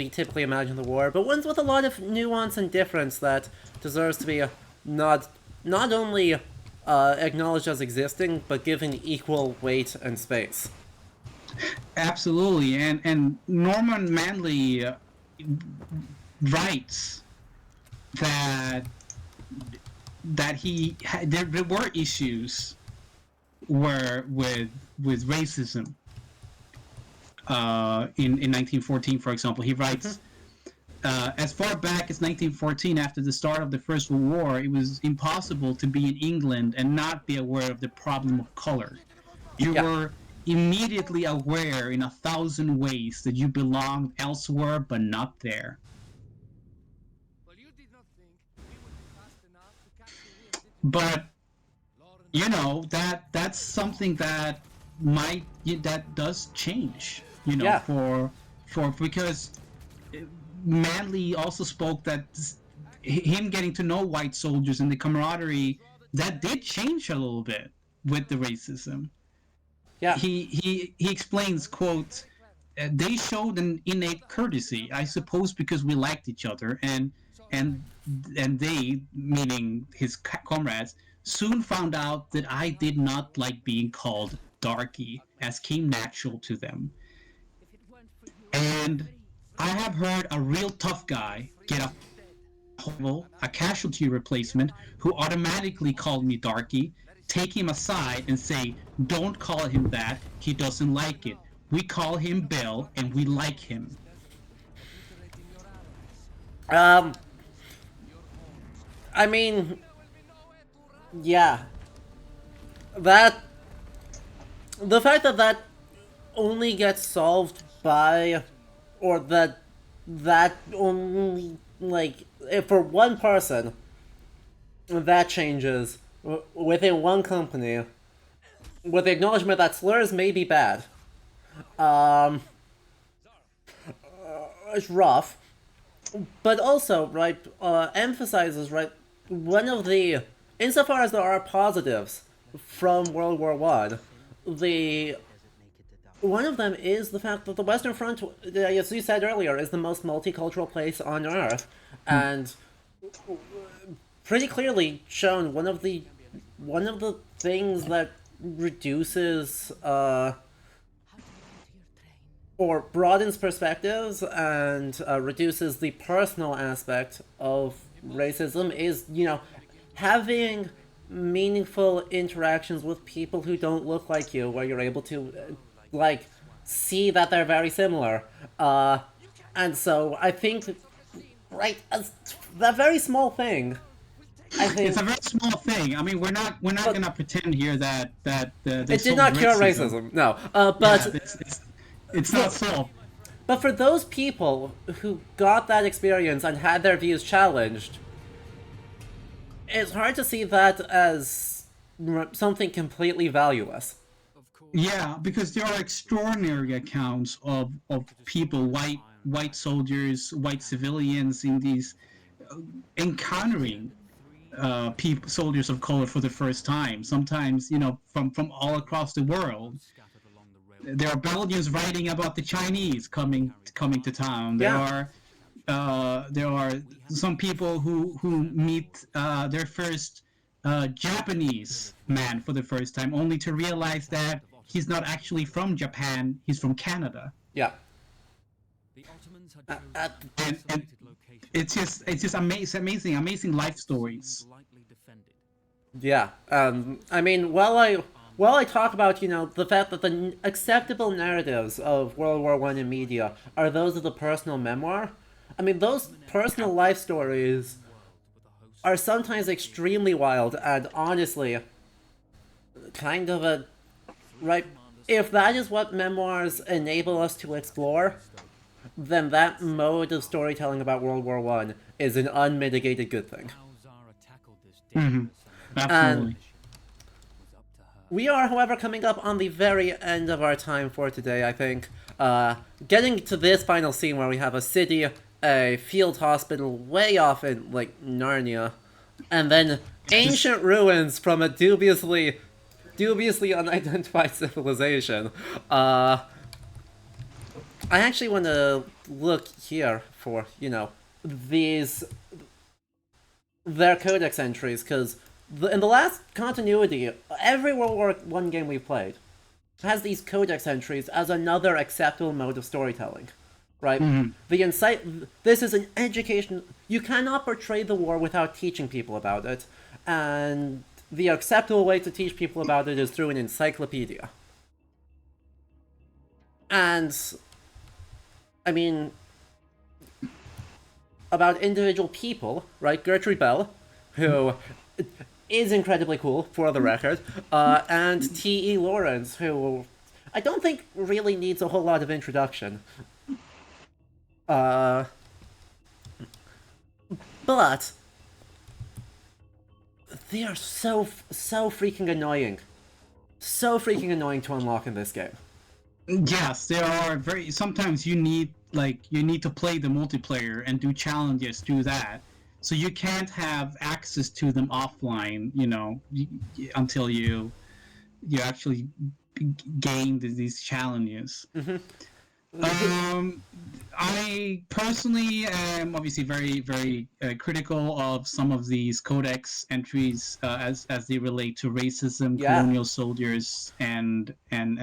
typically imagine the war, but ones with a lot of nuance and difference that deserves to be not only acknowledged as existing, but given equal weight and space. Absolutely, and Norman Manley writes that there were issues with racism in 1914, for example. He writes, as far back as 1914, after the start of the First World War, it was impossible to be in England and not be aware of the problem of color. You were immediately aware in 1,000 ways that you belonged elsewhere but not there. But you know that's something that that does change. You know, for because Manley also spoke that him getting to know white soldiers and the camaraderie that did change a little bit with the racism. Yeah. He explains, quote, they showed an innate courtesy, I suppose, because we liked each other, and they, meaning his comrades, soon found out that I did not like being called darky, as came natural to them. And I have heard a real tough guy get a casualty replacement who automatically called me darky, take him aside and say, don't call him that, he doesn't like it. We call him Bill and we like him. I mean, yeah. That the fact that only gets solved by, or that only, like, if for one person that changes within one company with the acknowledgement that slurs may be bad. It's rough, but also, right, emphasizes, right, one of the, insofar as there are positives from World War One, one of them is the fact that the Western Front, as you said earlier, is the most multicultural place on Earth, and pretty clearly shown one of the things that reduces or broadens perspectives and reduces the personal aspect of racism is, having meaningful interactions with people who don't look like you, where you're able to, see that they're very similar. And so I think, right, that very small thing, I think it's a very small thing. I mean, we're not going to pretend here that it did not cure racism. No, but it's not so. But for those people who got that experience and had their views challenged, it's hard to see that as something completely valueless. Yeah, because there are extraordinary accounts of people, white soldiers, white civilians in these encountering people, soldiers of color for the first time. Sometimes, from all across the world. There are Belgians writing about the Chinese coming to town. There are some people who meet their first Japanese man for the first time, only to realize that he's not actually from Japan. He's from Canada. Yeah. it's just amazing life stories. Yeah. I mean, while I talk about, the fact that the acceptable narratives of World War One in media are those of the personal memoir, I mean, those personal life stories are sometimes extremely wild and honestly kind of a right. If that is what memoirs enable us to explore, then that mode of storytelling about World War One is an unmitigated good thing. Hmm. And Absolutely. we are, however, coming up on the very end of our time for today, I think. Getting to this final scene where we have a city, a field hospital way off in, like, Narnia, and then Just ancient ruins from a dubiously unidentified civilization. I actually want to look here for, these their codex entries, because in the last continuity, every World War One game we played has these codex entries as another acceptable mode of storytelling, right? The insight. This is an education. You cannot portray the war without teaching people about it, and the acceptable way to teach people about it is through an encyclopedia. And I mean, about individual people, right? Gertrude Bell, who is incredibly cool, for the record, and T.E. Lawrence, who I don't think really needs a whole lot of introduction. Uh, but they are so freaking annoying. So freaking annoying to unlock in this game. yes, there are very. Sometimes you need to play the multiplayer and do challenges through that. So you can't have access to them offline, until you actually gain these challenges. Um, I personally am obviously very, very critical of some of these codex entries as they relate to racism, Yeah. colonial soldiers, and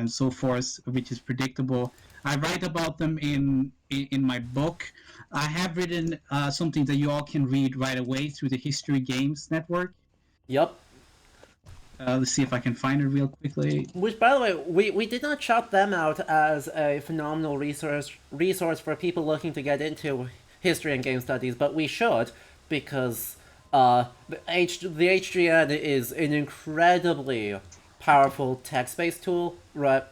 so forth, which is predictable. I write about them in my book. I have written something that you all can read right away through the History Games Network. Yup. Let's see if I can find it real quickly. Which, by the way, we did not shout them out as a phenomenal resource for people looking to get into history and game studies, but we should, because the HGN is an incredibly powerful text-based tool. Right,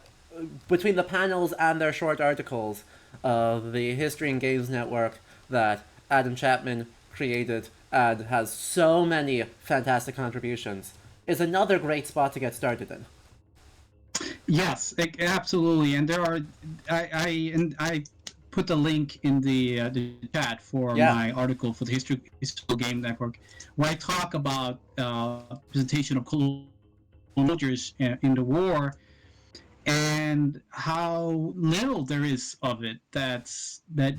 between the panels and their short articles, the History and Games Network that Adam Chapman created and has so many fantastic contributions is another great spot to get started in. Yes, absolutely. And there are, I put the link in the chat for my article for the Historical Game Network, where I talk about presentation of soldiers in the war and how little there is of it. That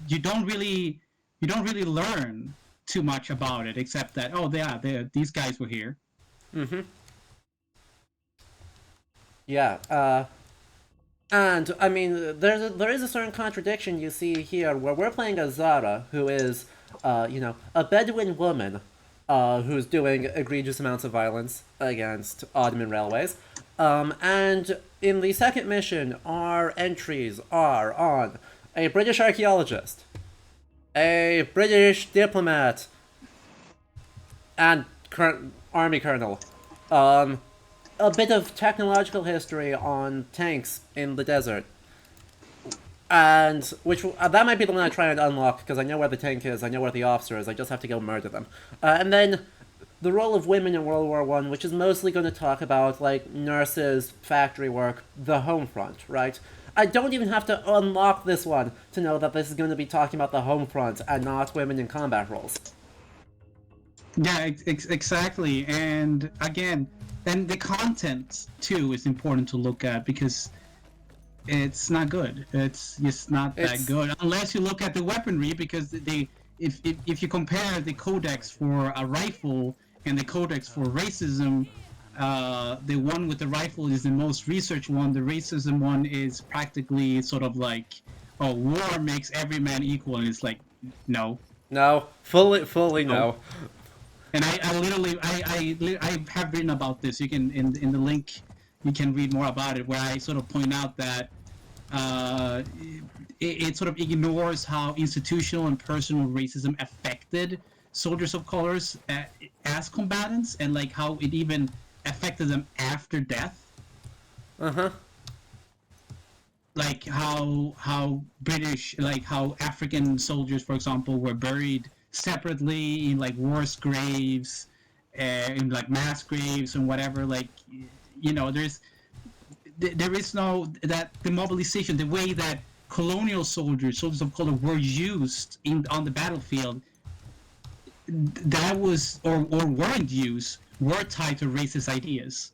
you don't really learn too much about it, except that these guys were here. Mm-hmm. Yeah, and I mean, there is a certain contradiction you see here where we're playing as Zara, who is, a Bedouin woman, who's doing egregious amounts of violence against Ottoman railways. And in the second mission, our entries are on a British archaeologist, a British diplomat, and current army colonel. A bit of technological history on tanks in the desert. And which that might be the one I try and unlock, because I know where the tank is, I know where the officer is, I just have to go murder them. And then the role of women in World War One, which is mostly going to talk about, like, nurses, factory work, the home front, right? I don't even have to unlock this one to know that this is going to be talking about the home front and not women in combat roles. Yeah, exactly. And again, then the content too is important to look at, because it's not good. It's just not that good unless you look at the weaponry, because if you compare the codex for a rifle and the codex for racism, the one with the rifle is the most researched one. The racism one is practically sort of like, oh, war makes every man equal, and it's like, no, No, fully no. And I literally I have written about this. You can in the link you can read more about it, where I sort of point out that it sort of ignores how institutional and personal racism affected soldiers of colors as combatants, and like how it even affected them after death. Uh-huh. Like how British, like how African soldiers, for example, were buried separately in like worse graves, in like mass graves and whatever. Like, you know, there is no that the mobilization, the way that colonial soldiers of color were used on the battlefield, that was or weren't used, were tied to racist ideas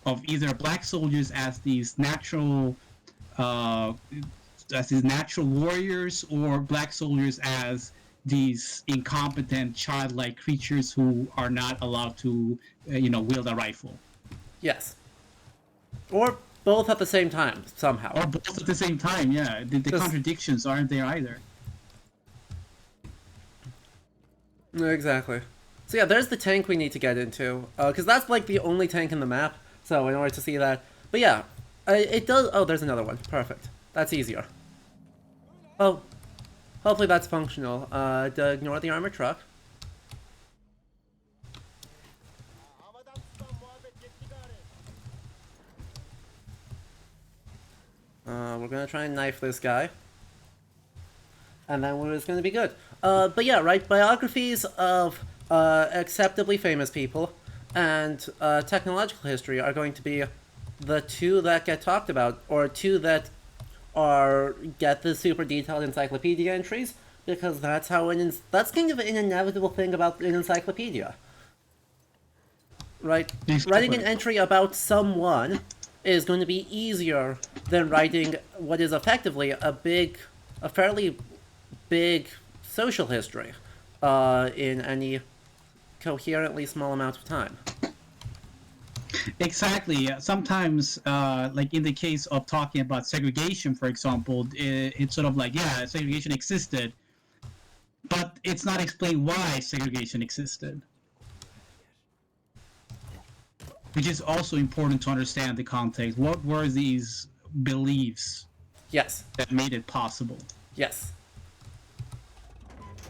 of either black soldiers as these natural warriors, or black soldiers as these incompetent childlike creatures who are not allowed to wield a rifle. Yes. Or both at the same time, somehow. Or both at the same time, yeah. The contradictions aren't there either. Exactly. So yeah, there's the tank we need to get into, because that's like the only tank in the map, so in order to see that. But yeah, it does... Oh, there's another one. Perfect. That's easier. Oh, hopefully that's functional. Ignore the armored truck. We're gonna try and knife this guy. And then it's gonna be good. But yeah, right, biographies of acceptably famous people and technological history are going to be the two that get talked about, or two that get the super detailed encyclopedia entries, because that's how that's kind of an inevitable thing about an encyclopedia. Right? Writing an entry about someone is going to be easier than writing what is effectively a fairly big social history in any coherently small amount of time. Exactly. Sometimes, like in the case of talking about segregation, for example, it's sort of like, yeah, segregation existed, but it's not explained why segregation existed. Which is also important to understand the context. What were these beliefs Yes. that made it possible? Yes.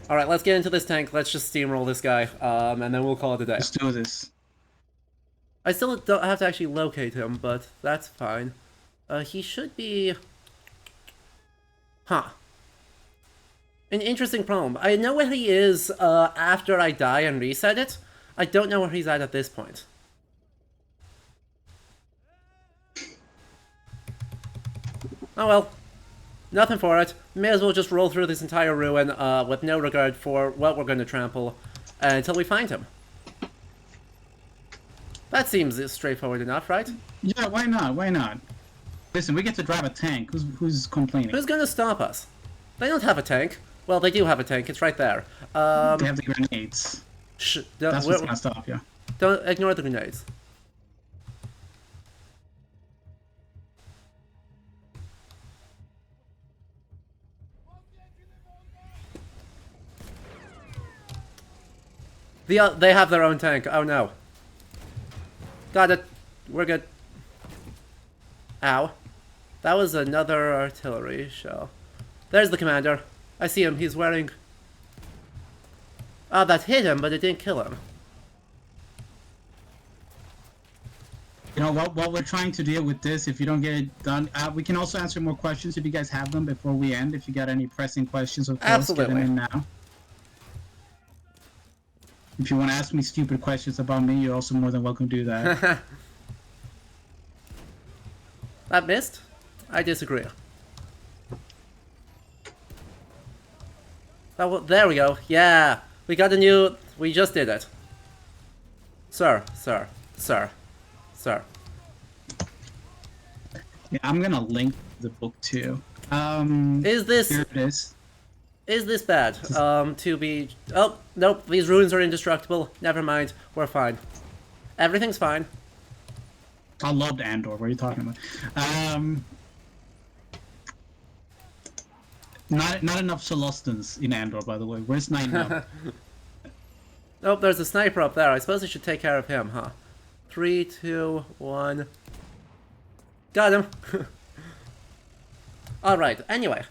Alright, let's get into this tank. Let's just steamroll this guy, and then we'll call it a day. Let's do this. I still don't have to actually locate him, but that's fine. He should be... Huh. An interesting problem. I know where he is after I die and reset it. I don't know where he's at this point. Oh well. Nothing for it. May as well just roll through this entire ruin with no regard for what we're going to trample until we find him. That seems straightforward enough, right? Yeah, why not? Why not? Listen, we get to drive a tank. Who's complaining? Who's going to stop us? They don't have a tank. Well, they do have a tank. It's right there. They have the grenades. That's what's gonna stop you. Don't ignore the grenades. They have their own tank. Oh no. Got it. We're good. Ow. That was another artillery shell. There's the commander. I see him. He's wearing... Ah, that hit him, but it didn't kill him. You know, while we're trying to deal with this, if you don't get it done, we can also answer more questions if you guys have them before we end. If you got any pressing questions, of course, Absolutely. get them in now. If you want to ask me stupid questions about me, you're also more than welcome to do that. That missed? I disagree. There we go. Yeah. We got a new... We just did it. Sir. Yeah, I'm gonna link the book too. Is this... Here it is. Is this bad? To be... Oh, nope. These ruins are indestructible. Never mind. We're fine. Everything's fine. I loved Andor. What are you talking about? Not enough Celestins in Andor, by the way. Where's 9 now? Oh, there's a sniper up there. I suppose I should take care of him, huh? 3, 2, 1. Got him. Alright, anyway.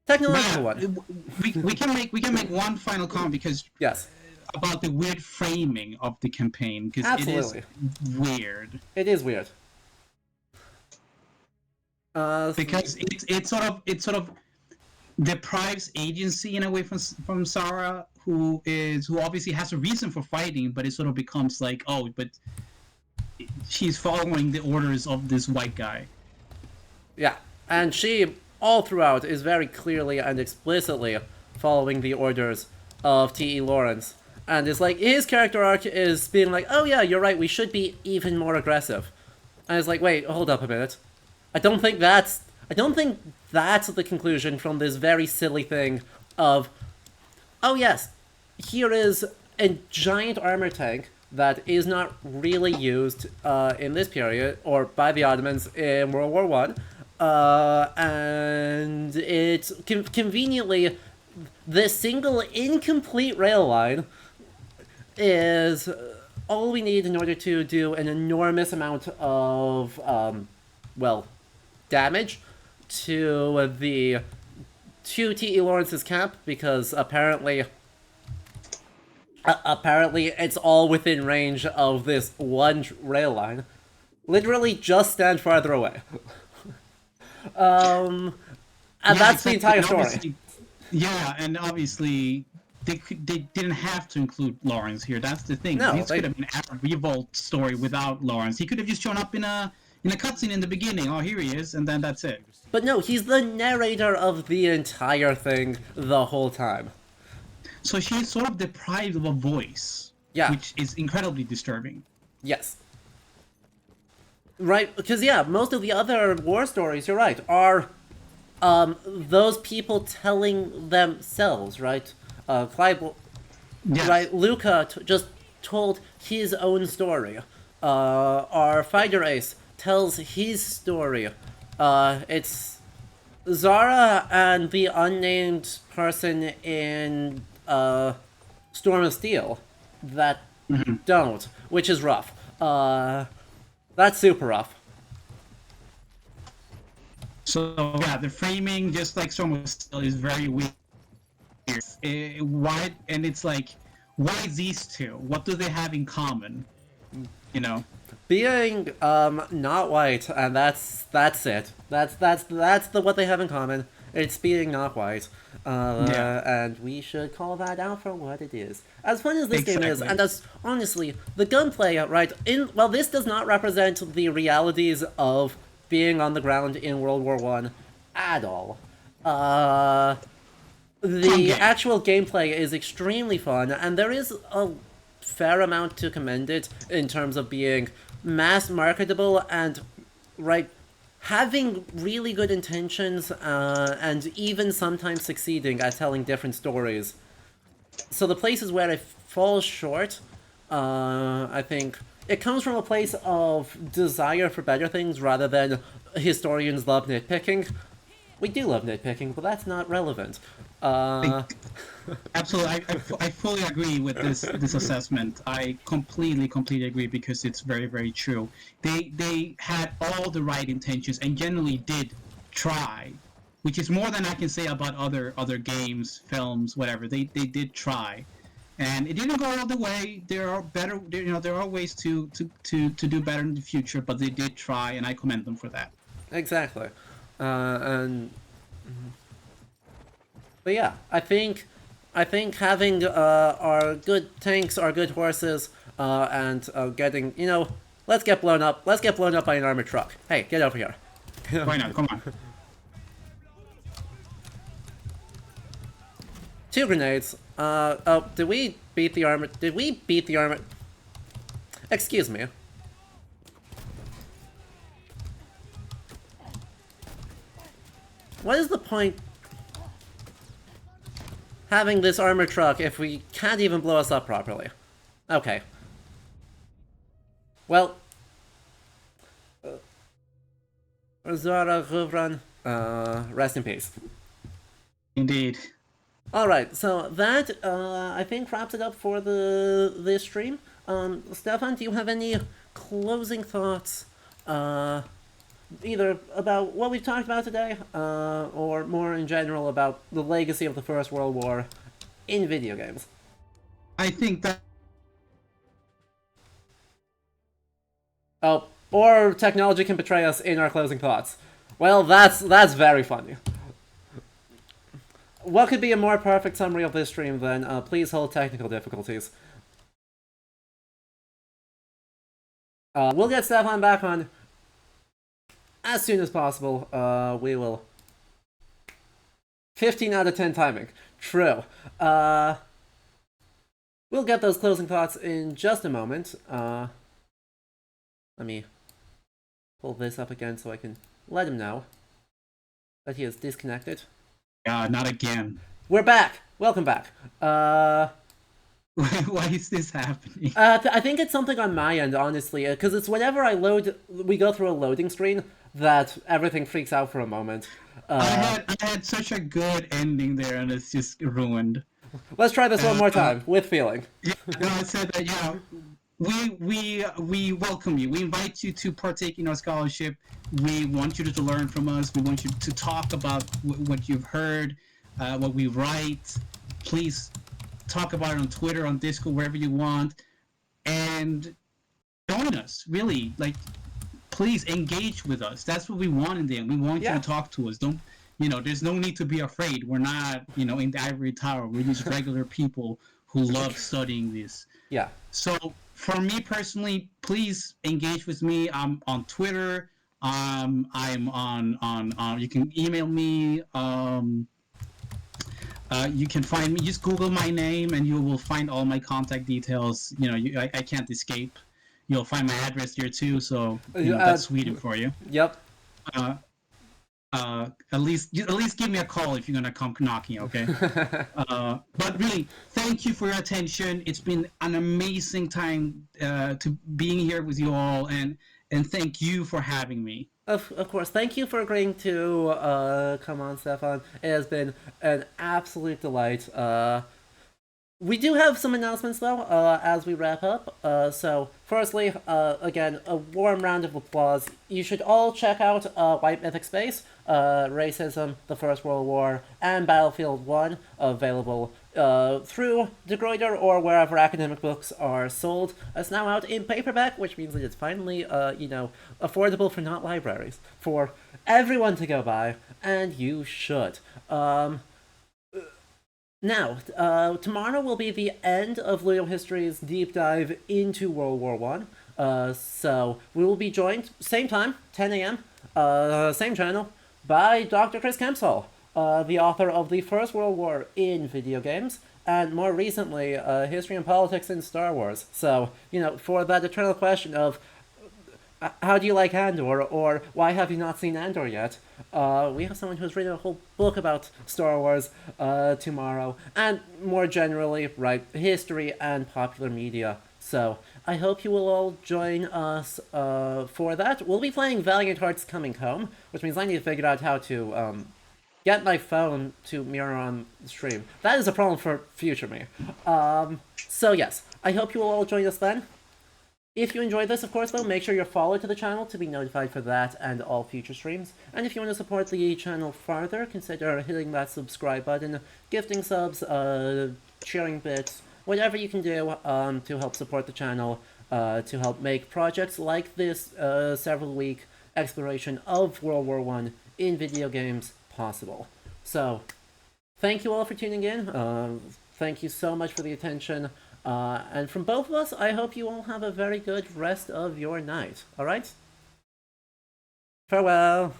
Technological one. We can make one final comment because Yes. about the weird framing of the campaign because it is Absolutely. weird. It is weird. Because it sort of deprives agency in a way from Sarah, who obviously has a reason for fighting, but it sort of becomes like, oh, but she's following the orders of this white guy. Yeah, and she, all throughout, is very clearly and explicitly following the orders of T.E. Lawrence. And it's like, his character arc is being like, oh yeah, you're right, we should be even more aggressive. And it's like, wait, hold up a minute. I don't think that's the conclusion from this very silly thing of, oh yes, here is a giant armor tank that is not really used in this period, or by the Ottomans in World War One, and it's conveniently this single incomplete rail line is all we need in order to do an enormous amount of damage to T.E. Lawrence's camp, because apparently it's all within range of this one rail line. Literally just stand farther away. And that's the entire story. Yeah, and obviously they didn't have to include Lawrence here. That's the thing. No, This could have been a revolt story without Lawrence. He could have just shown up in a cutscene in the beginning. Oh, here he is, and then that's it. But no, he's the narrator of the entire thing the whole time. So she's sort of deprived of a voice. Yeah. Which is incredibly disturbing. Yes. Right, because yeah, most of the other war stories, you're right, are those people telling themselves, right? Clive, Yes. right? Luca just told his own story. Our fighter ace tells his story. It's Zara and the unnamed person in Storm of Steel that don't, which is rough. That's super rough. So yeah, the framing, just like Storm of Steel, is very weird. Why? And it's like, why these two? What do they have in common? You know. Being not white, and that's it. That's what they have in common. It's being not white. And we should call that out for what it is. As fun as this game is, and as honestly, the gunplay, right? Well, this does not represent the realities of being on the ground in World War One at all. The actual gameplay is extremely fun, and there is a fair amount to commend it in terms of being mass marketable and, right, having really good intentions and even sometimes succeeding at telling different stories. So the places where it falls short, I think, it comes from a place of desire for better things rather than historians love nitpicking. We do love nitpicking, but that's not relevant. Absolutely, I fully agree with this assessment. I completely agree because it's very, very true. They had all the right intentions and generally did try, which is more than I can say about other games, films, whatever. They did try, and it didn't go all the way. There are better, there are ways to do better in the future, but they did try, and I commend them for that. Exactly, but yeah, I think having our good tanks, our good horses, and getting, let's get blown up. Let's get blown up by an armored truck. Hey, get over here. Why not? Come on. 2 grenades. Oh, did we beat the armor? Did we beat the armor? Excuse me. What is the point having this armored truck if we can't even blow us up properly? Okay. Well, Zara Ruvran, rest in peace. Indeed. All right, so that I think wraps it up for this stream. Stefan, do you have any closing thoughts, either about what we've talked about today, or more in general about the legacy of the First World War in video games? I think that Oh, or technology can betray us in our closing thoughts. Well, that's very funny. What could be a more perfect summary of this stream than please hold technical difficulties? We'll get Stefan back on as soon as possible. We will. 15 out of 10 timing. True. We'll get those closing thoughts in just a moment. Let me pull this up again so I can let him know that he is disconnected. not again. We're back! Welcome back. Why is this happening? I think it's something on my end, honestly, because it's whenever we go through a loading screen that everything freaks out for a moment. I had such a good ending there, and it's just ruined. Let's try this one more time, with feeling. Yeah, no, I said that. Yeah, we welcome you. We invite you to partake in our scholarship. We want you to learn from us. We want you to talk about what you've heard, what we write. Please talk about it on Twitter, on Discord, wherever you want, and join us. Really, like, please engage with us. That's what we want in the end. We want you to talk to us. Don't, there's no need to be afraid. We're not, in the ivory tower. We're just regular people who love studying this. Yeah. So for me personally, please engage with me. I'm on Twitter. I'm on. You can email me. You can find me. Just Google my name, and you will find all my contact details. I can't escape. You'll find my address here too. So that's Sweden for you. Yep. At least give me a call if you're gonna come knocking, okay? But really, thank you for your attention. It's been an amazing time to being here with you all, and thank you for having me. Of course. Thank you for agreeing to come on, Stefan. It has been an absolute delight. We do have some announcements, though, as we wrap up. So, firstly, again, a warm round of applause. You should all check out White Mythic Space, Racism, the First World War, and Battlefield 1, available through DeGruyter or wherever academic books are sold. It's now out in paperback, which means that it's finally, affordable for not libraries, for everyone to go buy, and you should. Now, tomorrow will be the end of Ludo History's deep dive into World War One. So we will be joined, same time, 10 a.m., same channel, by Dr. Chris Kempshall, the author of The First World War in Video Games, and more recently, History and Politics in Star Wars. So, for that eternal question of how do you like Andor, or why have you not seen Andor yet? We have someone who's written a whole book about Star Wars tomorrow, and more generally, history and popular media. So I hope you will all join us for that. We'll be playing Valiant Hearts Coming Home, which means I need to figure out how to get my phone to mirror on the stream. That is a problem for future me. So yes, I hope you will all join us then. If you enjoyed this, of course, though, make sure you're followed to the channel to be notified for that and all future streams. And if you want to support the channel further, consider hitting that subscribe button, gifting subs, sharing bits, whatever you can do to help support the channel, to help make projects like this several-week exploration of World War I in video games possible. So, thank you all for tuning in. Thank you so much for the attention. And from both of us, I hope you all have a very good rest of your night. Alright? Farewell!